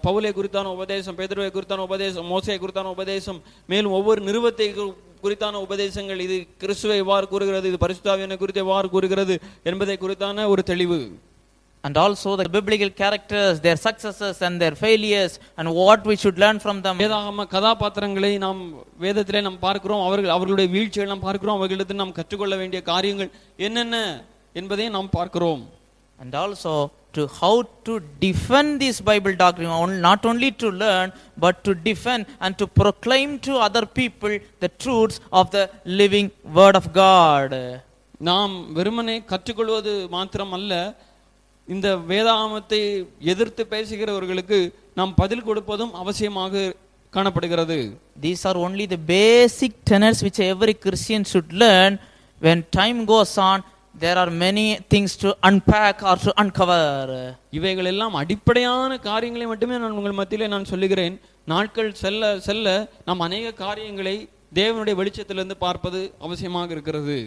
பவுலை குறித்தான உபதேசம், பேதுருவை குறித்தான உபதேசம், மோசேயை குறித்தான உபதேசம், மேலும் ஒவ்வொரு நிறுவத்தை குறித்தான உபதேசங்கள், இது கிறிஸ்துவை எவ்வாறு கூறுகிறது, இது பரிசுத்த ஆவியானவரை குறித்து எவ்வாறு கூறுகிறது என்பதை குறித்தான ஒரு தெளிவு. And also the biblical characters, their successes and their failures, and what we should learn from them. வேதாகம கதாபாத்திரங்களை நாம் வேதத்திலே நாம் பார்க்கிறோம், அவர்களுடைய வீழ்ச்சிகளை நாம் பார்க்கிறோம், அவர்களிடத்தில் நாம் கற்றுக்கொள்ள வேண்டிய காரியங்கள் என்னென்ன என்பதை நாம் பார்க்கிறோம். And also to how to defend this Bible doctrine, not only to learn but to defend and to proclaim to other people the truths of the living word of God. நாம் வெறுமனே கற்றுக்கொள்வது மாத்திரம் அல்ல, இந்த வேதாகமத்தை எதிர்த்து பேசுகிறவர்களுக்கு நாம் பதில் கொடுப்பதும் அவசியமாக காணப்படுகிறது. These are only the basic tenets which every Christian should learn. When time goes on, there are many things to unpack or to uncover. இவைகள் எல்லாம் அடிப்படையான காரியங்களை மட்டுமே நான் உங்கள் மத்தியிலே நான் சொல்லுகிறேன். நாட்கள் செல்ல செல்ல நாம் அநேக காரியங்களை தேவனுடைய வெளிச்சத்திலிருந்து பார்ப்பது அவசியமாக இருக்கிறது.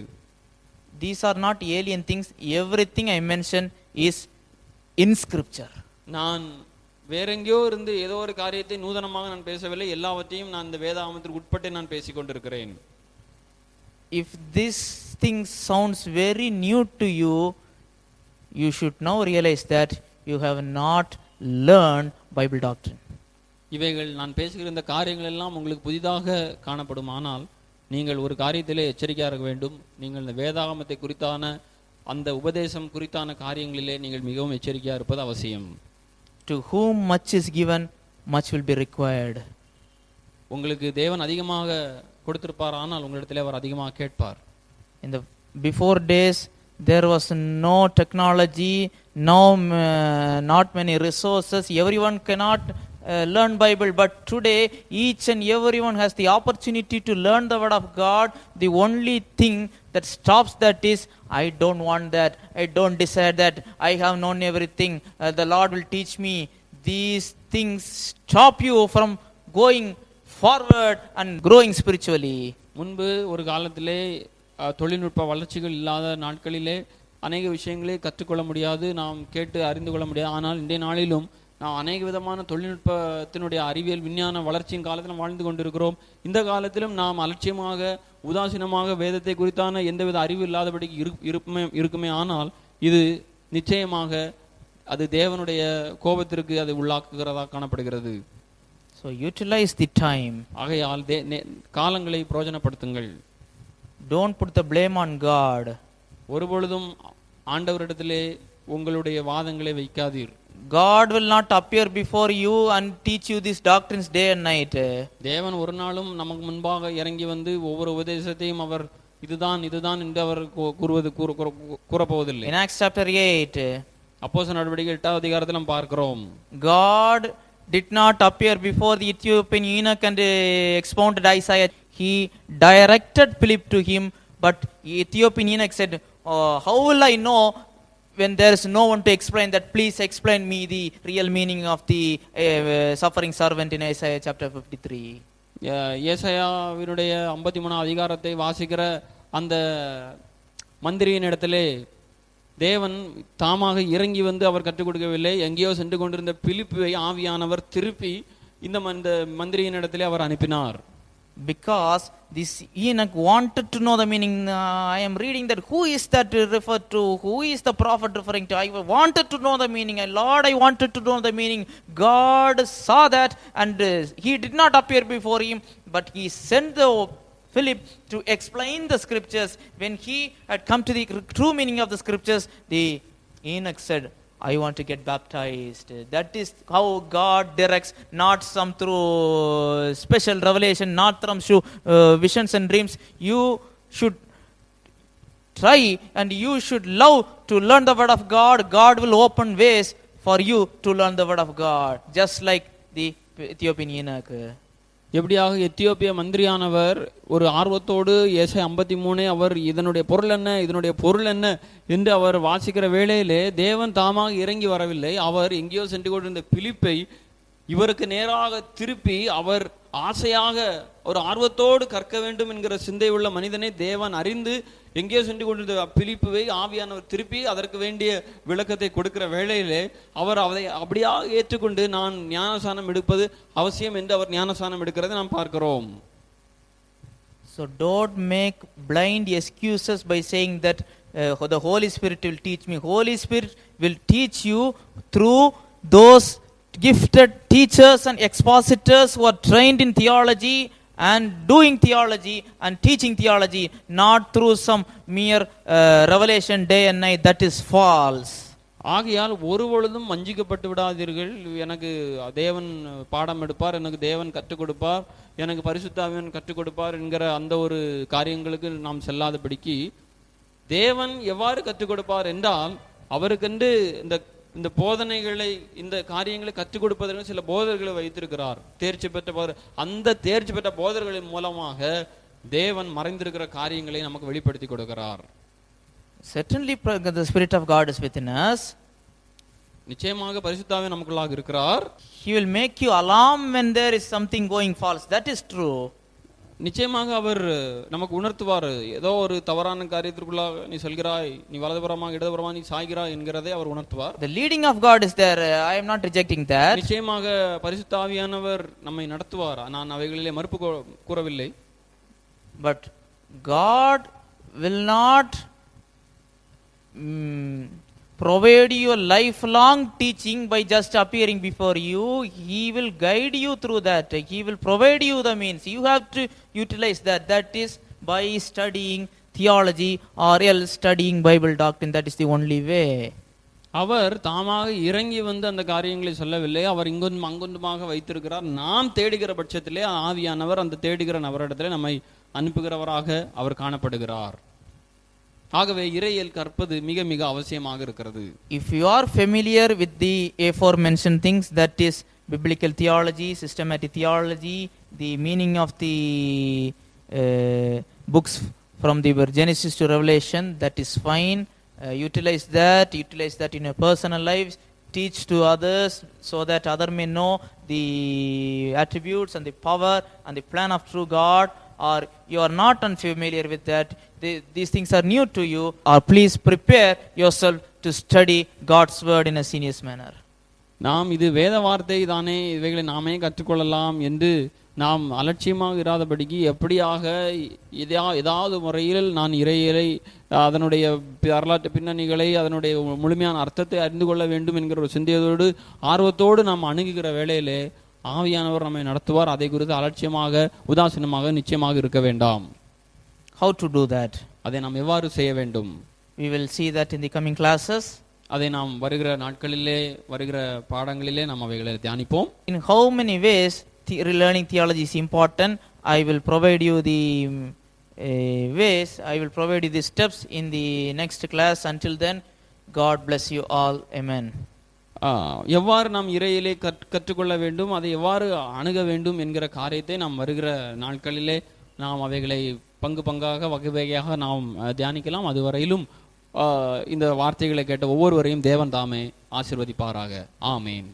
These are not alien things. Everything I mentioned is in scripture. நான் வேறெங்கேயோ இருந்து ஏதோ ஒரு காரியத்தை நூதனமாக நான் பேசவில்லை, எல்லாவற்றையும் நான் இந்த வேதாகமத்திற்கு உட்பட்டு நான் பேசிக் கொண்டிருக்கிறேன். If this thing sounds very new to you, you should now realize that you have not learned Bible doctrine. இவைகள் நான் பேசுகிற இந்த காரியங்கள் எல்லாம் உங்களுக்கு புதிதாக காணப்படுமானால் நீங்கள் ஒரு காரியத்திலே எச்சரிக்கையாக இருக்க வேண்டும். நீங்கள் இந்த வேதாகமத்தை குறித்தான அந்த உபதேசம் குறித்தான காரியங்களிலே நீங்கள் மிகவும் எச்சரிக்கையாக இருப்பது அவசியம். To whom much is given, much will be required. உங்களுக்கு தேவன் அதிகமாக கொடுத்திருப்பார், ஆனால் உங்களிடத்திலே அவர் அதிகமாக கேட்பார். In the before days there was no technology, not many resources, everyone cannot learn Bible, but today each and everyone has the opportunity to learn the word of God. The only thing that stops that is, I don't want that, I don't desire that, I have known everything, the Lord will teach me. These things stop you from going forward and growing spiritually. முன்பு ஒரு காலத்திலே தொழில்நுட்ப வளர்ச்சிகள் இல்லாத நாட்களிலே அநேக விஷயங்களை கற்றுக்கொள்ள முடியாது, நாம் கேட்டு அறிந்து கொள்ள முடியாது. ஆனால் இன்றைய நாளிலும் நாம் அநேக விதமான தொழில்நுட்பத்தினுடைய அறிவியல் விஞ்ஞான வளர்ச்சியின் காலத்தில் வாழ்ந்து கொண்டிருக்கிறோம். இந்த காலத்திலும் நாம் அலட்சியமாக உதாசீனமாக வேதத்தை குறித்தான எந்தவித அறிவு இல்லாதபடிக்கு இருக்குமே. ஆனால் இது நிச்சயமாக அது தேவனுடைய கோபத்திற்கு அது உள்ளாக்குகிறதா காணப்படுகிறது. So utilize the time. ஆகையால் காலங்களை பிரயோஜனப்படுத்துங்கள். Don't put the blame on God. ஒருபொழுதும் ஆண்டவரிடத்திலே உங்களுடைய வாதங்களை வைக்காதீர். God will not appear before you and teach you these doctrines day and night. தேவன் ஒரு நாளும் நமக்கு முன்பாக இறங்கி வந்து ஒவ்வொரு உபதேசத்தையும் அவர் இதுதான் இதுதான் என்று அவர் கூறப்போவதில்லை. In Acts chapter 8, அப்போஸ்தலர் நடவடிக்கைகள் 8வது அதிகாரத்தில் நாம் பார்க்கிறோம், God did not appear before the Ethiopian eunuch and expounded Isaiah. He directed Philip to him, but Ethiopian eunuch said, how will I know when there is no one to explain that? Please explain me the real meaning of the suffering servant in Isaiah chapter 53. ஏசாயாவினுடைய 53 அதிகாரத்தை வாசிக்கிற அந்த மந்திரியின் இடத்திலே தேவன் தாமாக இறங்கி வந்து அவர் கற்றுக் கொடுக்கவில்லை. எங்கேயோ சென்று கொண்டிருந்த பிலிப்பை ஆவியானவர் திருப்பி இந்த மந்திரியின் இடத்திலே அவர் அனுப்பினார். Because this eunuch wanted to know the meaning. I am reading that who is that referred to, who is the prophet referring to. I wanted to know the meaning. Lord, I wanted to know the meaning. God saw that and he did not appear before him, but he sent the Philip to explain the scriptures. When he had come to the true meaning of the scriptures, the eunuch said, I want to get baptized. That is how God directs, not some through special revelation, not through visions and dreams. You should try and you should love to learn the word of God. God will open ways for you to learn the word of God, just like the Ethiopian eunuch. எப்படியாக எத்தியோப்பிய மந்திரியானவர் ஒரு ஆர்வத்தோடு ஏசாயா 53 அவர் இதனுடைய பொருள் என்ன என்று அவர் வாசிக்கிற வேளையிலே தேவன் தாமாக இறங்கி வரவில்லை. அவர் எங்கேயோ சென்று கொண்டிருந்த பிலிப்பை இவருக்கு நேராக திருப்பி அவர் ஆசையாக ஒரு ஆர்வத்தோடு கற்க வேண்டும் என்கிற சிந்தை உள்ள மனிதனை தேவன் அறிந்து எங்கேயோ சென்று கொண்டிருந்த பிலிப்புவை ஆவியானவர் திருப்பி அதற்கு வேண்டிய விளக்கத்தை கொடுக்கிற வேளையிலே அவர் அதை அப்படியாக ஏற்றுக்கொண்டு நான் ஞானசானம் எடுப்பது அவசியம் என்று அவர் ஞானசானம் எடுக்கிறதை நாம் பார்க்கிறோம். So So don't make blind excuses by saying that the Holy Spirit will teach me. Holy Spirit will teach you through those gifted teachers and expositors who are trained in theology and doing theology and teaching theology, not through some mere revelation day and night. That is false. ஆகையால் ஒரு பொழுதும் வஞ்சிக்கப்பட்டு விடாதீர்கள். எனக்கு தேவன் பாடம் எடுப்பார், எனக்கு தேவன் கற்றுக் கொடுப்பார், எனக்கு பரிசுத்த ஆவியானவர் கற்றுக் கொடுப்பார் என்கிற அந்த ஒரு காரியங்களுக்கு நாம் செல்லாதபடிக்கு, தேவன் எவ்வாறு கற்றுக் கொடுப்பார் என்றால், அவருக்கென்று இந்த போதனைகளை இந்த காரியங்களை கற்றுக் கொடுப்பதற்கு சில போதர்களை வைத்திருக்கிறார், தேர்ச்சி பெற்ற போதர். அந்த தேர்ச்சி பெற்ற போதர்களின் மூலமாக தேவன் மறைந்திருக்கிற காரியங்களை நமக்கு வெளிப்படுத்தி கொடுக்கிறார். Certainly the Spirit of God is within us. நிச்சயமாக பரிசுத்த ஆவியானவர் நமக்குள்ளாக இருக்கிறார். He will make you alarm when there is something going false. That is true. நிச்சயமாக அவர் நமக்கு உணர்த்துவார். ஏதோ ஒரு தவறான காரியத்திற்குள்ளாக நீ செல்கிறாய், நீ வலதுபுறமாக இடதுபுறமாக நீ சாய்கிறாய் என்கிறதை அவர் உணர்த்துவார். The leading of God is there. I am not rejecting that. நிச்சயமாக பரிசுத்த ஆவியானவர் நம்மை நடத்துவார். நான் அவைகளிலே மறுப்பு கூறவில்லை. But God will not provide you a lifelong teaching by just appearing before you. He will guide you through that. He will provide you the means. You have to utilize that. That is by studying theology or else studying Bible doctrine. That is the only way. அவர் தாமாக இறங்கி வந்து அந்த காரியங்களை சொல்லவில்லை. அவர் இங்கொன்றும் அங்கொன்றுமாக வைத்திருக்கிறார். நாம் தேடுகிற பட்சத்திலே ஆவியானவர் அந்த தேடுகிற நபரிடத்திலே நம்மை அனுப்புகிறவராக அவர் காணப்படுகிறார். ஆகவே இறையியல் கற்பது மிக மிக அவசியமாக இருக்கிறது. If you are familiar with the aforementioned things, that is biblical theology, systematic theology, the meaning of the books from the Genesis to Revelation, that is fine. Utilize that in your personal lives. Teach to others so that others may know the attributes and the power and the plan of true God. Or you are not unfamiliar with that, these things are new to you, or please prepare yourself to study God's word in a serious manner. நாம் இது வேத வார்த்தை தானே, இவைகளை நாமே கற்றுக்கொள்ளலாம் என்று நாம் அலட்சியமாக இராதபடிக்கு, எப்படியாக ஏதாவது முறையில் நான் இறையியலை, அதனுடைய வரலாற்று பின்னணிகளை, அதனுடைய முழுமையான அர்த்தத்தை அறிந்து கொள்ள வேண்டும் என்கிற ஒரு சிந்தையோடு ஆர்வத்தோடு நாம் அணுகுகிற வேளையிலே ஆவியானவர் நம்மை நடத்துவார். அதை குறித்து அலட்சியமாக உதாசீனமாக நிச்சயமாக இருக்க வேண்டாம். How to do that? அதை நாம் எவ்வாறு செய்ய வேண்டும்? We will see that in the coming classes. அதை நாம் வருகிற நாட்களிலே, வருகிற பாடங்களிலே நாம் அவைகளை தியானிப்போம். In how many ways learning theology is important, I will provide you the ways, I will provide you the steps in the next class. Until then, God bless you all. Amen. எவ்வாறு நாம் இறையிலே கற்றுக்கொள்ள வேண்டும், அதை எவ்வாறு அணுக வேண்டும் என்கிற காரியத்தை நாம் வருகிற நாட்களிலே நாம் அவைகளை பங்கு பங்காக வகை வகையாக நாம் தியானிக்கலாம். அதுவரையிலும் இந்த வார்த்தைகளை கேட்ட ஒவ்வொருவரையும் தேவன் தாமே ஆசீர்வதிப்பாராக. ஆமேன்.